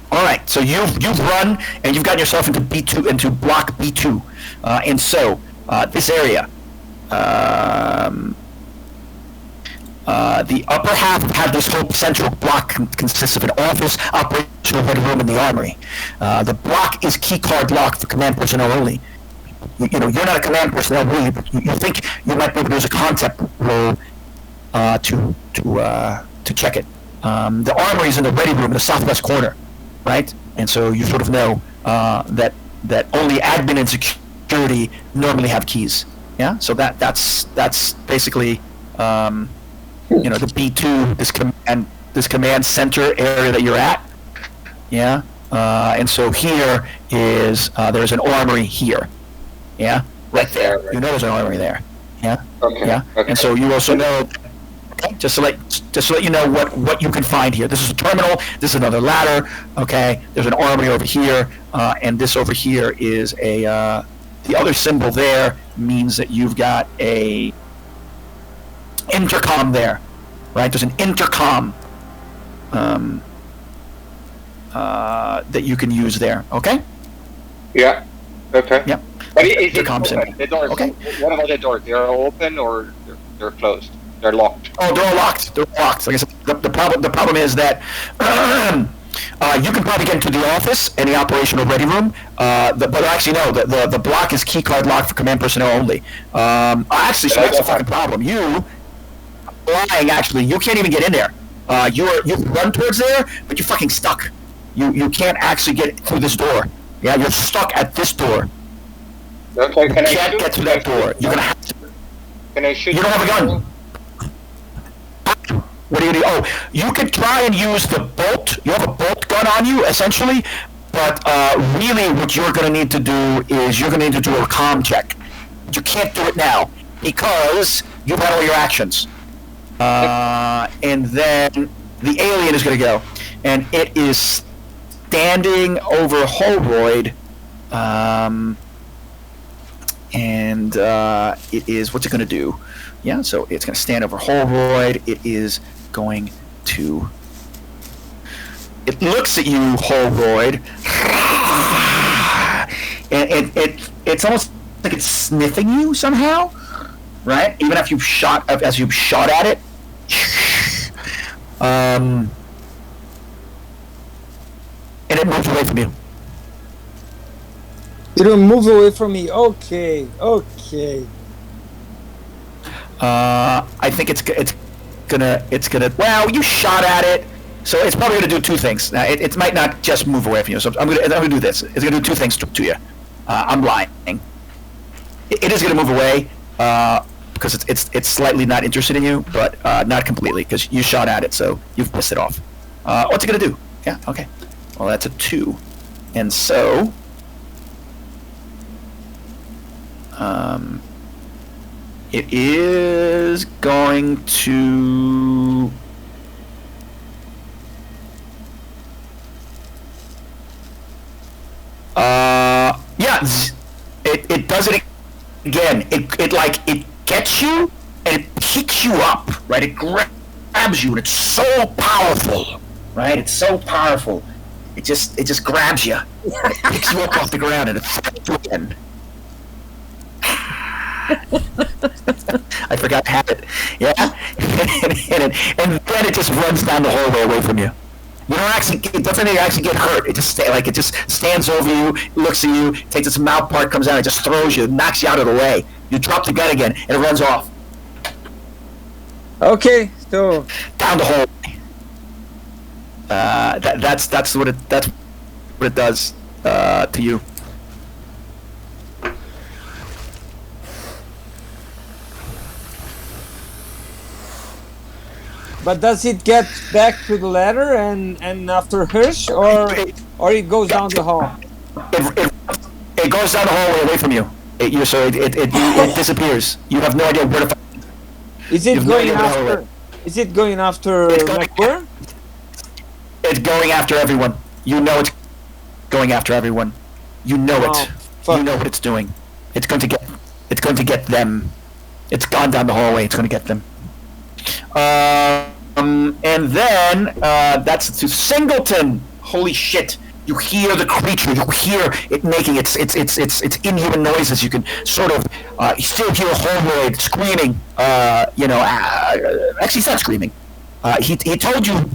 All right. So you've run and you've gotten yourself into B2, into block B2, and so this area, the upper half had this whole central block consists of an office, operational head room, and the armory. The block is key card locked for command personnel only. You're not a command personnel really, but you think you might be able to use a concept roll to check it. The armory is in the ready room in the southwest corner, right? And so you sort of know that only admin and security normally have keys. Yeah. So that's basically the B2, this command, this command center area that you're at. Yeah. And so here is there's an armory here. Yeah. Right there. You know there's an armory there. Yeah. Okay. Yeah. Okay. And so you also know. Just to let you know what you can find here. This is a terminal. This is another ladder. Okay. There's an armory over here, and this over here is a. The other symbol there means that you've got a intercom there, right? There's an intercom that you can use there. Okay. Yeah. Okay. Yep. But is it Intercom symbol. open? The doors. Okay. What about the doors? They're open or they're closed? They're locked. Oh, they're all locked. They're locked. Like I said, the problem is that you can probably get into the office and the operational ready room. But actually, no. The block is keycard locked for command personnel only. Actually, so that's a fucking problem. You lying. Actually, you can't even get in there. You run towards there, but you're fucking stuck. You can't actually get through this door. Yeah, you're stuck at this door. Okay. You can't get through that door. You're gonna have to. Can I shoot? You don't have a gun. What are you gonna do? Oh, you could try and use the bolt. You have a bolt gun on you, essentially. But really, what you're gonna need to do is you're gonna need to do a comm check. You can't do it now because you've had all your actions. And then the alien is gonna go, and it is standing over Holroyd. And it is, what's it going to do? Yeah, so it's going to stand over Holroyd. It is going to, it looks at you, Holroyd, and it's almost like it's sniffing you somehow, right? Even if you've shot, as you've shot at it. And it moves away from you. It'll move away from me. Okay. I think it's gonna. Well, you shot at it, so it's probably gonna do two things. Now, it might not just move away from you. So I'm gonna do this. It's gonna do two things to you. I'm lying. It is gonna move away because it's slightly not interested in you, but not completely because you shot at it, so you've pissed it off. What's it gonna do? Yeah. Okay. Well, that's a 2, and so. It is going to. Yeah, it does it again. It gets you and it picks you up, right? It grabs you and it's so powerful, right? It's so powerful. It just grabs you, and it picks you up off the ground and it throws you again. I forgot to have it. Yeah, and then it just runs down the hallway away from you. You don't actually. It doesn't actually get hurt. It just it just stands over you, looks at you, takes its mouth part, comes out, and just throws you, knocks you out of the way. You drop the gun again, and it runs off. Okay, so down the hallway. That's what it does to you. but does it get back to the ladder and after Hirsch, or it goes down the hall? It goes down the hallway away from you. It disappears. You have no idea where to find it. Is it going after? Is it going after McWare? It's going after everyone. You know it's going after everyone. You know it. Fuck. You know what it's doing. It's going to get them. It's gone down the hallway. It's going to get them. And then that's to Singleton. Holy shit! You hear the creature. You hear it making its inhuman noises. You can sort of still hear Holroyd screaming. Actually, he's not screaming. He told you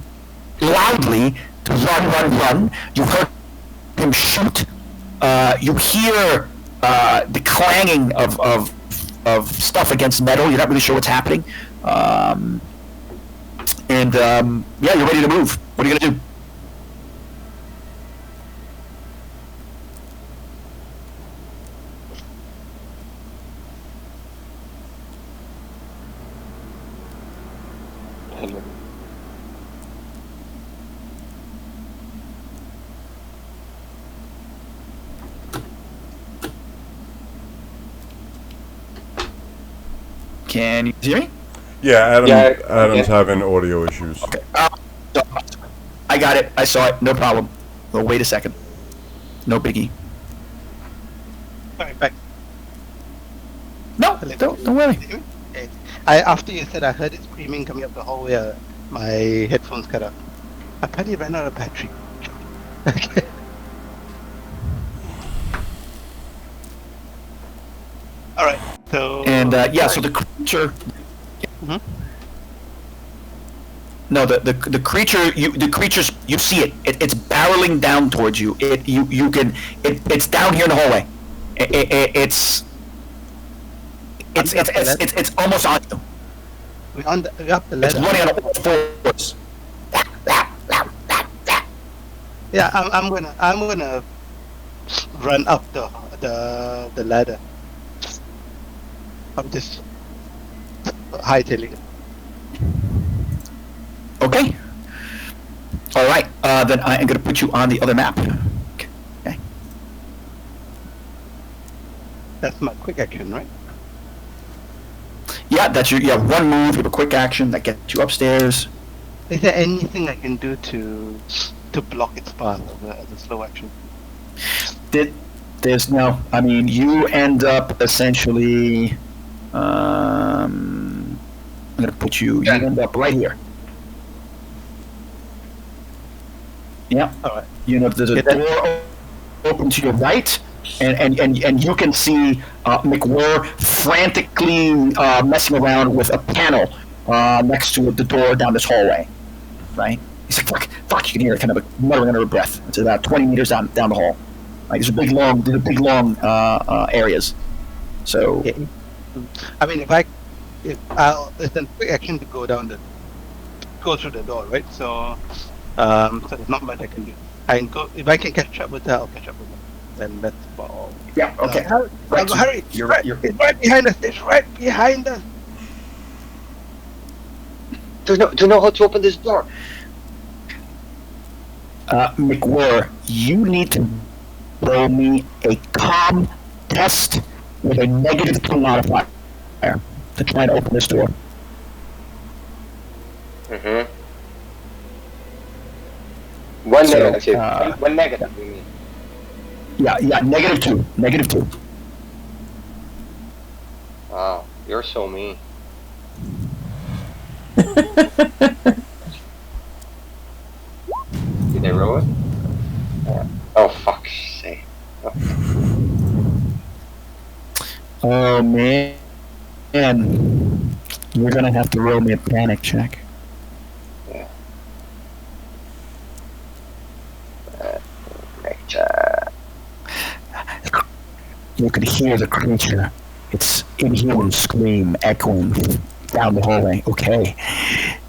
loudly to run. You heard him shoot. You hear the clanging of stuff against metal. You're not really sure what's happening. You're ready to move. What are you gonna do? Can you hear me? Yeah, Yeah, Adam's yeah. having audio issues. Okay. I got it. I saw it. No problem. Well, wait a second. No biggie. Alright, back. No, don't worry. Okay. After you said I heard it screaming coming up the hallway, my headphones cut out. I probably ran out of battery. Okay. Alright, so... And yeah, so the creature. Mhm. No, the creature you see it. It's barreling down towards you. It's down here in the hallway. It's almost on you. We're up the It's ladder. running on all fours. Yeah, I'm gonna run up the ladder. I'm just hightailing it. Okay. All right. Then I am going to put you on the other map. Okay. That's my quick action, right? Yeah, that's your one move. You have a quick action that gets you upstairs. Is there anything I can do to block its path as a slow action? There's no. I mean, you end up essentially. I'm going to put you. You end up right here. Yeah. All right. You know, there's a door open to your right, and you can see McWhirr frantically messing around with a panel next to the door down this hallway. Right? He's like, fuck! You can hear it kind of muttering under her breath. It's about 20 meters down the hall. Like these are big long areas. So. Yeah. I mean, it's a quick action to go through the door, right? So there's not much I can do. I can go if I can catch up with her. I'll catch up with her. Then that's about all. Yeah. Okay. Hurry! You're It's right behind us. It's right behind us. Do you know how to open this door? McWhirr, you need to roll me a comm test with a -2 modifier to try to open this door. Mm-hmm. One So, negative. One negative, you mean? Yeah, -2. -2. Wow, you're so mean. Did they roll it? Yeah. Oh, fuck's sake. Oh man, you're gonna have to roll me a panic check. Yeah. You could hear the creature, its inhuman scream echoing down the hallway. Okay.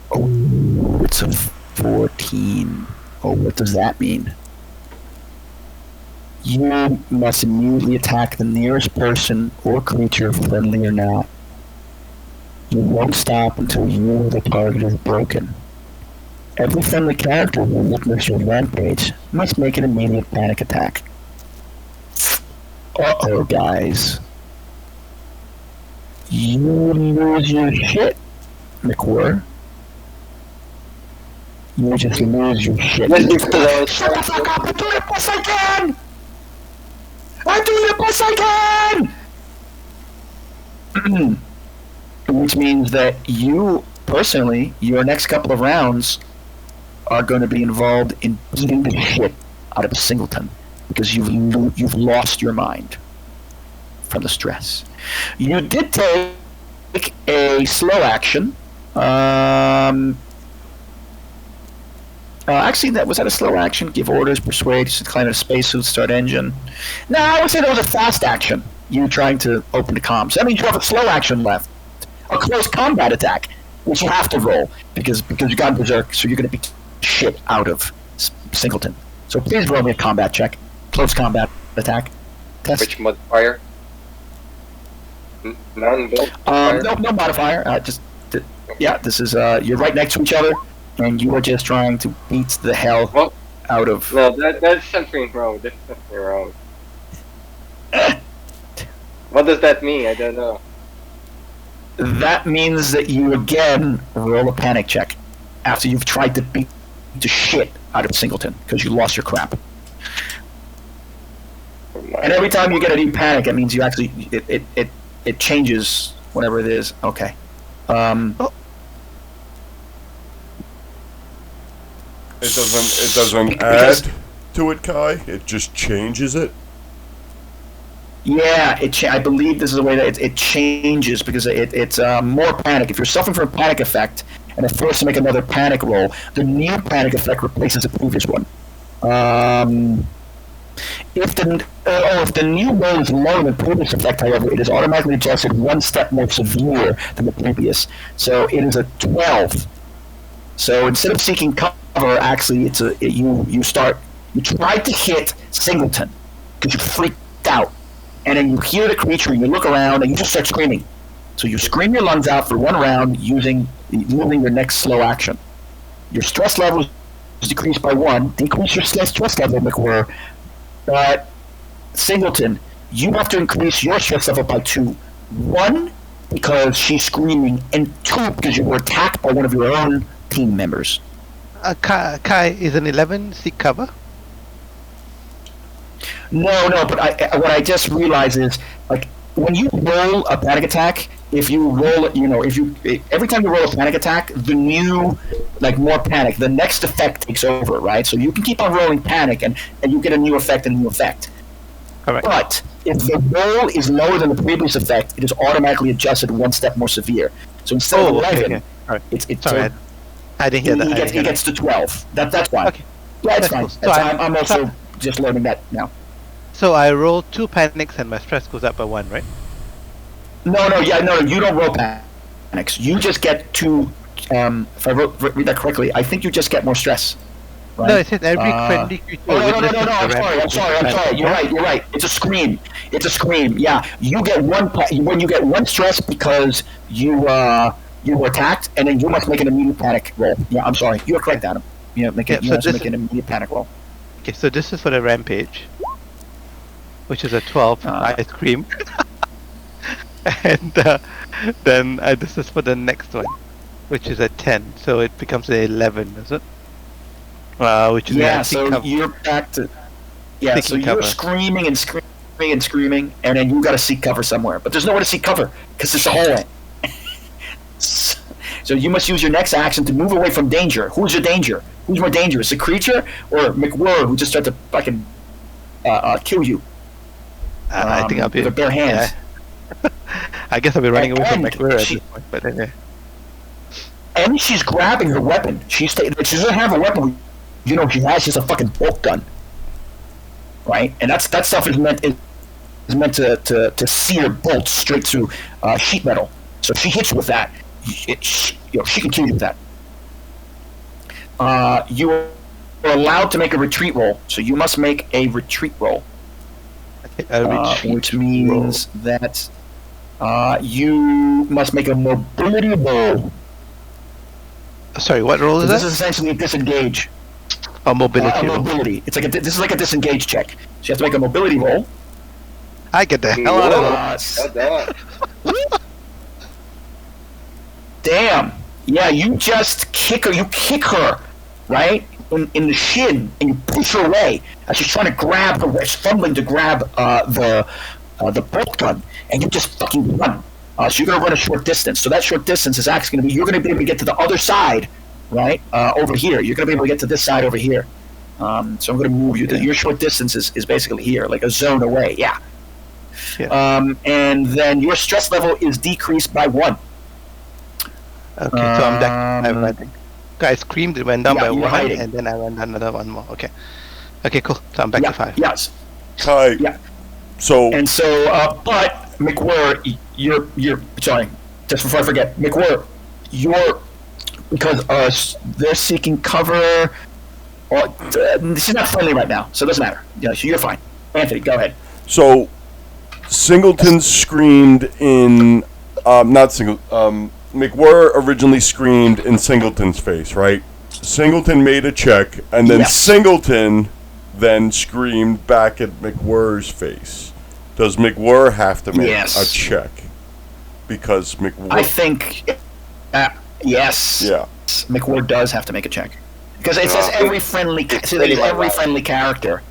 Oh, it's a 14. Oh, what does that mean? You must immediately attack the nearest person or creature, friendly or not. You won't stop until you or the target is broken. Every friendly character who witness your rampage must make an immediate panic attack. Uh-oh, guys. You lose your shit, McWhirr. You just lose your shit. Shut the fuck up! I'm doing the best I can! I'm doing the best I can! Which means that you, personally, your next couple of rounds are going to be involved in beating the shit out of a singleton. Because you've lost your mind from the stress. You did take a slow action. Actually, was that a slow action? Give orders, persuade, climb a spacesuit, start engine. No, I would say that was a fast action. You trying to open the comms. That means you have a slow action left. A close combat attack, which you have to roll because you got berserk, so you're going to beat shit out of singleton. So please roll me a combat check. Close combat attack. Test. Which modifier? None. No modifier. Yeah. This is you're right next to each other, and you are just trying to beat the hell out of. No, that's something wrong. That's something wrong. What does that mean? I don't know. That means that you again roll a panic check after you've tried to beat the shit out of Singleton because you lost your crap. And every time you get a new panic, it means you actually it changes whatever it is. Okay. It doesn't add to it, Kai. It just changes it. Yeah, I believe this is the way that it changes because it's more panic. If you're suffering from a panic effect and are forced to make another panic roll, the new panic effect replaces the previous one. If the new roll is lower than the previous effect, however, it is automatically adjusted one step more severe than the previous. So it is a 12. So instead of seeking cover, actually, you try to hit Singleton because you freaked out. And then you hear the creature, and you look around, and you just start screaming. So you scream your lungs out for one round using your next slow action. Your stress level is decreased by 1. Decrease your stress level, McWhirr. But Singleton, you have to increase your stress level by 2. 1, because she's screaming, and 2, because you were attacked by one of your own team members. Kai, is an 11 seek cover? No, but what I just realized is, like, when you roll a panic attack, if you roll, every time you roll a panic attack, the new, like, more panic, the next effect takes over, right? So you can keep on rolling panic, and you get a new effect and a new effect. All right. But if the roll is lower than the previous effect, it is automatically adjusted one step more severe. So instead of 11, okay. All right. it's Sorry, I didn't hear that. He gets to 12. That's fine. Okay. Yeah, it's That's fine. cool. So I'm also just learning that now. So I roll 2 panics and my stress goes up by 1, right? No, you don't roll panics. You just get 2. If I read that correctly, I think you just get more stress. Right? No, it says every friendly creature. No. I'm sorry. You're right. It's a scream. Yeah, you get 1 when you get 1 stress because you were attacked, and then you must make an immediate panic roll. Yeah, I'm sorry. You are correct, Adam. You have to make an immediate panic roll. Okay, so this is for the rampage, which is a 12. I scream. And then this is for the next one, which is a 10. So it becomes an 11, is it? Which is so you're back to so you're cover. screaming, and then you got to seek cover somewhere. But there's nowhere to seek cover because it's a hallway. So you must use your next action to move away from danger. Who's your danger? Who's more dangerous, the creature or McWhirr, who just tried to fucking kill you? I think I'll be with bare hands. Yeah. I guess I'll be running away from McWhirr at this point. But anyway. And she's grabbing her weapon. She doesn't have a weapon. She has just a fucking bolt gun, right? And that stuff is meant to sear bolts straight through sheet metal. So if she hits you with that, she can kill you with that. You are allowed to make a retreat roll, so you must make a retreat roll, which means that you must make a mobility roll. Sorry, what roll is that? This is essentially a disengage. A mobility roll. Mobility. This is like a disengage check. So you have to make a mobility roll. I get the hell out of it. Damn. Yeah, you just kick her. You kick her, right, in the shin, and you push her away as she's trying to grab she's fumbling to grab the bolt gun, and you just fucking run. So you're gonna run a short distance. So that short distance is actually gonna be you're gonna be able to get to the other side, right, over here. You're gonna be able to get to this side over here. So I'm gonna move you. Your short distance is basically here, like a zone away. Yeah. And then your stress level is decreased by 1. Okay, so I'm back. I think. I screamed, it went down by 1, hiding. and then I went down another 1 more. Okay, cool. So I'm back to 5. Yes. Kai. Yeah. So. And so, but McWhirr, you're sorry. Just before I forget, McWhirr, because they're seeking cover. Well, she's not friendly right now, so it doesn't matter. Yeah, so you're fine. Anthony, go ahead. So, Singleton screamed in, McWhirr originally screamed in Singleton's face, right? Singleton made a check, and then Singleton then screamed back at McWhirr's face. Does McWhirr have to make a check? because McWhorter... I think, yes. Yeah. McWhorter does have to make a check. Because it says every friendly character.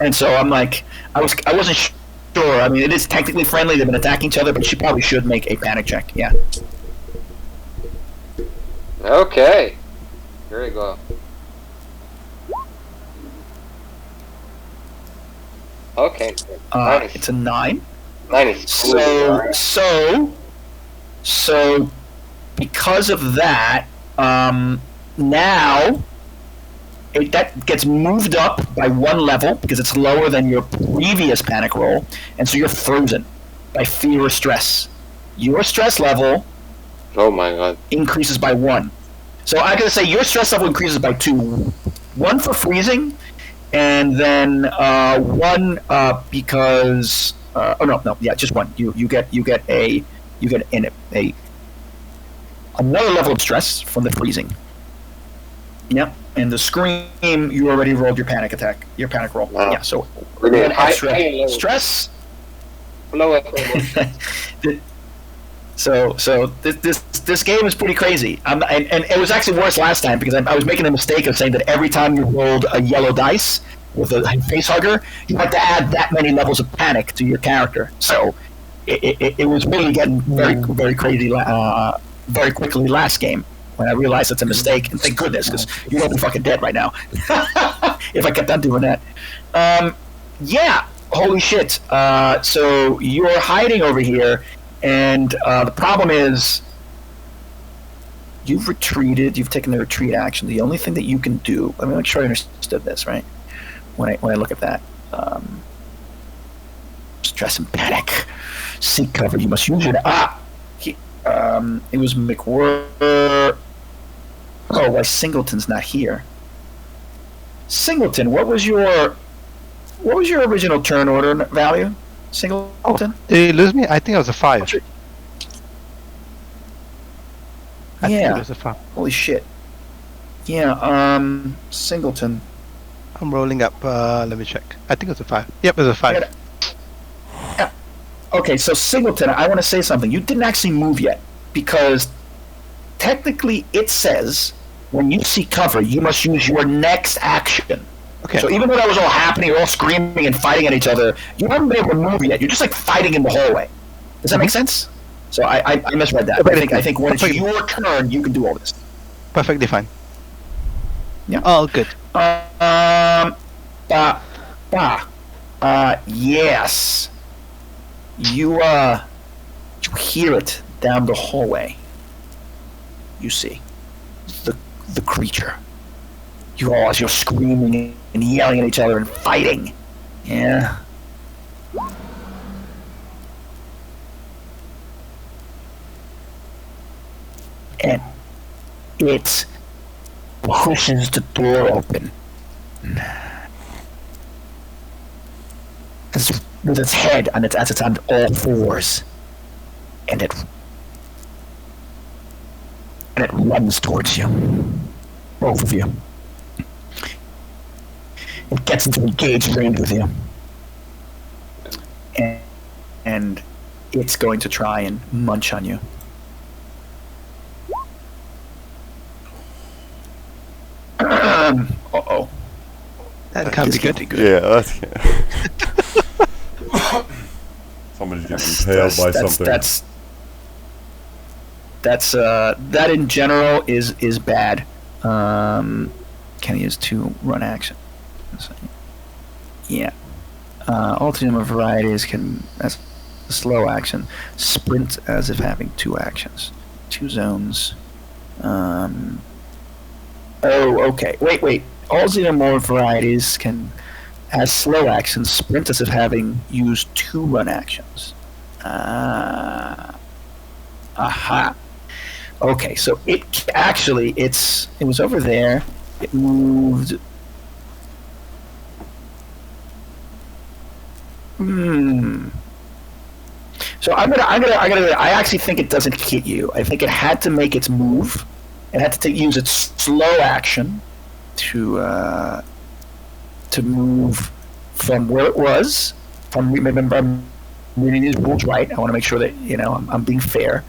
And so I'm like, I wasn't sure. I mean, it is technically friendly. They've been attacking each other, but she probably should make a panic check. Yeah. Okay. Here we go. Okay. It's a 9. 9 is cool. So, because of that, now that gets moved up by 1 level because it's lower than your previous panic roll, and so you're frozen by fear or stress. Your stress level, oh my god, increases by 1. So I'm gonna say your stress level increases by 2. 1 for freezing, and then 1 because just 1. You get another level of stress from the freezing. Yep. And the scream, you already rolled your panic attack, your panic roll. Wow. Yeah, so High stress. Low at So this game is pretty crazy. And it was actually worse last time because I was making the mistake of saying that every time you rolled a yellow dice with a face hugger, you had to add that many levels of panic to your character. So it was really getting very, very crazy very quickly last game when I realized it's a mistake. And thank goodness, because you would be fucking dead right now if I kept on doing that. Yeah, holy shit. So you're hiding over here. And the problem is, you've retreated. You've taken the retreat action. The only thing that you can do. Let me make sure I understood this right. When I look at that, stress and panic, seek cover. You must use your it was McWhorter. Oh, why Singleton's not here? Singleton, what was your original turn order value? Singleton? Did you lose me? I think it was a 5. I think it was a 5. Holy shit. Yeah, Singleton. I'm rolling up, let me check. I think it was a 5. Yep, it was a 5. Yeah. Okay, so Singleton, I want to say something. You didn't actually move yet, because technically it says when you see cover, you must use your next action. Okay. So even though that was all happening, you're all screaming and fighting at each other, you haven't been able to move yet. You're just like fighting in the hallway. Does that make sense? So I misread that. I think when it's your turn, you can do all this. Perfectly fine. Yeah. All good. Yes. You hear it down the hallway. You see the creature. You all, as you're screaming and yelling at each other and fighting. Yeah. And it pushes the door open. With its head as it's on all fours. And it runs towards you. Both of you. It gets into engaged range with you. And it's going to try and munch on you. Uh-oh. That can't be good. Yeah, that's... Somebody's getting impaled by something. That in general is bad. Can he use 2 run action? Yeah. Ultimate varieties can, as a slow action, sprint as if having 2 actions. 2 zones. Oh, okay. Wait. All xenomorph varieties can, as slow actions, sprint as if having used 2 run actions. Aha. Okay, so it was over there. It moved. So I actually think it doesn't hit you. I think it had to make its move. It had to use its slow action to move from where it was. From remember, reading these rules right. I want to make sure that I'm being fair.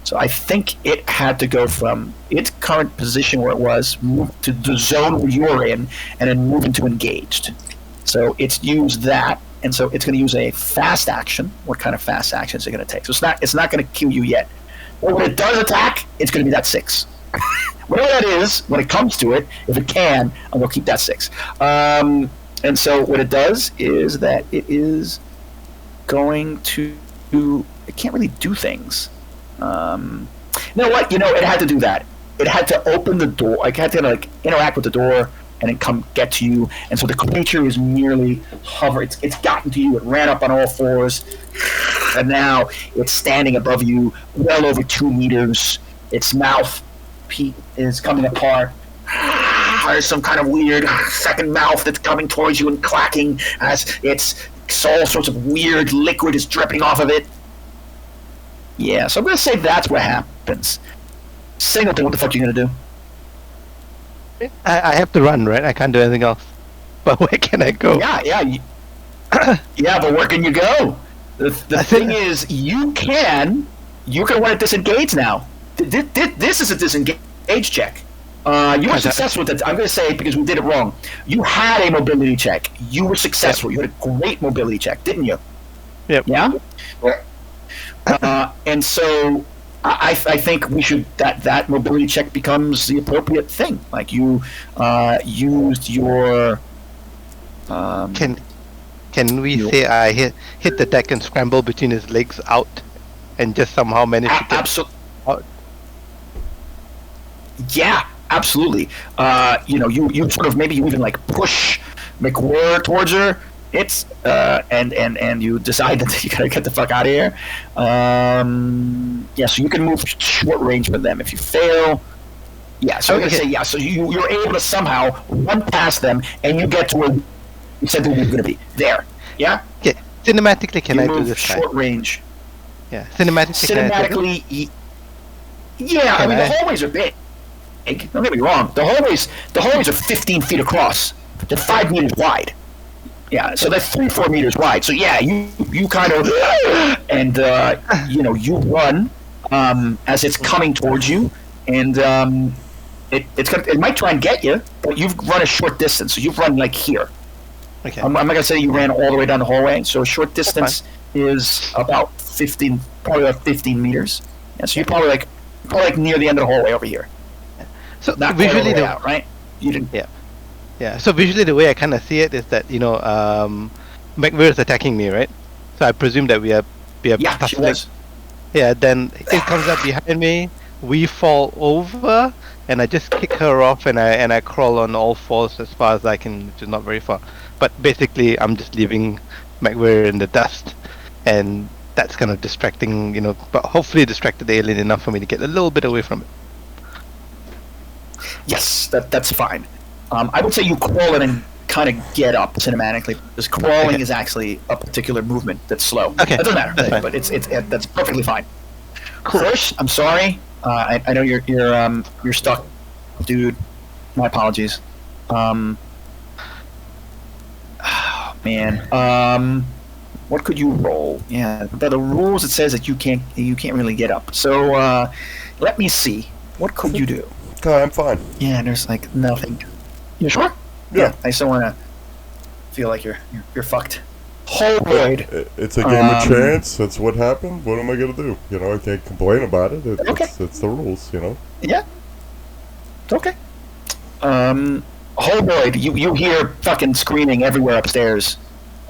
So I think it had to go from its current position where it was, move to the zone where you're in, and then move into engaged. So it's used that, and so it's going to use a fast action. What kind of fast action is it going to take? So it's not going to kill you yet. But when it does attack, it's going to be that 6. Whatever that is, when it comes to it, if it can, I'm going to keep that 6. And so what it does is that it is going to. It can't really do things. You know what? It had to do that. It had to open the door. Like, it had to interact with the door and then come get to you. And so the creature is merely hovering. It's gotten to you. It ran up on all fours, and now it's standing above you, well over 2 meters. Its mouth is coming apart. There's some kind of weird second mouth that's coming towards you and clacking as all sorts of weird liquid is dripping off of it. Yeah, so I'm going to say that's what happens. Singleton, what the fuck are you going to do? I have to run, right? I can't do anything else. But where can I go? Yeah. Yeah, but where can you go? The thing is, you can want to disengage now. This is a disengage check. You were successful with it. I'm going to say, because we did it wrong, you had a mobility check. You were successful. You had a great mobility check, didn't you? Yep. Yeah? And so I think we should that mobility check becomes the appropriate thing. Like, you used your Can we say I hit the deck and scramble between his legs out and just somehow manage to get out? Yeah, absolutely. You sort of, maybe you even like push McWhirr towards her. It's and you decide that you gotta get the fuck out of here. So you can move short range with them. If you fail, so I'm gonna say yeah. So you're able to somehow run past them, and you get to where you said they were gonna be. There, yeah. Okay. Cinematically, can I do this? Short range. Yeah, cinematically. Yeah, I mean the hallways are big. Don't get me wrong. The hallways are 15 feet across. They're 5 meters wide. Yeah, so they're 3-4 meters wide. So yeah, you kind of and you run as it's coming towards you, and it might try and get you, but you've run a short distance. So you've run like here. Okay. I'm not gonna say you ran all the way down the hallway. So a short distance is about 15 meters. Yeah, so you're probably like near the end of the hallway over here. So not visually, out, right? You didn't. Yeah. So visually, the way I kind of see it is that McWhirr is attacking me, right? So I presume that we are. Yeah, she was. Yeah. Then it comes up behind me. We fall over, and I just kick her off, and I crawl on all fours as far as I can, which is not very far. But basically, I'm just leaving McWhirr in the dust, and that's kind of distracting, but hopefully distracted the alien enough for me to get a little bit away from it. Yes, that's fine. I would say you crawl in and kind of get up cinematically, because crawling is actually a particular movement that's slow. Okay, that doesn't matter, that's fine. But that's perfectly fine. Hirsch, I'm sorry. I know you're stuck, dude. My apologies. Man. What could you roll? Yeah, by the rules it says that you can't really get up. So let me see. What could you do? I'm fine. Yeah, there's like nothing. You sure? Yeah. I still want to feel like you're fucked. Holroyd. It's a game of chance. That's what happened. What am I gonna do? I can't complain about it. It's the rules. Yeah. It's okay. Holroyd, you hear fucking screaming everywhere upstairs.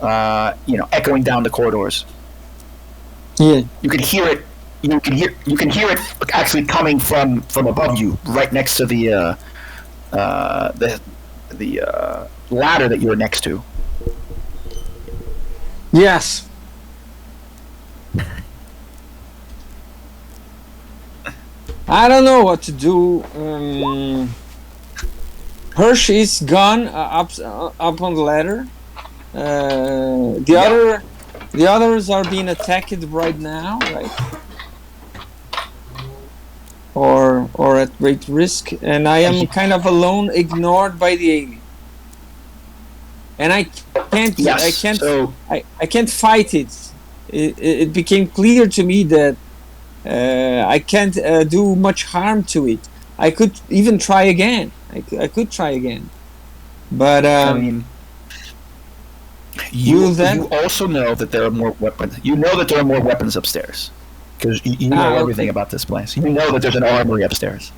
Echoing down the corridors. Yeah. You can hear it. You can hear it actually coming from above you, right next to the ladder that you're next to. Yes. I don't know what to do. Hirsch is gone up on the ladder. The others are being attacked right now, right? Or at great risk, and I am kind of alone, ignored by the alien. And I can't fight it. it became clear to me that I can't do much harm to it. I could even try again. I could try again, but I mean, you also know that there are more weapons. You know that there are more weapons upstairs because you know everything about this place. You know that there's an armory upstairs.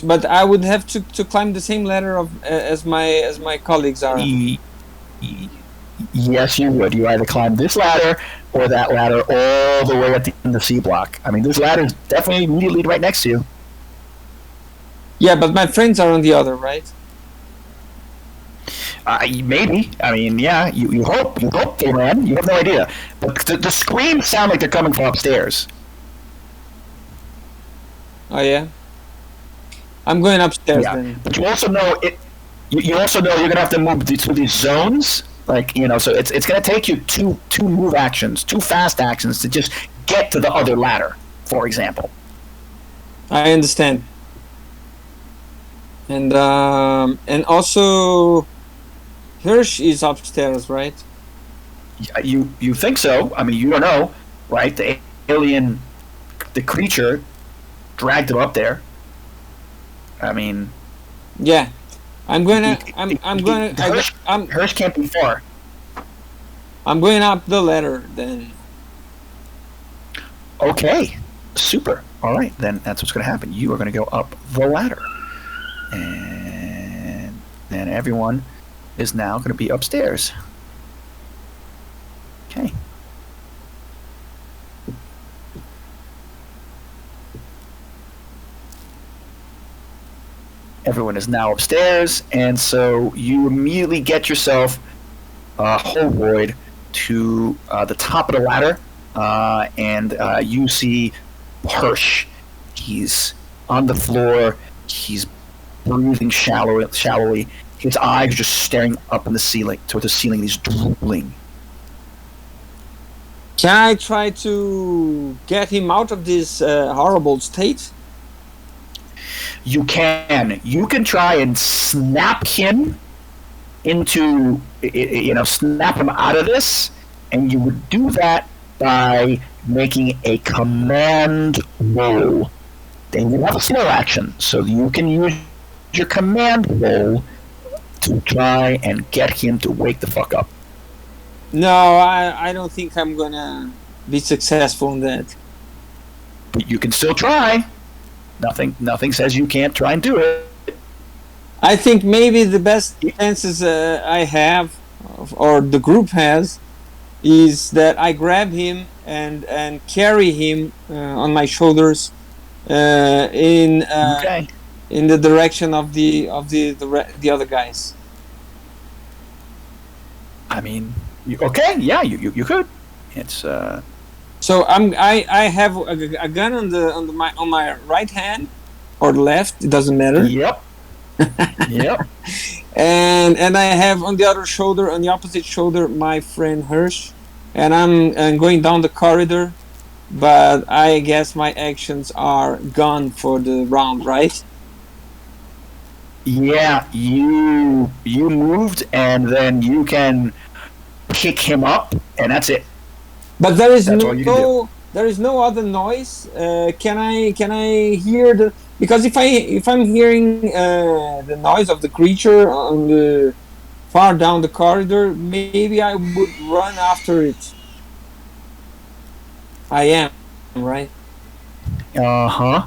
But I would have to climb the same ladder as my colleagues are. Yes, you would. You either climb this ladder or that ladder all the way at the end of C block. I mean, this ladder is definitely immediately right next to you. Yeah, but my friends are on the other, right? Maybe. I mean, yeah. You hope. You hope they ran. You have no idea. But the screams sound like they're coming from upstairs. Oh yeah. I'm going upstairs then. But you also know it. You also know you're gonna have to move through these zones. Like, you know, so it's going to take you two move actions, 2 fast actions to just get to the other ladder, for example. I understand. And also Hirsch is upstairs, right? You think so? I mean, you don't know, right? The alien, the creature, dragged him up there. I mean, yeah. Hirsch can't be far. I'm going up the ladder then. Okay, super. All right, then that's what's going to happen. You are going to go up the ladder, and then everyone is now going to be upstairs. Okay. Everyone is now upstairs, and so you immediately get yourself, Holroyd, to the top of the ladder, and you see Hirsch. He's on the floor. He's breathing shallowly. His eyes are just staring up in the ceiling, toward the ceiling. He's drooling. Can I try to get him out of this horrible state? You can. You can try and snap him into, snap him out of this, and you would do that by making a command roll. Then you have a slow action, so you can use your command roll to try and get him to wake the fuck up. No, I don't think I'm gonna be successful in that. But you can still try. Nothing says you can't try and do it. I think maybe the best chances I have, or the group has, is that I grab him and carry him on my shoulders in the direction of the other guys. I mean, okay, yeah, you could. It's So I have a gun on my right hand or left, it doesn't matter. Yep. Yep. And I have on the other shoulder, on the opposite shoulder, my friend Hirsch, and I'm going down the corridor, but I guess my actions are gone for the round, right? Yeah, you moved, and then you can pick him up, and that's it. But there is no other noise. Can I hear the? Because if I'm hearing the noise of the creature on the far down the corridor, maybe I would run after it. I am, right? Uh-huh.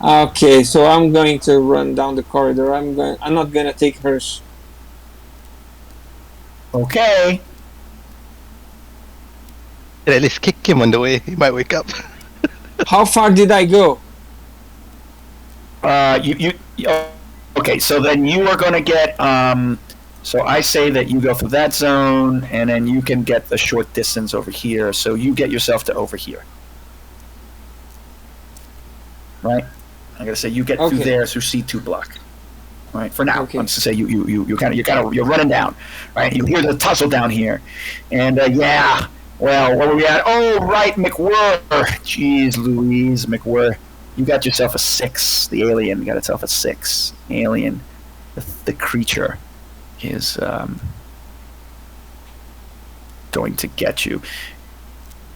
Okay, so I'm going to run down the corridor. I'm not gonna take hers. Okay. At least kick him on the way. He might wake up. How far did I go? Okay, so then you are going to get, so I say that you go through that zone, and then you can get the short distance over here, so you get yourself to over here. Right? I'm going to say you get through there through C2 block. Right, for now. Okay. Let's just say you're running down, right? You hear the tussle down here, and yeah. Well, where were we at? Oh, right, McWhirr. Jeez Louise, McWhirr. You got yourself a 6. The alien got itself a 6. Alien, the creature, is going to get you.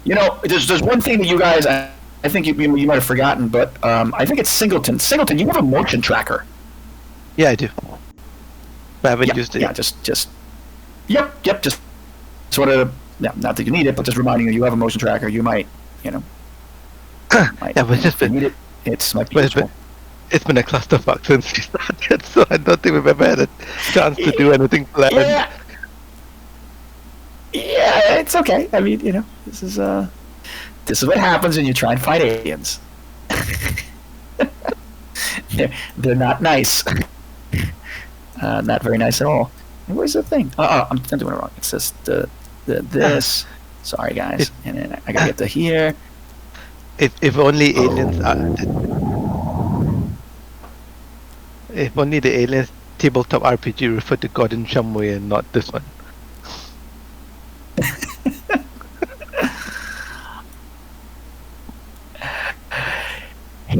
You know, there's one thing that you guys, I think you might have forgotten, but I think it's Singleton. Singleton, you have a motion tracker. Yeah, I do. But I haven't used it. Yeah, yep. Just sort of, not that you need it, but just reminding you have a motion tracker. You might, yeah, but it's just been. need it. Might be useful. It's been a clusterfuck since we started, so I don't think we've ever had a chance to do anything planned. Yeah, it's okay. I mean, you know, this is what happens when you try and fight aliens. they're not nice. Not very nice at all. And where's the thing? I'm doing it wrong. It says this. Sorry, guys. And then I gotta get to here. If only aliens if only the aliens tabletop RPG referred to God in some way and not this one.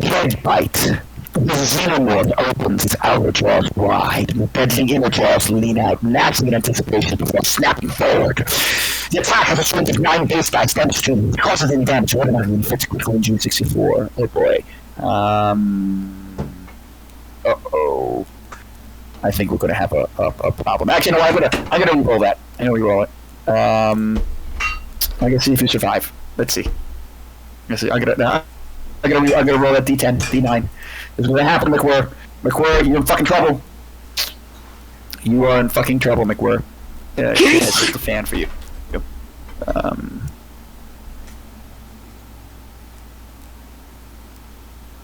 Head bite. The xenomorph opens its outer jaws wide, and the bending inner jaws lean out, naturally in anticipation before snapping forward. The attack has a strength of 9 base dice downstream, causes any damage automatically inflicted critical injury 64. Oh boy. Uh-oh. I think we're gonna have a problem. Actually, no, I'm gonna re-roll that. I'm gonna re-roll it. I'm gonna see if you survive. Let's see. I'm gonna roll that D10, D9. This is gonna happen, McWhirr. McWhirr, you're in fucking trouble. You are in fucking trouble, McWhirr. Yeah, it's just a fan for you.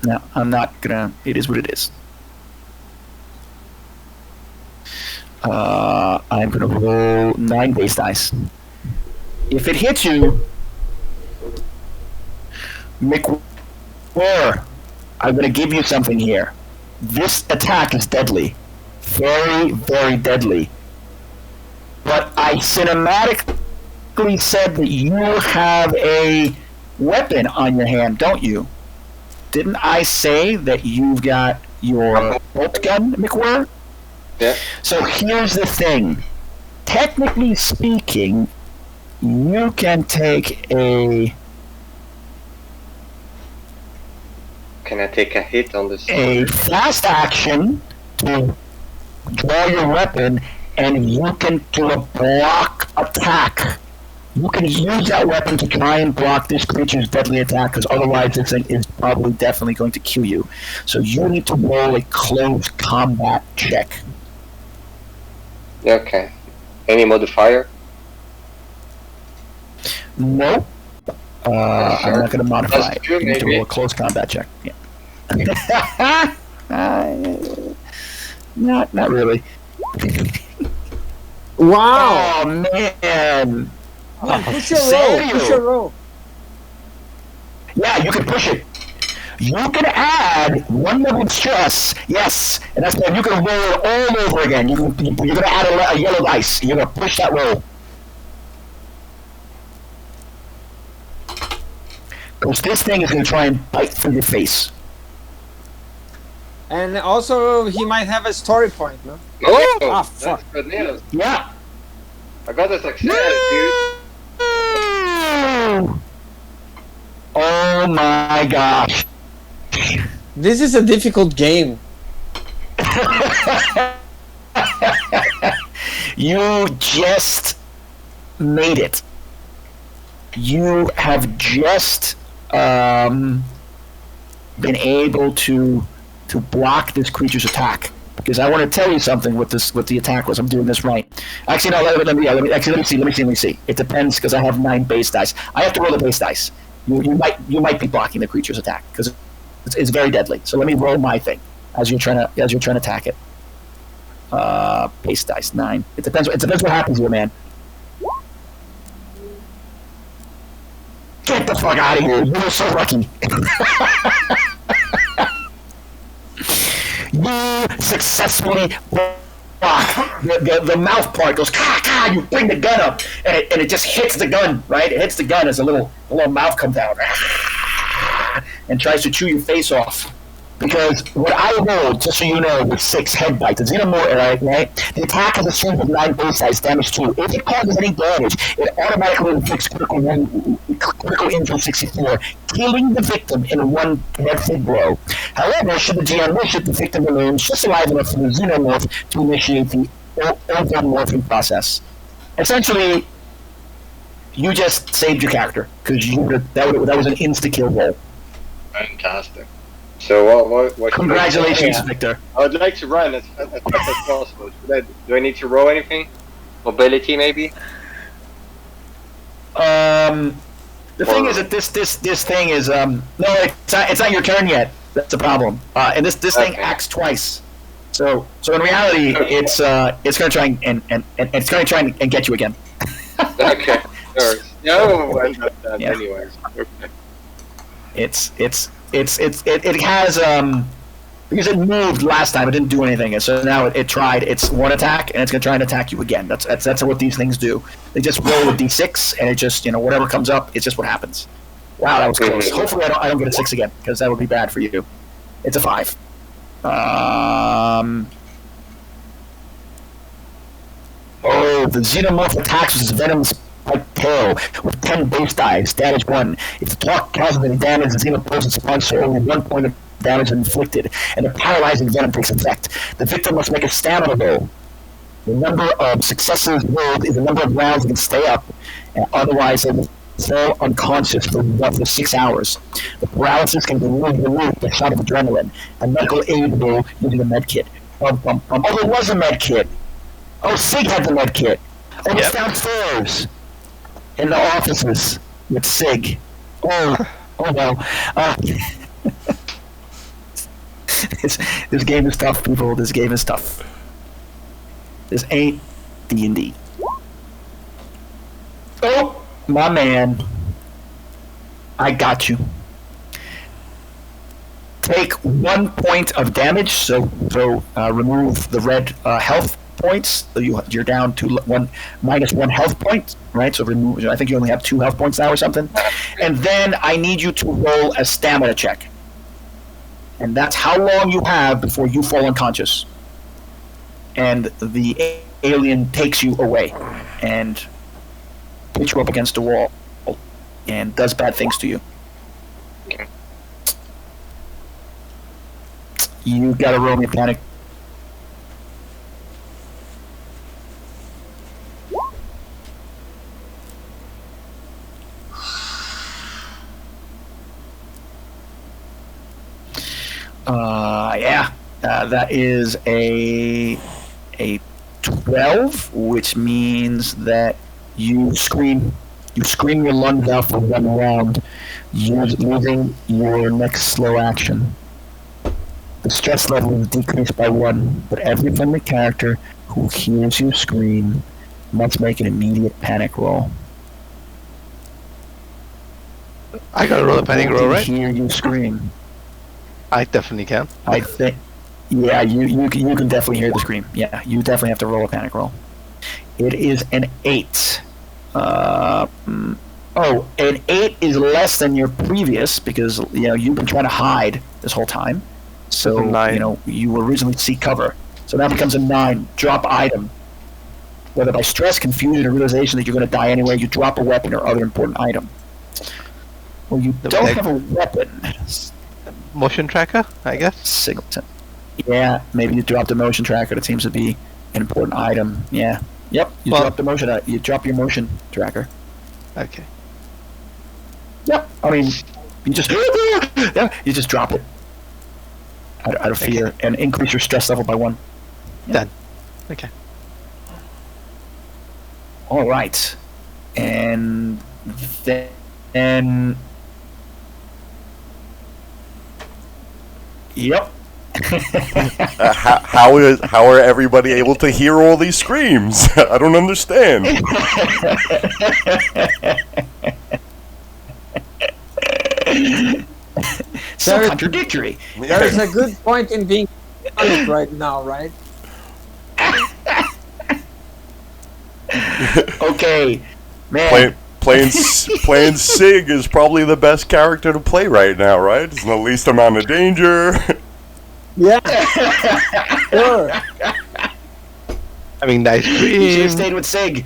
No, I'm not gonna. It is what it is. I'm gonna roll 9 base dice. If it hits you, McWhirr, I'm gonna give you something here. This attack is deadly. Very, very deadly. But I cinematically said that you have a weapon on your hand, don't you? Didn't I say that you've got your bolt gun, McWhirr? Yeah. So here's the thing. Technically speaking, you can take a... Can I take a hit on this? A fast action to draw your weapon, and you can do a block attack. You can use that weapon to try and block this creature's deadly attack, because otherwise this thing is probably definitely going to kill you. So you need to roll a close combat check. Okay. Any modifier? Nope. Sure. I'm not going to modify it. Two, You need to maybe. roll a close combat check. Yeah. Not really. Wow! Oh man! Push your roll. Yeah, you can push it. You can add 1 level of stress. Yes, and that's why you can roll it all over again. You're going to add a yellow dice. You're going to push that roll. Because this thing is going to try and bite through your face. And also, he might have a story point, no? Oh! Ah, fuck. That's good news. Yeah. I got a success, dude. Oh my gosh. This is a difficult game. You just made it. You have just been able to block this creature's attack. Because I want to tell you something with the attack was. I'm doing this right. Actually, no. Let me see. It depends because I have 9 base dice. I have to roll the base dice. You might be blocking the creature's attack because it's very deadly. So let me roll my thing as you're trying to attack it. Base dice 9. It depends what happens here, man. Get the fuck out of here! You were so lucky. You successfully block. The mouth part goes ka ka. You bring the gun up, and it just hits the gun. Right? It hits the gun as a little mouth comes out and tries to chew your face off. Because what I rolled, just so you know, was 6 head bites. The xenomorph, right? The attack has a string of 9 base dice, damage 2. If it causes any damage, it automatically inflicts critical injury 64, killing the victim in one dreadful blow. However, should the GM wish it, the victim remains just alive enough for the xenomorph to initiate the morphing process. Essentially, you just saved your character, because that was an insta-kill roll. Fantastic. So what Congratulations, Victor. I would like to run as fast as possible. Do I need to roll anything? Mobility, maybe? The thing is that this thing is no, it's not your turn yet. That's the problem. And this thing acts twice. So in reality, it's gonna try and it's gonna try and get you again. Okay. Sure. No, I'm not that anyways. Okay. It has because it moved last time, it didn't do anything, and so now it tried its one attack, and it's gonna try and attack you again. That's what these things do. They just roll a d6, and it just whatever comes up, it's just what happens. Wow, that was close. Hopefully, I don't get a 6 again, because that would be bad for you. It's a 5. The xenomorph attacks with his venomous tail with 10 base dice, damage 1. If the talk causes any damage, the xenomorph responds to only 1 point of damage inflicted, and the paralyzing venom takes effect. The victim must make a stamina roll. The number of successes rolled is the number of rounds it can stay up, and otherwise they will fall unconscious for 6 hours. The paralysis can be removed with a shot of adrenaline. A medical aid roll using a med kit. Oh, there was a med kit. Oh, Sigg had the med kit. Oh, it's downstairs in the offices with Sigg. Oh well. This game is tough, people. This game is tough. This ain't D&D. Oh, my man. I got you. Take 1 point of damage, so remove the red health points. So you're down to -1 health point, right? So remove. I think you only have 2 health points now or something. And then I need you to roll a stamina check. And that's how long you have before you fall unconscious. And the alien takes you away and puts you up against a wall and does bad things to you. You gotta roll me a panic. That is a 12, which means that you scream your lungs out for 1 round, using your next slow action. The stress level is decreased by 1, but every friendly character who hears you scream must make an immediate panic roll. I gotta roll a panic roll, right? Hear you scream. I definitely can. I think. Yeah, you can definitely hear the scream. Yeah, you definitely have to roll a panic roll. It is an 8. An 8 is less than your previous because you've been trying to hide this whole time. So you originally seek cover. So that becomes a 9. Drop item. Whether by stress, confusion, or realization that you're going to die anyway, you drop a weapon or other important item. Well, you don't have a weapon. Motion tracker, I guess. Singleton. Yeah, maybe you dropped a motion tracker. That seems to be an important item. Yeah. Yep. You drop the motion. You drop your motion tracker. Okay. Yep. I mean, you just you just drop it out of fear and increase your stress level by 1. Yeah. Done. Okay. All right, and then. Yep. How are everybody able to hear all these screams? I don't understand. So contradictory. There is a good point in being honest right now, right? Okay, man. Playing Sigg is probably the best character to play right now, right? It's the least amount of danger. Yeah. Sure. Having nice You should have cream. stayed with Sigg.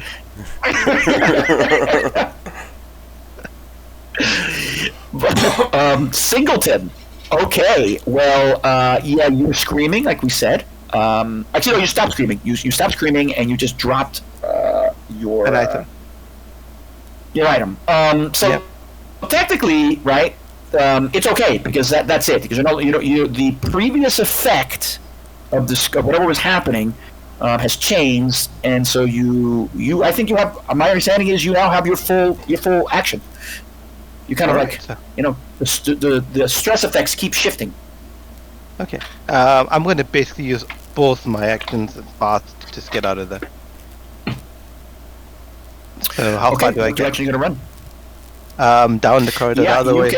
Singleton. Okay. Well, yeah, you were screaming, like we said. Actually, no, you stopped screaming. You stopped screaming, and you just dropped your An item. Your item. So Yep. technically, right? It's okay because that's it. Because the previous effect of this whatever was happening has changed, and so I think you have. My understanding is you now have your full action. You kind of Alright, like the stress effects keep shifting. Okay. I'm going to basically use both my actions and fast to just get out of there. So how far do I What direction get? are you gonna run? Down the corridor the other way.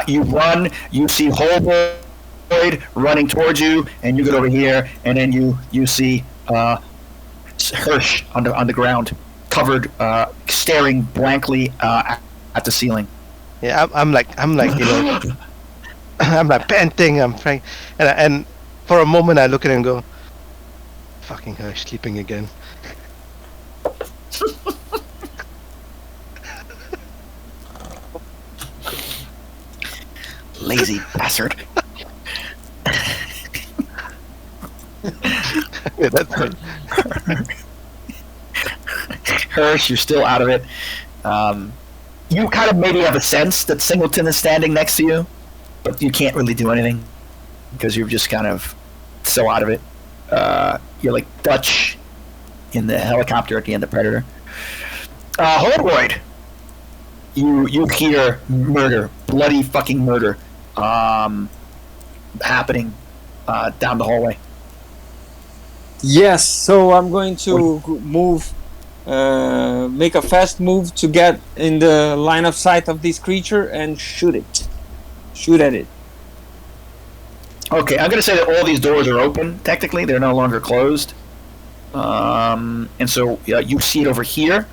You run. You see Holboyd running towards you, and you get over here, and then you see Hirsch on the ground, covered, staring blankly at the ceiling. Yeah, I'm like I'm like panting. I'm trying, and for a moment I look at him and go, "Fucking Hirsch sleeping again." Lazy bastard. Yeah, that's fine. Hirsch, you're still out of it. You kind of maybe have a sense that Singleton is standing next to you, but you can't really do anything because you're just kind of so out of it. You're like Dutch in the helicopter at the end of Predator. Holroyd, you hear murder, bloody fucking murder, happening down the hallway. Yes, so I'm going to move, make a fast move to get in the line of sight of this creature and shoot it. Shoot at it. Okay, I'm going to say that all these doors are open. Technically, they're no longer closed. And so you see it over here.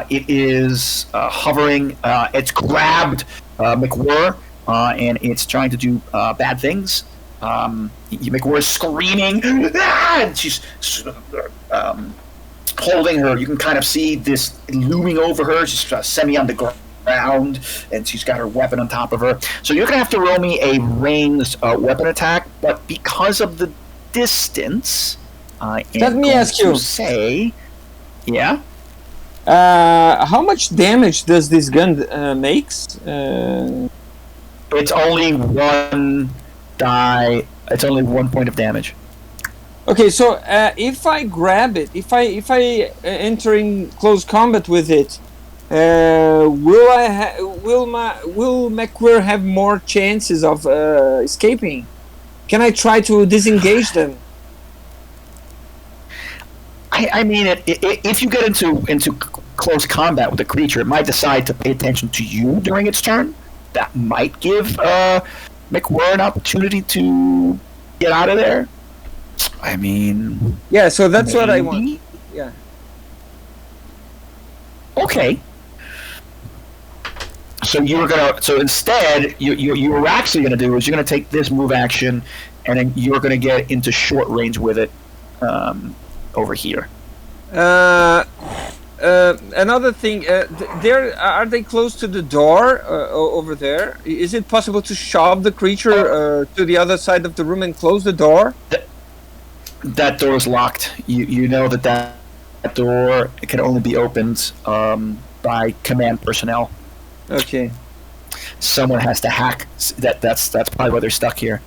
It is hovering. It's grabbed McWhirr, and it's trying to do bad things. McWhirr is screaming, "Ah!" And she's holding her. You can kind of see this looming over her. She's semi on the ground, and she's got her weapon on top of her. So you're going to have to roll me a ranged weapon attack, but because of the distance, I am Let me going ask to you. say, yeah. How much damage does this gun makes? It's only one die. It's only 1 point of damage. Okay, so if I grab it, if I enter in close combat with it, will McWhirr have more chances of escaping? Can I try to disengage them? I mean, if you get into close combat with a creature, it might decide to pay attention to you during its turn. That might give McWhirr an opportunity to get out of there. I mean, Yeah, so that's what I maybe? want. Yeah. Okay. So you were gonna. So instead, you were actually gonna do is you're gonna take this move action, and then you're gonna get into short range with it, over here. Another thing, are they close to the door over there? Is it possible to shove the creature to the other side of the room and close the door? That door is locked. You know that door can only be opened by command personnel. Okay. Someone has to hack. That's probably why they're stuck here,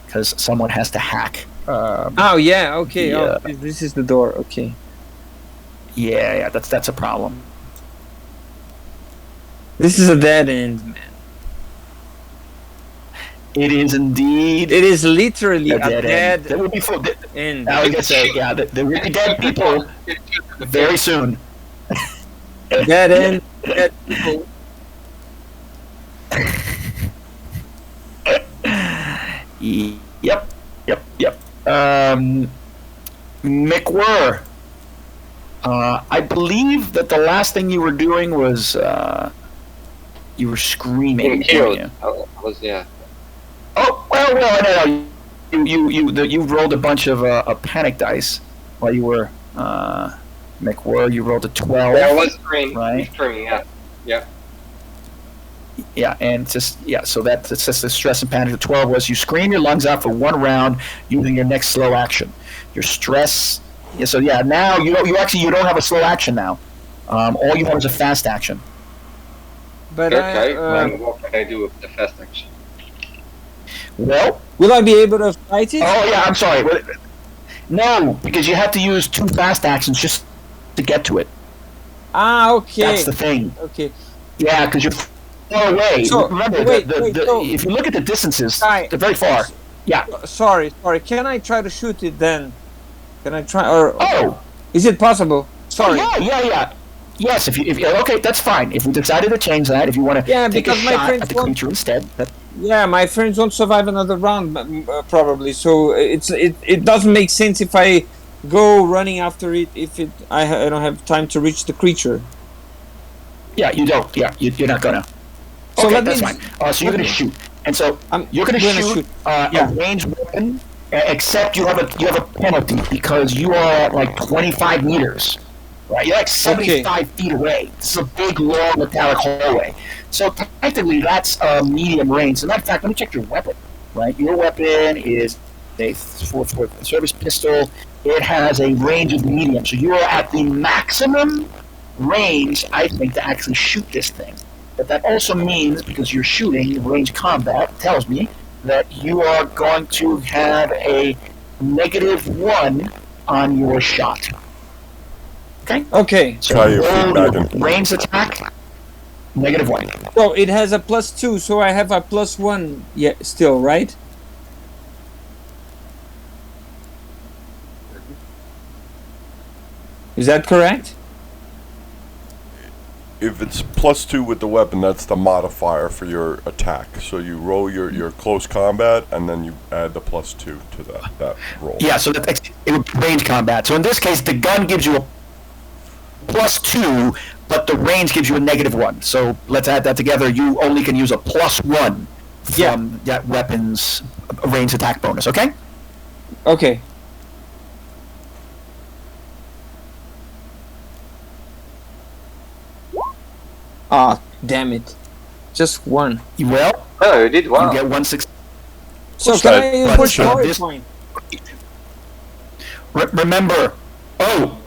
because someone has to hack. Oh yeah. Okay. Yeah. Oh, this is the door. Okay. Yeah. That's a problem. This is a dead end, man. It is indeed. It is literally a dead end. There will be end. I was gonna say, yeah, there will be dead people very soon. Dead end. Dead people. Yep. McWhirr. I believe that the last thing you were doing was you were screaming. Being killed. weren't you? I was, yeah. Oh well, Oh well, no. You rolled a bunch of panic dice while you were McWhirr. You rolled a 12. Yeah, I was screaming. Right. Yeah. Yeah, and so that's just the stress and panic. The 12 was you scream your lungs out for 1 round using your next slow action. Your stress. Yeah, so yeah, now you don't have a slow action now. All you have is a fast action. But Okay. What can I do with the fast action? Well, will I be able to fight it? oh yeah, I'm sorry. No, because you have to use 2 fast actions just to get to it. Ah, okay. That's the thing. Okay. Yeah, because you're far away. So, remember, so if you look at the distances, Guy, they're very far. Yeah. Sorry. Can I try to shoot it then? Can I try? Or Oh. is it possible? Sorry. Yeah. Yes, if okay, that's fine. If we decided to change that, if you want to take a because my shot friends at the won't- creature instead, Yeah, my friends won't survive another round probably. So it doesn't make sense if I go running after it if I don't have time to reach the creature. yeah, you don't. Yeah, you're not gonna. So Okay, let that's me- fine. So you're gonna shoot, and so you're gonna shoot Yeah. a ranged weapon, except you have a penalty because you are at like 25 meters. Right, you're like 75 feet away. This is a big, long, metallic hallway. So technically, that's medium range. So, in fact, let me check your weapon. Right, your weapon is a 4 service pistol. It has a range of medium, so you are at the maximum range, I think, to actually shoot this thing. But that also means, because you're shooting range combat, tells me that you are going to have a -1 on your shot. Okay. Okay. So Try your feet back and- range attack, -1. So it has a +2, so I have a +1. Yeah, still right. Is that correct? If it's +2 with the weapon, that's the modifier for your attack. So you roll your close combat, and then you add the +2 to that roll. Yeah, so that's it would be range combat. So in this case, the gun gives you a +2, but the range gives you a -1. So let's add that together. You only can use a +1 from that weapon's range attack bonus. Okay. Okay. Ah, damn it. Just 1. Well, Oh, you did well. you get 1 6. So Push can that I use button. my story This- point? Remember. Well,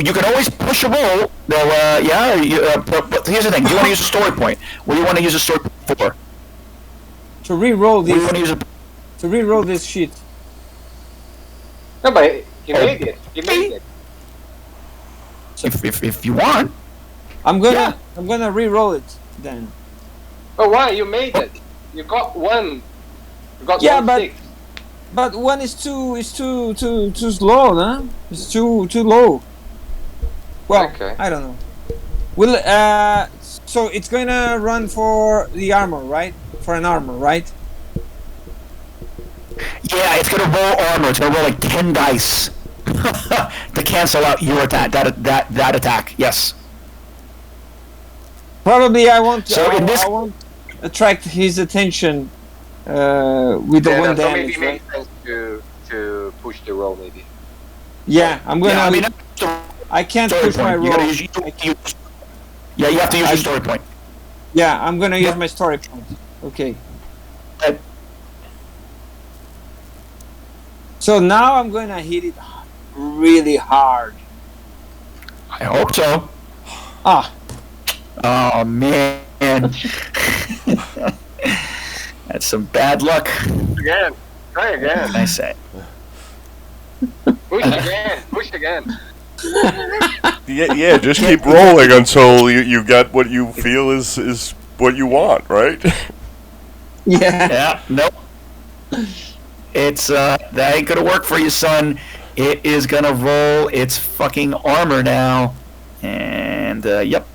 you can always push a roll. But here's the thing. You want to use a story point. What do you want to use a story point for? To re-roll What do you this. want to use a To re-roll this shit. No, but you made it. You made it. if you want? I'm gonna re-roll it then. Oh, why? You made it. You got 1. You got Yeah, 1 but- 6. But 1 is too slow, huh? It's too low. Well, Okay. I don't know. Will so it's gonna run for the armor, right? For an armor, right? Yeah, it's gonna roll armor. It's gonna roll like 10 dice to cancel out your attack. That attack. Yes. Probably I won't. So in this- I won't attract his attention with the 1 so damage. maybe it Right? makes sense to push the roll, maybe. Yeah, I'm gonna. Yeah, I mean, I can't story push my point. You roll. gotta use, yeah, you have to use your story point. Yeah, I'm gonna use my story point. Okay. Uh, So now I'm gonna hit it really hard. I hope so. Ah, Oh man, that's some bad luck. Again. Try again. I say. Push again. Push again. Yeah, just keep rolling until you get what you feel is what you want, right? yeah. Yeah, nope. It's that ain't gonna work for you, son. It is gonna roll its fucking armor now, and yep,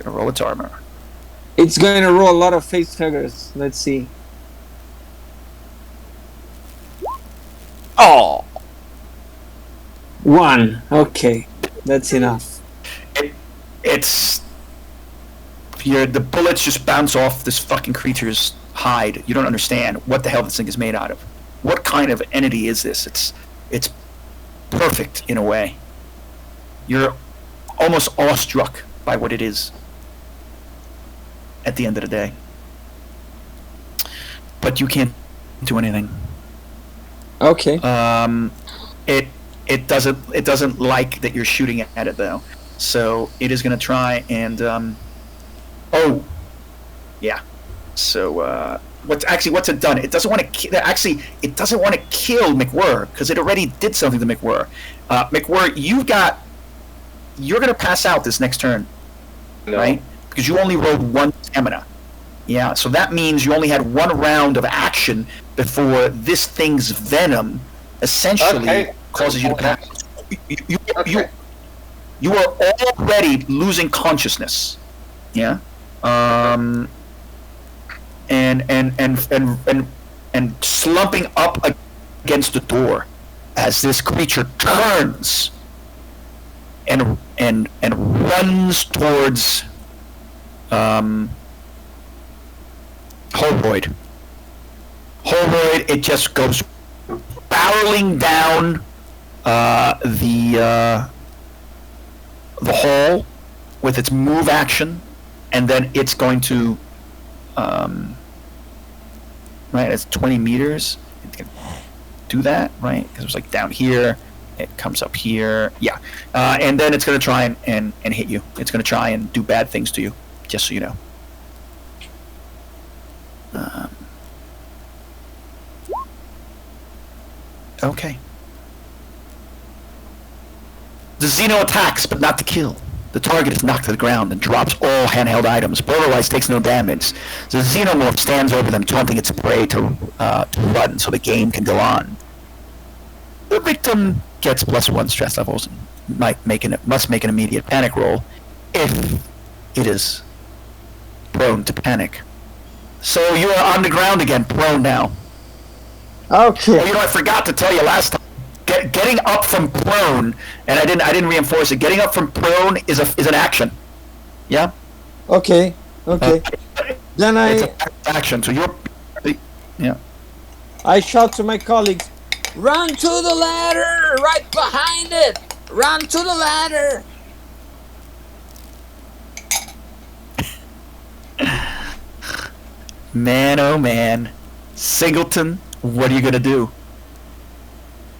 gonna roll its armor. It's going to roll a lot of face huggers. Let's see. Oh, 1. Okay, that's enough. It's the bullets just bounce off this fucking creature's hide. You don't understand what the hell this thing is made out of. What kind of entity is this? It's perfect in a way. You're almost awestruck by what it is at the end of the day. But you can't do anything. Okay. It doesn't like that you're shooting at it though. So it is going to try and So what's it done? It doesn't want to it doesn't want to kill McWhirr because it already did something to McWhirr. McWhirr, you're going to pass out this next turn, right? Because you only rolled 1 stamina. Yeah, so that means you only had 1 round of action before this thing's venom essentially causes you to pass. You are already losing consciousness. Yeah. And slumping up against the door as this creature turns and runs towards Holroyd. Holroyd, it just goes barreling down the hall with its move action, and then it's going to right, it's 20 meters. It can do that, right? Because it was like down here. It comes up here. Yeah. And then it's going to try and hit you. It's going to try and do bad things to you, just so you know. Okay. The Xeno attacks, but not to kill. The target is knocked to the ground and drops all handheld items. Borderwise takes no damage. The Xenomorph stands over them, taunting its prey to run so the game can go on. The victim gets +1 stress levels and must make an immediate panic roll if it is prone to panic. So you are on the ground again, prone now. Okay. Oh, I forgot to tell you last time. Getting up from prone, and I didn't reinforce it. Getting up from prone is an action. Yeah. Okay. Then it's an action. So yeah. I shout to my colleagues, "Run to the ladder! Right behind it! Run to the ladder!" Man, oh man, Singleton, what are you gonna do?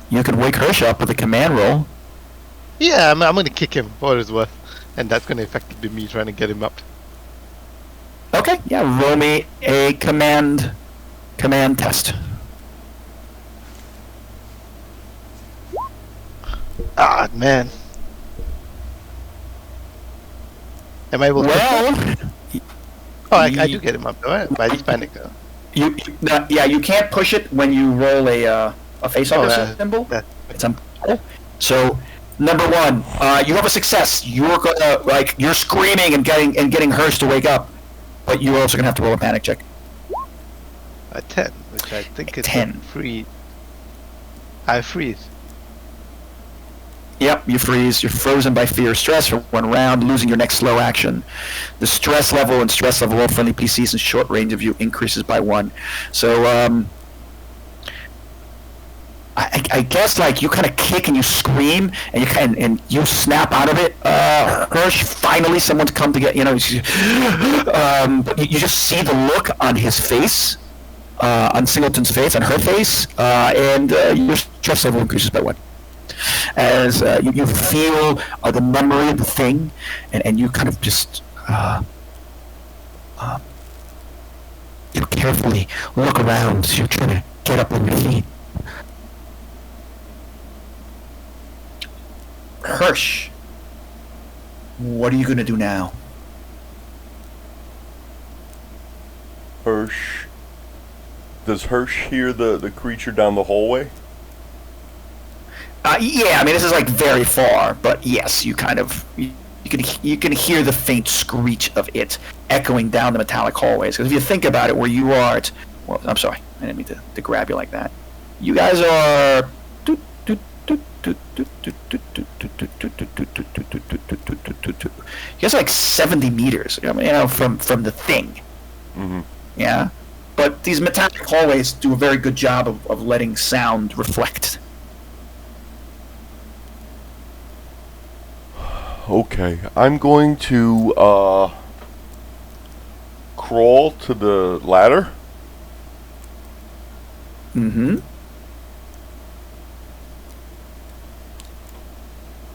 You can wake Hirsch up with a command roll. Yeah, I'm going to kick him for what it's worth, and that's going to effectively be me trying to get him up. Okay, yeah, roll me a command test. Ah, man. Am I able to? Well, I do get him up, though, but I just panic though. You can't push it when you roll a face-off symbol. It's unplayable. So, number 1, you have a success. You're you're screaming and getting Hirsch to wake up, but you're also gonna have to roll a panic check. A 10, which I think is 10. Free. I freeze. Yep, you freeze. You're frozen by fear or stress for 1 round, losing your next slow action. The stress level of all friendly PCs in short range of you increases by 1. So, I guess like you kind of kick and you scream and you snap out of it. Hirsch, finally someone's come to get, but you just see the look on his face, on Singleton's face, on her face, and your stress level increases by 1. As you feel the memory of the thing, and you kind of just you carefully look around. So you're trying to get up on your feet. Hirsch, what are you going to do now? Hirsch. Does Hirsch hear the creature down the hallway? Yeah, I mean, this is like very far, but yes, you can hear the faint screech of it echoing down the metallic hallways. Because if you think about it, where you are, well, I'm sorry, I didn't mean to grab you like that. You guys are. You guys are like 70 meters, from the thing. Mm-hmm. Yeah. but these metallic hallways do a very good job of letting sound reflect. Okay, I'm going to crawl to the ladder. Mm-hmm.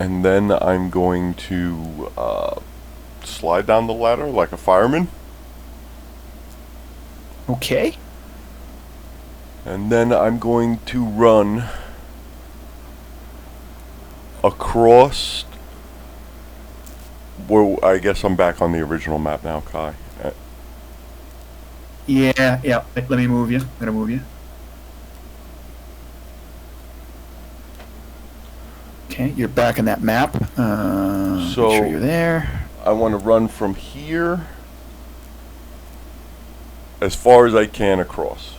And then I'm going to slide down the ladder like a fireman. Okay. And then I'm going to run across. Well, I guess I'm back on the original map now, Kai. Yeah. Let me move you. I'm gonna move you. Okay, you're back in that map. So make sure you're there. I want to run from here as far as I can across.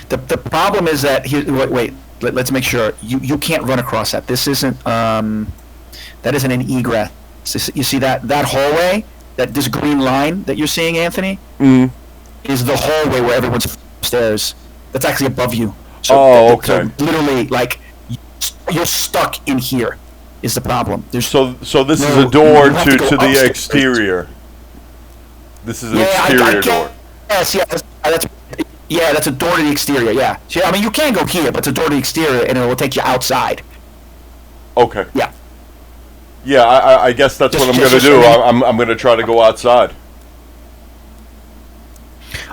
The problem is that here. Wait. Let's make sure you can't run across that. This isn't that isn't an egress. You see that hallway, this green line that you're seeing, Anthony, is the hallway where everyone's upstairs. That's actually above you. So okay. So literally, like, you're stuck in here. Is the problem? So this is a door to the exterior. This is an exterior door. Yes, that's a door to the exterior. Yeah. So, I mean, you can go here, but it's a door to the exterior, and it will take you outside. Okay. Yeah. Yeah, I guess that's what I'm going to do. I'm going to try to go outside.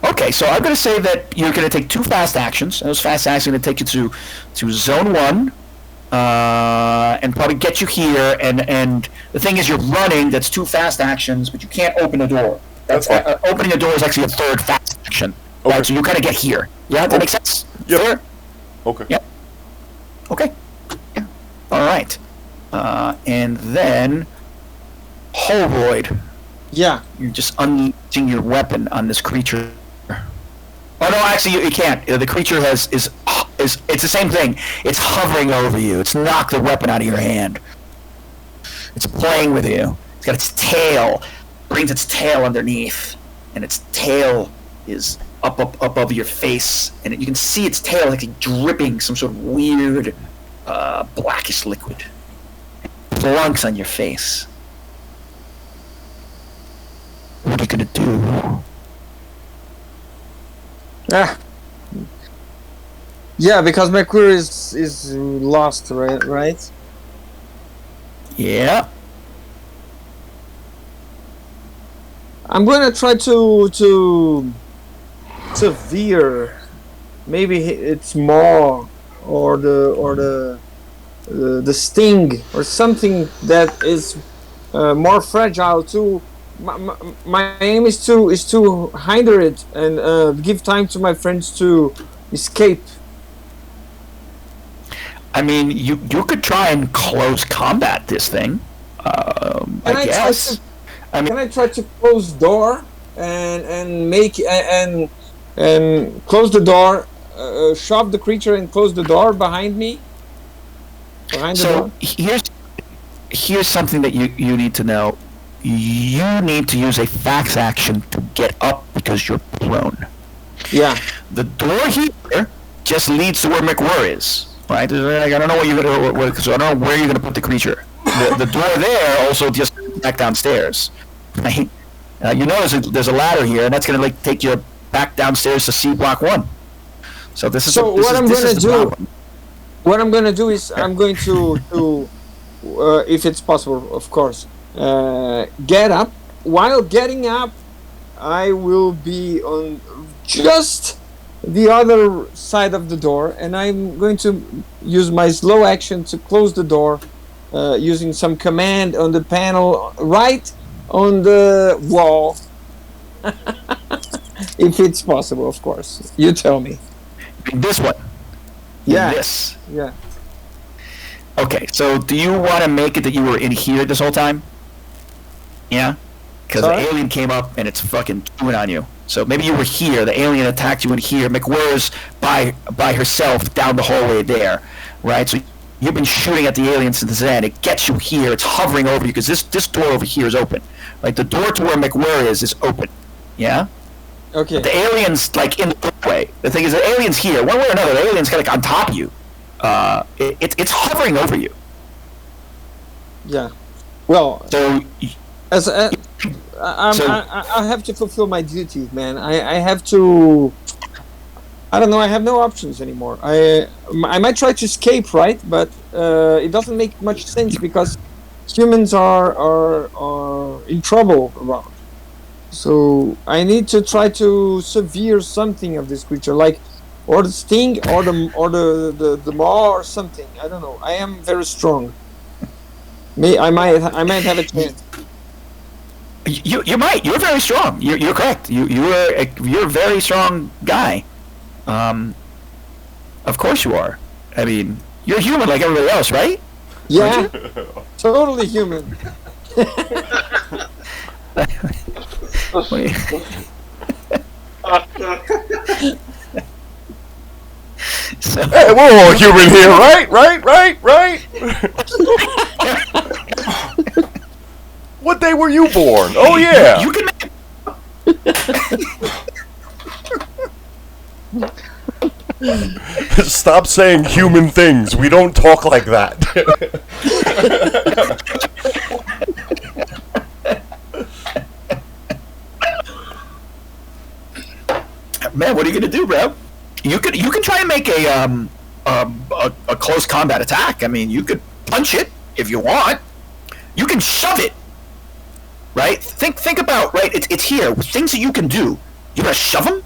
Okay, so I'm going to say that you're going to take 2 fast actions. And those fast actions are going to take you to zone 1, and probably get you here. And the thing is, you're running. That's 2 fast actions, but you can't open a door. That's opening a door is actually a 3rd fast action. Okay. Right, so you kind of get here. Yeah, that makes sense? Yep. Fair? Okay. Yep. Okay. Yeah. All right. And then, Holroyd. Yeah. You're just unleashing your weapon on this creature. Oh no, actually you can't. The creature is it's the same thing. It's hovering over you. It's knocked the weapon out of your hand. It's playing with you. It's got its tail. Brings its tail underneath, and its tail is up above your face, and you can see its tail like dripping some sort of weird blackish liquid. Plunks on your face. What are you gonna do? Yeah, because my query is lost, right? Yeah. I'm gonna try to veer. Maybe it's more, or the sting, or something that is more fragile too. My aim is to hinder it and give time to my friends to escape. I mean, you could try and close combat this thing. I guess. Can I try to close door and make and close the door, shove the creature and close the door behind me? Behind the door? Here's something that you need to know. You need to use a fax action to get up because you're prone. Yeah. The door here just leads to where McWhirr is. Right? I don't know so I don't know where you're gonna put the creature. The door there also just back downstairs. Right? You notice there's a ladder here, and that's gonna take you back downstairs to C block 1. So this is what I'm gonna do is I'm going to if it's possible, of course, get up. While getting up, I will be on just the other side of the door, and I'm going to use my slow action to close the door using some command on the panel right on the wall. If it's possible, of course. You tell me. This one. Yeah. This. Yeah. Okay, so do you want to make it that you were in here this whole time? Yeah? Because the alien came up and it's fucking chewing on you. So maybe you were here, the alien attacked you in here, McWhirr's by herself down the hallway there, right? So you've been shooting at the alien since then. It gets you here, it's hovering over you, because this door over here is open. Right? The door to where McWhirr is open. Yeah? Okay. But the alien's like in the way. The thing is, the alien's here. One way or another, the alien's kind of on top of you. It's hovering over you. Yeah. Well, So, as I have to fulfill my duties, man. I have to. I don't know. I have no options anymore. I might try to escape, right? But it doesn't make much sense because humans are in trouble around. So I need to try to sever something of this creature, like or the sting, or the maw, or something. I don't know. I am very strong. I might have a chance. you might. You're very strong. You're correct. You're a very strong guy. Of course you are. I mean, you're human like everybody else, right? Yeah, totally human. So, Hey, we're all human here, right? What day were you born? Oh yeah. you can. Stop saying human things. We don't talk like that. Man, what are you gonna do, bro? You can try and make a close combat attack. I mean, you could punch it if you want. You can shove it, right? Think about, right. It's here. Things that you can do. You gonna shove them?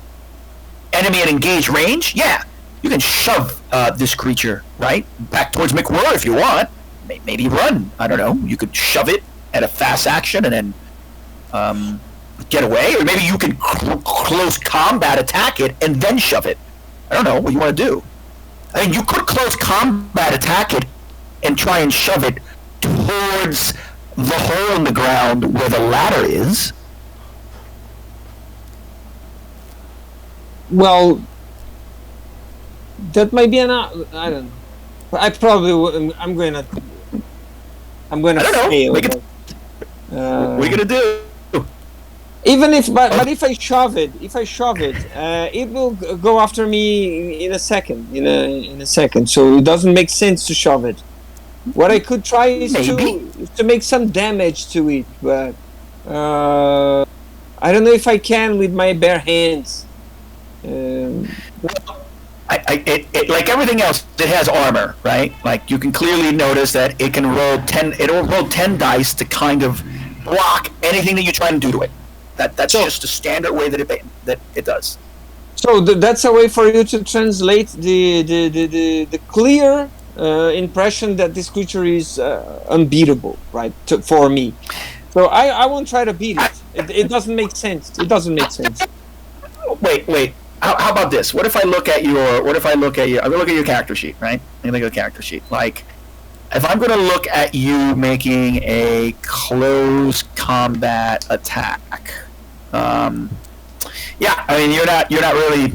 Enemy at engaged range? Yeah, you can shove this creature right back towards McWhirr if you want. Maybe run. I don't know. You could shove it at a fast action and then get away, or maybe you can close combat attack it and then shove it. I don't know what you want to do. I mean, you could close combat attack it and try and shove it towards the hole in the ground where the ladder is. Well, that might be an. I don't know. I probably. I'm gonna I don't know. fail. What are you gonna do? Even if, but if I shove it, it will go after me in a second. In a second. So it doesn't make sense to shove it. What I could try is to make some damage to it, but I don't know if I can with my bare hands. Like everything else, it has armor, right? Like you can clearly notice that it can roll 10. It'll roll 10 dice to kind of block anything that you try and do to it. That's just a standard way that it does. So that's a way for you to translate the clear impression that this creature is unbeatable, right? For me. So I won't try to beat it. It doesn't make sense. It doesn't make sense. Wait. How about this? What if I look at your? I'm gonna look at your character sheet, right? I'm gonna look at the character sheet. Like, if I'm gonna look at you making a close combat attack, yeah, I mean you're not really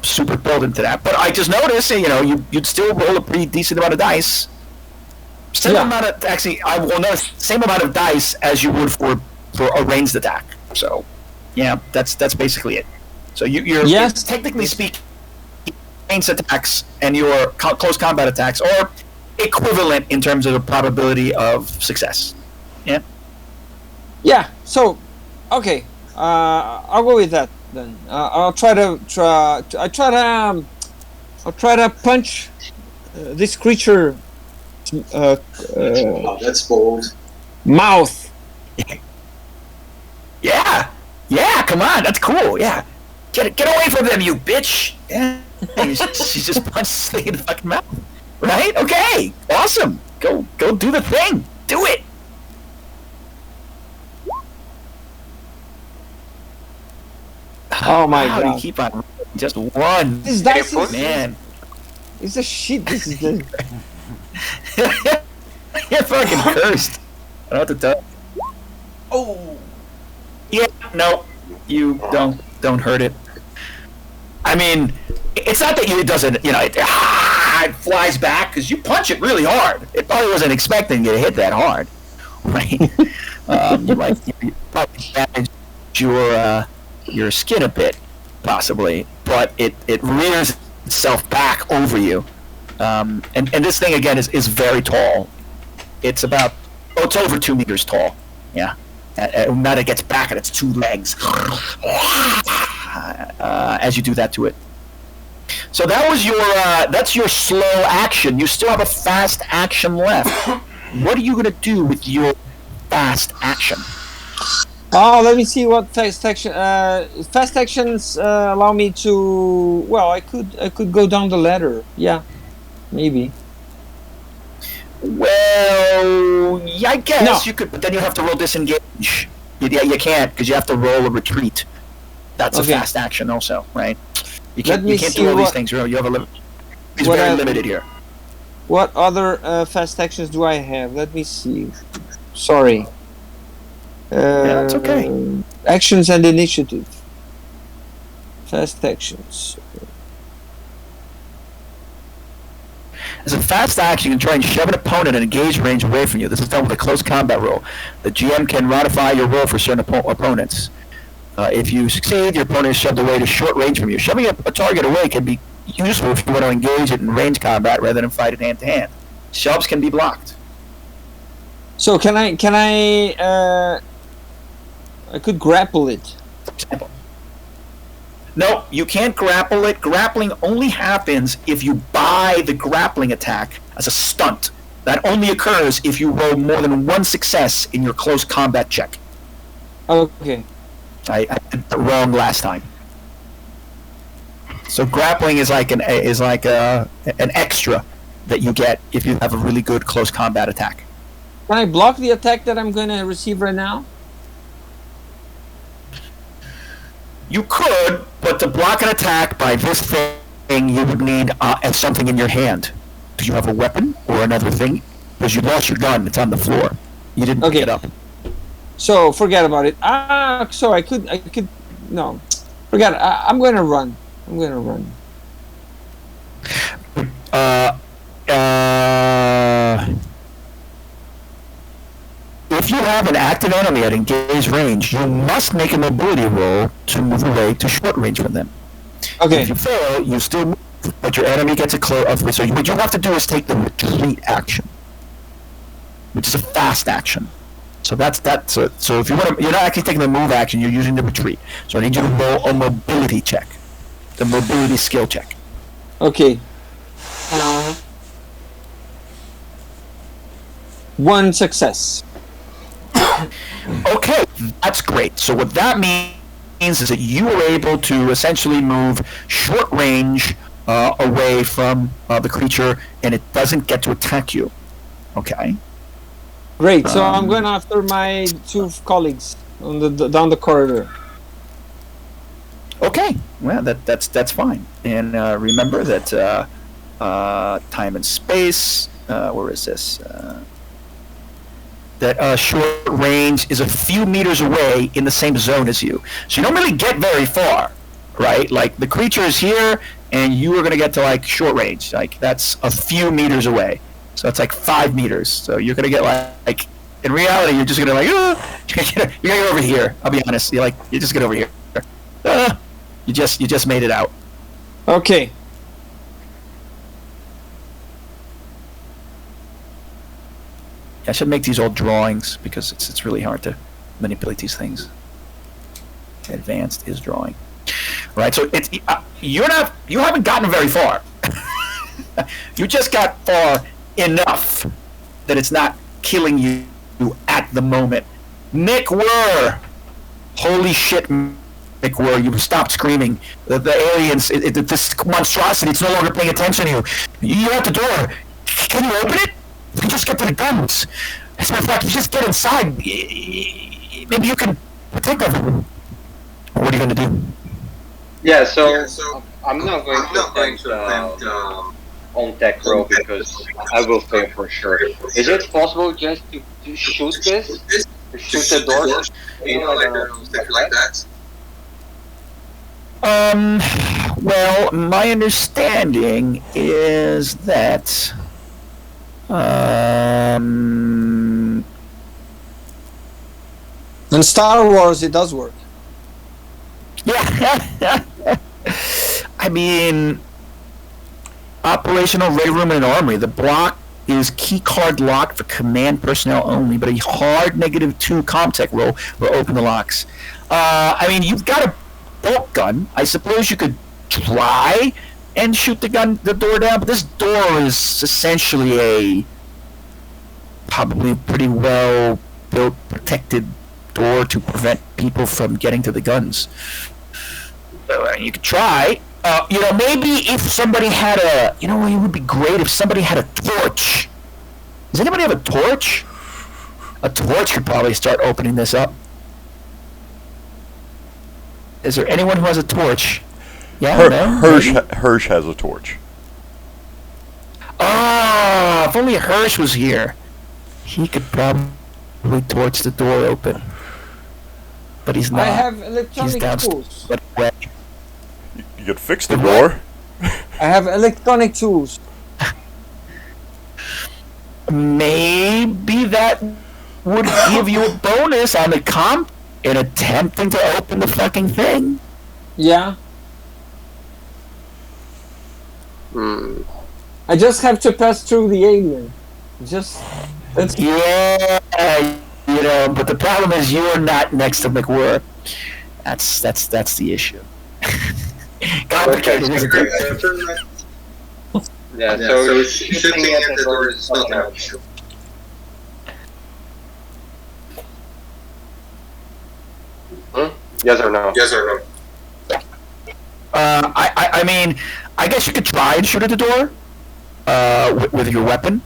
super built into that. But I just noticed, you'd still roll a pretty decent amount of dice. Same amount of I will notice same amount of dice as you would for a ranged attack. So, yeah, that's basically it. So you're technically speaking, ranged attacks and your close combat attacks are equivalent in terms of the probability of success. Yeah. Yeah. So, okay, I'll go with that then. I'll try to punch this creature. Oh, that's bold. Mouth. Yeah. Come on, that's cool. Yeah. Get away from them, you bitch! Yeah, she just punched Sigg in the fucking mouth. Right? Okay, awesome. Go do the thing. Do it. Oh my god! You keep on just one. This dice is man. It's a shit. This is the. You're fucking cursed. I don't know what to tell. Oh. Yeah. No. You don't hurt it. I mean, it's not that it doesn't, it flies back because you punch it really hard. It probably wasn't expecting you to hit that hard, right? You probably damage your skin a bit, possibly, but it rears itself back over you. And this thing again is very tall. It's about it's over 2 meters tall. Yeah. Now it gets back on its 2 legs as you do that to it. So that was that's your slow action. You still have a fast action left. What are you gonna do with your fast action? Oh, let me see what fast action. Fast actions allow me to. Well, I could go down the ladder. Yeah, maybe. Well, yeah, I guess No. you could, but then you have to roll disengage. You can't because you have to roll a retreat. That's Okay. a fast action, also, right? You Let can't me you can't see do all these what- things. You have a limit. It's what very I- limited here. What other fast actions do I have? Let me see. Sorry. That's okay. Actions and initiative. Fast actions. As a fast action, you can try and shove an opponent at engaged range away from you. This is done with a close combat roll. The GM can modify your roll for certain opponents. If you succeed, your opponent is shoved away to short range from you. Shoving a target away can be useful if you want to engage it in range combat rather than fight it hand to hand. Shoves can be blocked. So can I could grapple it. For example. No, you can't grapple it. Grappling only happens if you buy the grappling attack as a stunt. That only occurs if you roll more than 1 success in your close combat check. Okay. I did it wrong last time. So grappling is like an extra that you get if you have a really good close combat attack. Can I block the attack that I'm going to receive right now? You could, but to block an attack by this thing, you would need something in your hand. Do you have a weapon or another thing? Because you lost your gun. It's on the floor. You didn't pick Okay. it up. So forget about it. So I could. No, forget it. I'm going to run. If you have an active enemy at engaged range, you must make a mobility roll to move away to short range from them. Okay. If you fail, you still move, but your enemy gets a close. So what you have to do is take the retreat action, which is a fast action. So that's that. So if you want to, you're not actually taking the move action. You're using the retreat. So I need you to roll a mobility check, the mobility skill check. Okay. 1 success. Okay, that's great. So what that means is that you were able to essentially move short range away from the creature, and it doesn't get to attack you. Okay. Great. So I'm going after my 2 colleagues on the down the corridor. Okay. Well, that's fine. And remember that time and space. Where is this? That short range is a few meters away in the same zone as you. So you don't really get very far, right? Like the creature is here, and you are going to get to like short range. Like that's a few meters away. So it's like 5 meters. So you're going to get like in reality, you're just going to like, you're going to get over here. I'll be honest. You just get over here. You just made it out. Okay. I should make these old drawings because it's really hard to manipulate these things. Advanced is drawing, right? So it's you haven't gotten very far. You just got far enough that it's not killing you at the moment. Nick Whir, holy shit, Nick Whir, you stopped screaming. The aliens, this monstrosity, it's no longer paying attention to you. You're at the door. Can you open it? You can just get to the guns. As a matter of fact, if you just get inside, maybe you can protect everyone. What are you going to do? Yeah, so I'm not going to attempt on tech roll because I will fail for sure. Is it possible just to shoot this? To shoot the door? Like that? Well, my understanding is that In Star Wars, it does work. yeah. I mean, operational ready room in an armory. The block is keycard locked for command personnel only, but a hard -2 comtech roll will open the locks. I mean, you've got a bolt gun. I suppose you could try and shoot the door down, but this door is essentially probably pretty well built, protected door to prevent people from getting to the guns. So you could try. Maybe if somebody had it would be great if somebody had a torch. Does anybody have a torch? A torch could probably start opening this up. Is there anyone who has a torch? Yeah, Hirsch has a torch. Oh, if only Hirsch was here. He could probably torch the door open. But he's not. I have electronic tools. You could fix the door. I have electronic tools. Maybe that would give you a bonus on the comp in attempting to open the fucking thing. Yeah. I just have to pass through the alien. That's yeah, but the problem is you're not next to McWhirr. That's the issue. Complicated, isn't it? Yeah, so shooting at the door is not an issue. Yes or no? Yes or no? I mean, I guess you could try and shoot at the door with your weapon.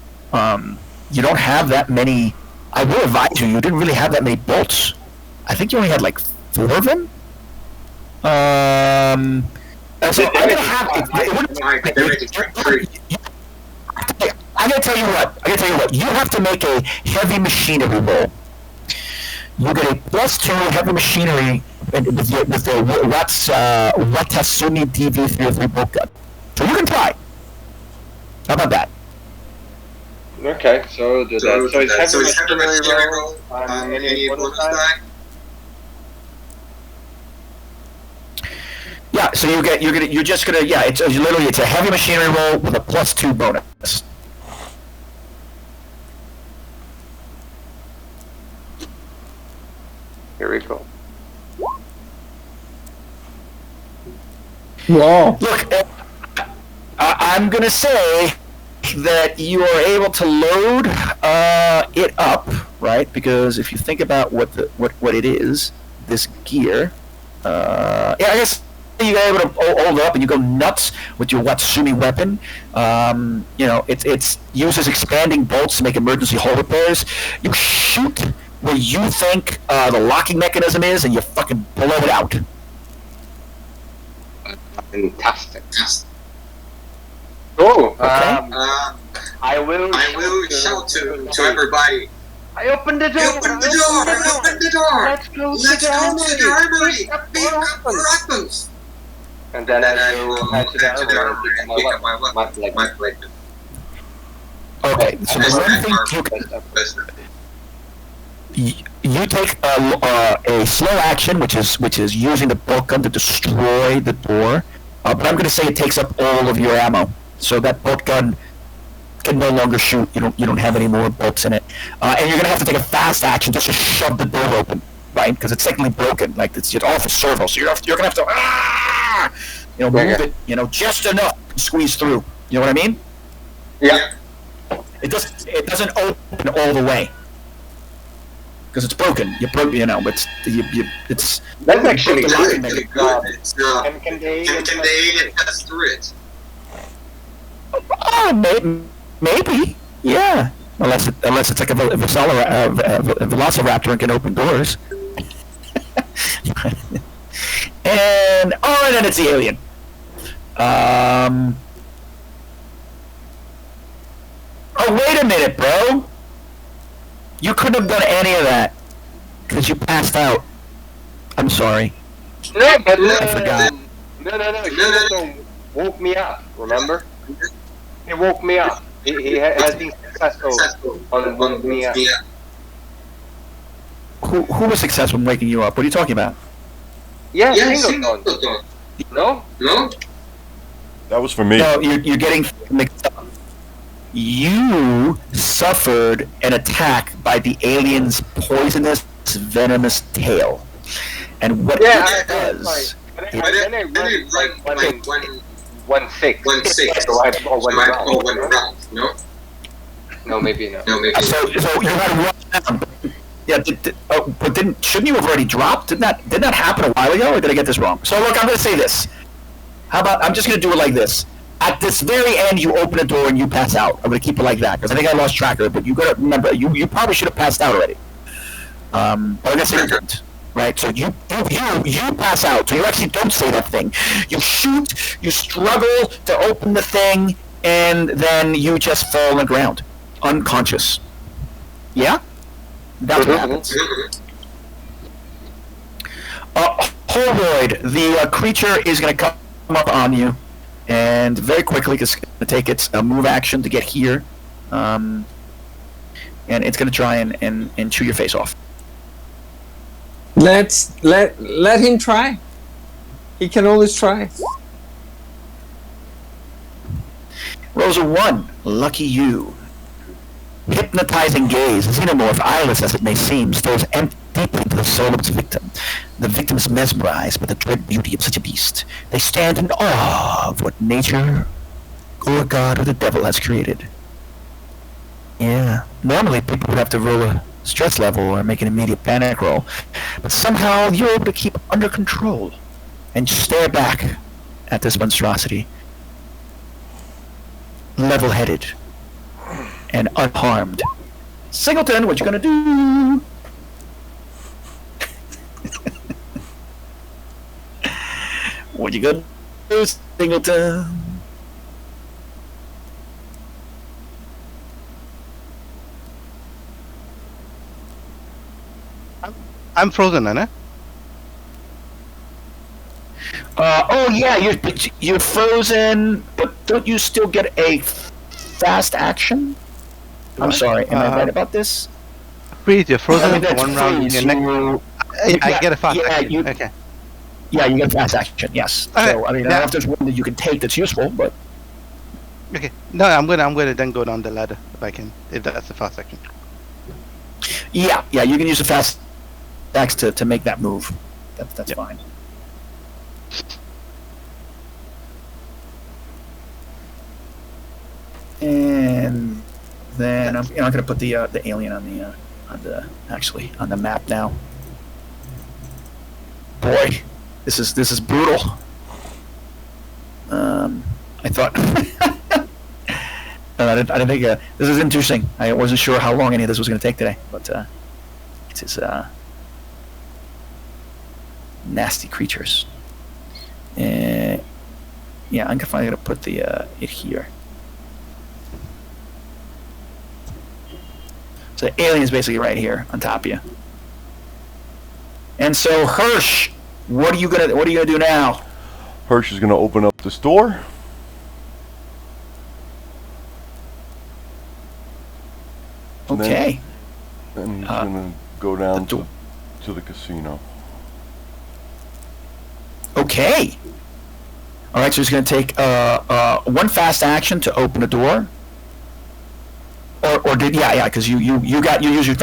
You don't have that many. I will advise you didn't really have that many bolts. I think you only had like 4 of them. So I'm gonna have. I'm gonna tell you what. You have to make a heavy machinery roll. You get a +2 heavy machinery with the Watasumi DV303 bolt gun. So you can try. How about that? Okay, so do that. So it's heavy machinery roll on any bonus die? Yeah, so it's a heavy machinery roll with a +2 bonus. Here we go. wow. Look, I'm gonna say that you are able to load it up, right? Because if you think about what it is, this gear, I guess you're able to hold it up and you go nuts with your Watsumi weapon. It uses expanding bolts to make emergency hull repairs. You shoot where you think the locking mechanism is, and you fucking blow it out. Fantastic. Oh, okay. I will shout to everybody. I opened the door! I opened the door! Let's go to the armory! Pick up weapons! And then I will head to the armory and pick up my weapon. Okay, so the one thing you take a slow action, which is using the bolt gun to destroy the door. But I'm going to say it takes up all of your ammo, so that bolt gun can no longer shoot. You don't have any more bolts in it, and you're going to have to take a fast action just to shove the door open, right? Because it's technically broken, like it's off a servo. So you're going to have to move it, just enough to squeeze through. You know what I mean? Yeah. It doesn't open all the way. Because it's broken, it's. That's actually good. Can they pass through it? Maybe, yeah. Unless it's like a velociraptor and can open doors. and then it's the alien. Oh, wait a minute, bro. You couldn't have done any of that because you passed out. I'm sorry. No, but I forgot. No. He woke me up. Remember? He woke me up. He has been successful on waking me up. Who was successful in waking you up? What are you talking about? Yeah, Singleton. No? That was for me. No, you're getting mixed up. You suffered an attack by the alien's poisonous, venomous tail. And what it does... I didn't run like 1-6. So I have all one round. No? No, maybe not. So you had 1 round. Yeah, but shouldn't you have already dropped? Didn't that happen a while ago, or did I get this wrong? So look, I'm going to say this. How about, I'm just going to do it like this. At this very end, you open a door and you pass out. I'm going to keep it like that, because I think I lost track of it, but you got to remember, you probably should have passed out already. But I'm going to say you didn't. Right, so you pass out, so you actually don't say that thing. You shoot, you struggle to open the thing, and then you just fall on the ground, unconscious. Yeah? That's what happens. Holroyd, the creature is going to come up on you, and very quickly it's going to take its move action to get here, and it's going to try and chew your face off. Let him try. He can always try. Rolls a 1. Lucky you. Hypnotizing gaze, xenomorph, eyeless as it may seem, stares deeply into the soul of its victim. The victim is mesmerized by the dread beauty of such a beast. They stand in awe of what nature, or God, or the devil has created. Yeah, normally people would have to roll a stress level or make an immediate panic roll, but somehow you're able to keep under control and stare back at this monstrosity, level-headed and unharmed. Singleton, what you gonna do? What you gonna do, Singleton? I'm frozen, Anna. Oh yeah, you're frozen, but don't you still get a fast action? I'm sorry, am I right about this? Freeze, you're frozen for that's 1 round. freeze, I get a fast action. Okay. Yeah, you get fast action. Yes. Okay. So I mean, I don't know if there's one that you can take that's useful, but Okay. No, I'm gonna then go down the ladder if I can, if that's the fast action. yeah, you can use the fast axe to make that move. That's fine. And then I'm gonna put the alien on the map now. Boy, this is brutal. I thought I didn't think this is interesting. I wasn't sure how long any of this was gonna take today, but it is nasty creatures. Yeah, I'm finally gonna put it here. So the alien is basically right here on top of you. And so Hirsch, what are you gonna do now? Hirsch is gonna open up this door. Okay. And he's gonna go down to the casino. Okay. All right, so he's going to take one fast action to open a door. Or did because you use your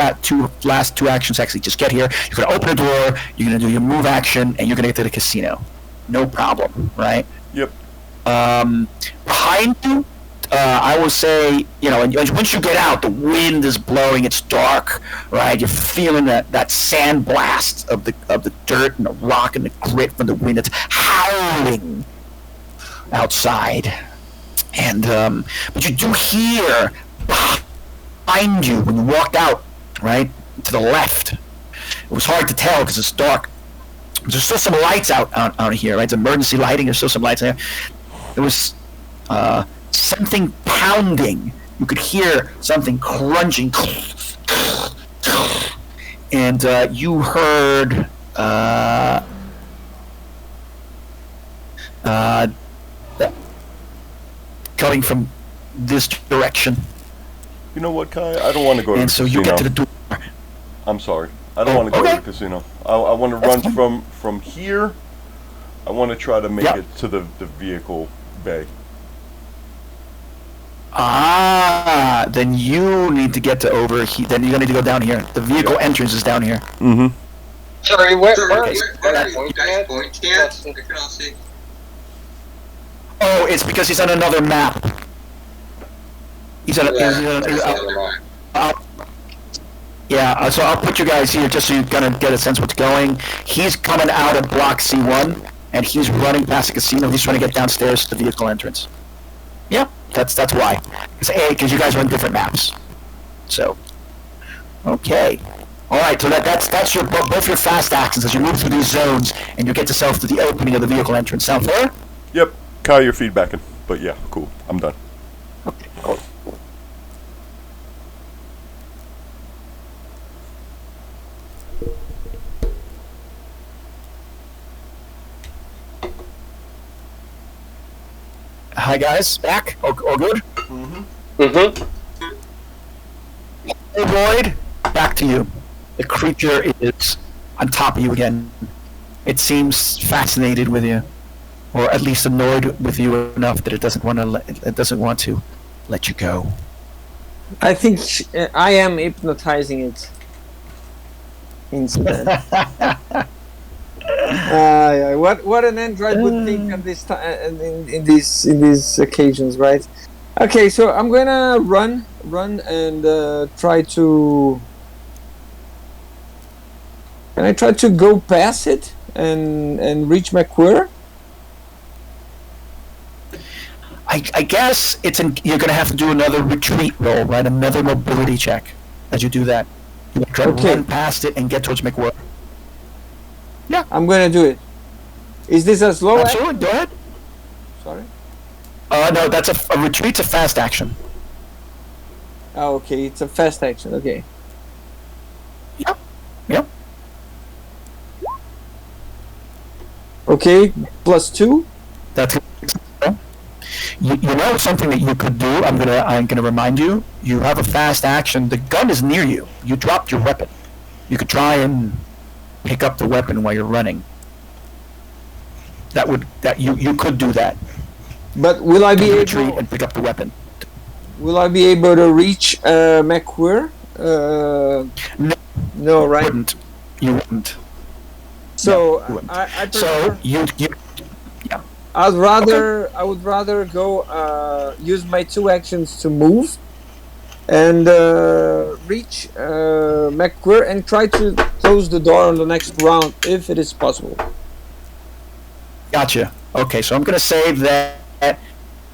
last two actions actually. Just get here. You're going to open a door. You're going to do your move action, and you're going to get to the casino. No problem, right? Yep. Behind you, I would say, and once you get out, the wind is blowing. It's dark, right? You're feeling that sand blast of the dirt and the rock and the grit from the wind. It's howling outside, and but you do hear behind you when you walked out, right to the left. It was hard to tell because it's dark. There's still some lights out here, right? It's emergency lighting. There's still some lights there. There was something pounding. You could hear something crunching, and you heard coming from this direction. You know what, Kai? I don't want to go to the casino. And so you get to the door. I'm sorry. I don't want to go to the casino. I want to run from here. I want to try to make it to the vehicle bay. Ah, then you need to get to over here. Then you're gonna need to go down here. The vehicle entrance is down here. Mm-hmm. Sorry, where are Okay. you guys pointing at? I cannot see. Oh, it's because he's on another map. He's on. Yeah, so I'll put you guys here just so you kind of get a sense what's going. He's coming out of block C1, and he's running past the casino. He's trying to get downstairs to the vehicle entrance. Yeah, that's why. Because you guys are on different maps. So, okay. All right, so that's your both your fast actions as you move through these zones, and you get yourself to the opening of the vehicle entrance. Sound fair? Yep. Kyle, you're feedbacking. But yeah, cool. I'm done. Okay, cool. Hi guys, back? All good? Mm-hmm. Hey Boyd, back to you. The creature is on top of you again. It seems fascinated with you, or at least annoyed with you enough that it doesn't want to let you go. I think I am hypnotizing it instead. What an android would think at this time in these occasions, right? Okay, so I'm gonna run and try to. Can I try to go past it and reach McQuarrie? I guess you're going to have to do another retreat roll, right? Another mobility check as you do that. You try to run past it and get towards McQuarrie. Yeah, I'm gonna do it. Is this a slow action? absolutely. Go ahead. Sorry. No, that's a retreat's a fast action. Oh, okay. It's a fast action. Okay. Yep. Okay. +2. That's you know something that you could do. I'm gonna remind you. You have a fast action. The gun is near you. You dropped your weapon. You could try and pick up the weapon while you're running. You could do that. But will I be Retreat able? and pick up the weapon. Will I be able to reach McQuarrie? No, right? You wouldn't. So you wouldn't. I prefer, So you I would rather go use my 2 actions to move and reach McQuarrie and try to close the door on the next round if it is possible. Gotcha. Okay, so I'm gonna say that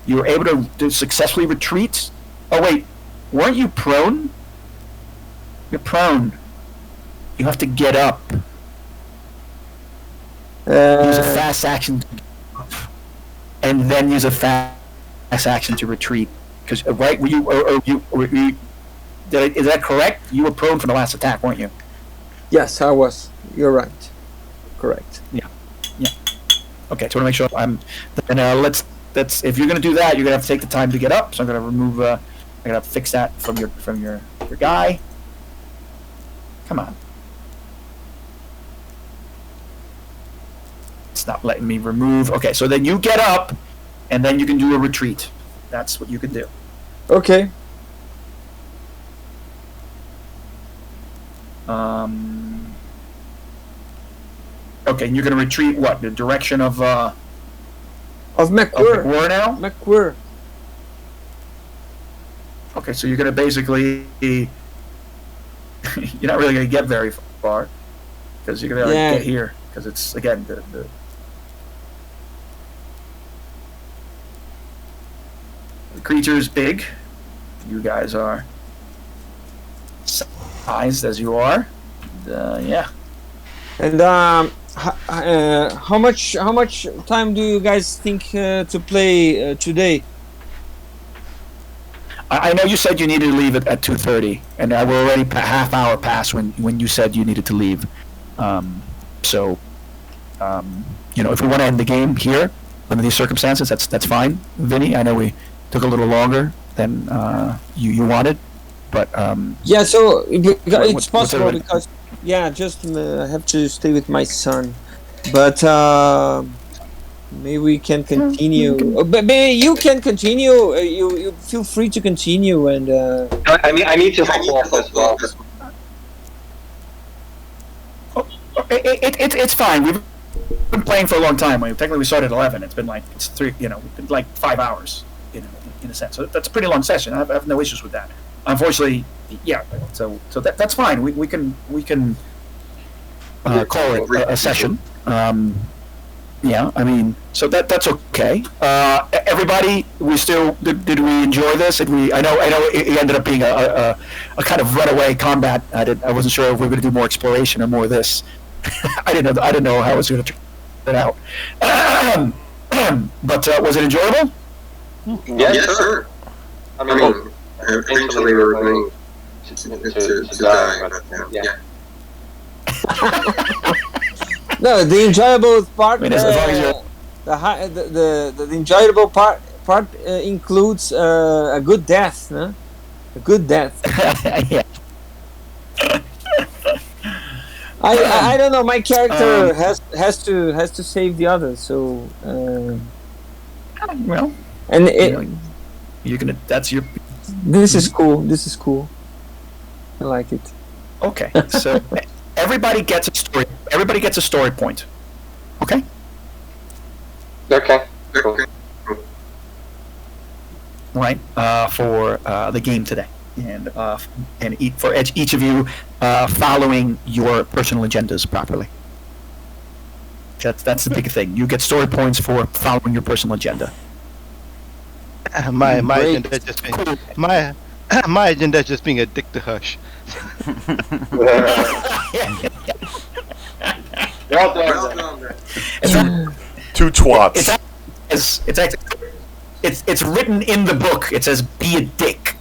you were able to successfully retreat. Oh wait, weren't you prone? You're prone. You have to get up. Use a fast action, and then use a fast action to retreat. Because right, is that correct? You were prone for the last attack, weren't you? Yes, I was. You're right. Correct. Okay, so I want to make sure I'm. And let's. If you're gonna do that, you're gonna have to take the time to get up. So I'm gonna remove. I'm gonna fix that from your guy. Come on. It's not letting me remove. Okay, so then you get up, and then you can do a retreat. That's what you can do. Okay. Okay, and you're gonna retreat what? The direction of McQuarrie. McQuarrie now? McQuarrie. Okay, so you're gonna basically you're not really gonna get very far because you're gonna get here because it's again the creature's big. You guys are sized as you are. Yeah. And how much time do you guys think to play today? I know you said you needed to leave at 2:30, and I were already half hour past when you said you needed to leave. So, if we want to end the game here under these circumstances, that's fine, Vinny. I know we took a little longer than you wanted, but yeah. So it's what's possible because just I have to stay with my son, but maybe we can continue. But maybe you can continue. You feel free to continue. And I need to hop off as well. It's fine. We've been playing for a long time. Technically, we started at 11. It's been like like 5 hours, in a sense. So that's a pretty long session. I have no issues with that. Unfortunately, yeah. So that's fine. We can call it a session. Yeah, I mean, so that's okay. Everybody, did we enjoy this? I know it ended up being a kind of runaway combat. I wasn't sure if we were going to do more exploration or more of this. I didn't know how it was going to turn out. But was it enjoyable? Yes, sir. I mean, eventually we were going to die, but yeah. no, the enjoyable part. I mean, as long as the enjoyable part includes a good death, no? A good death. Yeah. I don't know. My character has to save the others. So well, and you're gonna. That's your. This is cool. This is cool. I like it. Okay, so everybody gets a story. Everybody gets a story point. Okay. Okay. Right. For the game today, and for each of you following your personal agendas properly. That's the big thing. You get story points for following your personal agenda. My agenda just being my agenda just being a dick to Hush. Well done. Two twats. It's written in the book. It says, "Be a dick."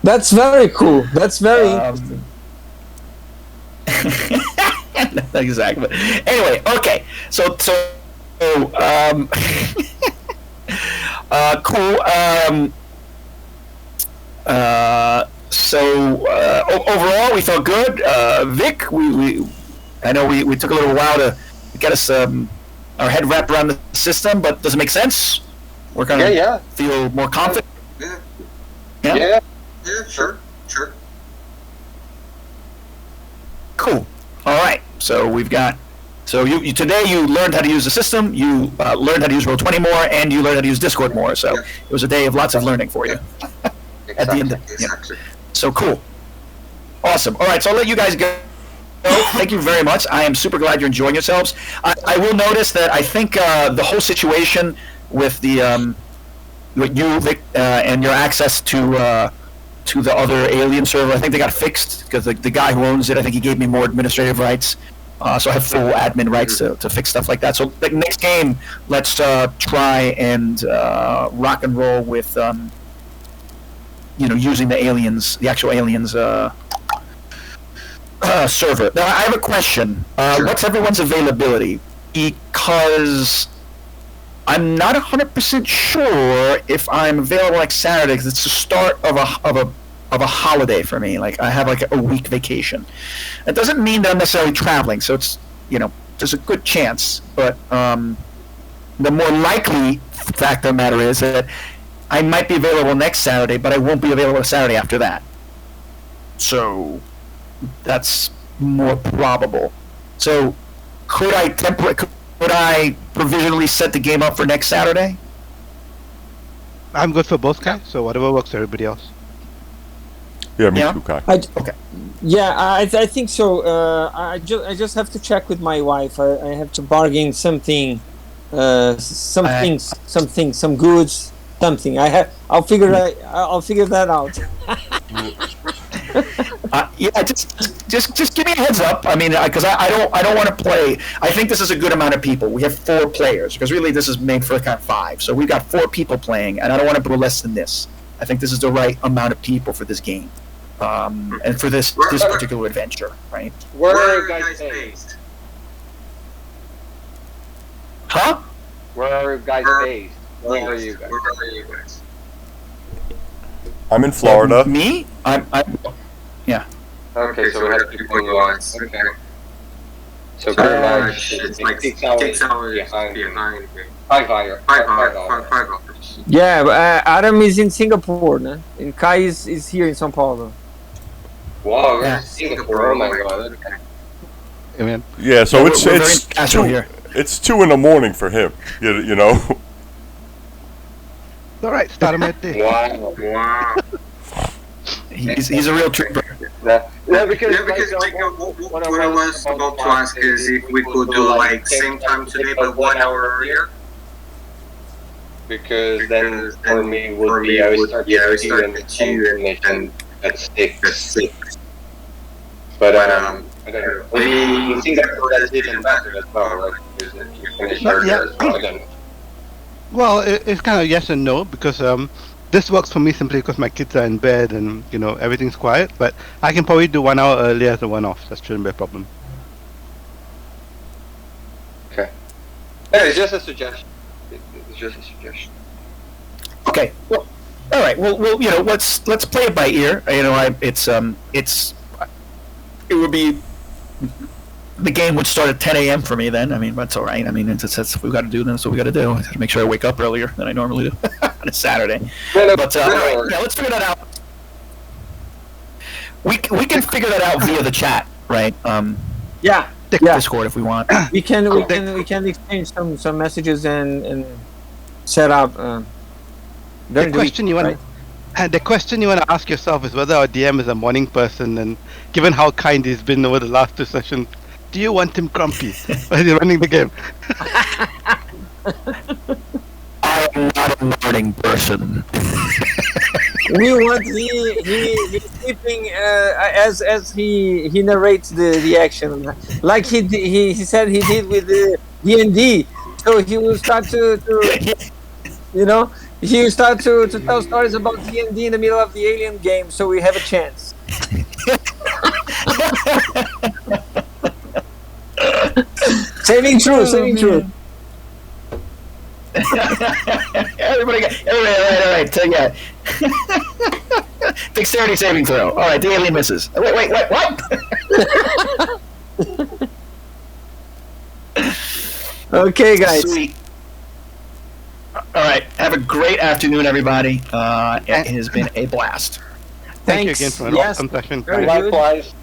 That's very cool. That's very interesting. Exactly. Anyway, okay. So cool. Overall, we felt good. Vic, I know we took a little while to get us our head wrapped around the system, but does it make sense? We're gonna feel more confident. Yeah, sure. Cool. All right. So we've got. So you today you learned how to use the system. You learned how to use Roll20 more, and you learned how to use Discord more. So it was a day of lots of learning for you. At the end. So cool. Awesome. All right. So I'll let you guys go. Thank you very much. I am super glad you're enjoying yourselves. I will notice that I think the whole situation with the Vic, and your access to the other alien server, I think they got fixed because the guy who owns it, I think he gave me more administrative rights. So I have full admin rights to fix stuff like that. So the next game, let's try and rock and roll with using the actual aliens server. Now I have a question. What's everyone's availability? Because I'm not 100% sure if I'm available like Saturday, because it's the start of a holiday for me. Like I have like a week vacation. It doesn't mean that I'm necessarily traveling, so it's there's a good chance. But the more likely fact of the matter is that I might be available next Saturday, but I won't be available the Saturday after that. So that's more probable. So could I provisionally set the game up for next Saturday? I'm good for both guys, so whatever works for everybody else. Yeah, me too, Kai. Okay. Yeah, I think so. I just have to check with my wife. I have to bargain something, some goods, something. I'll figure that out. Yeah, just give me a heads up. I mean, because I don't want to play. I think this is a good amount of people. We have 4 players because really this is made for kind of 5. So we've got 4 people playing, and I don't want to put less than this. I think this is the right amount of people for this game, and for this particular adventure, right? Where are you guys based? Huh? Where are you guys based? Where are you guys? I'm in Florida. Me? I'm. Yeah. Okay, so we have 2 point lines. Okay. So pretty much it's like 6 hours behind. 5 hours. 5 hours. Yeah, Adam is in Singapore, no? And Kai is here in São Paulo. Wow, Yeah. Singapore. Oh my god. I mean, Yeah, so Yeah, it's we're it's very casual two, here. it's 2 in the morning for him. You know. all right, start my day. Wow. He's a real trooper. Yeah, because like, what I was about to ask is if we could do like same time today but 1 hour earlier. Because then for me would be I would start at 2 and at 6. But I don't know. I mean, in Singapore that's even better as well. Like you finish earlier as well. I don't know. Well, it's kind of yes and no because this works for me simply because my kids are in bed and everything's quiet. But I can probably do 1 hour earlier as a one-off. That shouldn't be a problem. Okay. Yeah, it's just a suggestion. It's just a suggestion. Okay. Well, all right. Well, let's play it by ear. It would be, the game would start at 10 a.m. for me then. I mean, that's all right. I mean, that's what we got to do. Then that's what we got to do. I got to make sure I wake up earlier than I normally do on a Saturday. But all right, yeah, let's figure that out. We can figure that out via the chat, right? Yeah. Discord if we want. We can exchange some messages and set up. The question you want to ask yourself is whether our DM is a morning person, and given how kind he's been over the last 2 sessions, do you want him grumpy while he's running the game? I am not a morning person. We want he's sleeping as he narrates the action, like he said he did with the D&D. So he will start to he will start to tell stories about D&D in the middle of the Alien game, so we have a chance. Saving truth. Everybody, all right. So yeah, dexterity saving throw. All right, the alien misses. Wait, what? Okay, guys. Sweet. All right, have a great afternoon, everybody. It has been a blast. Thank you again for an awesome session. Very good. Likewise.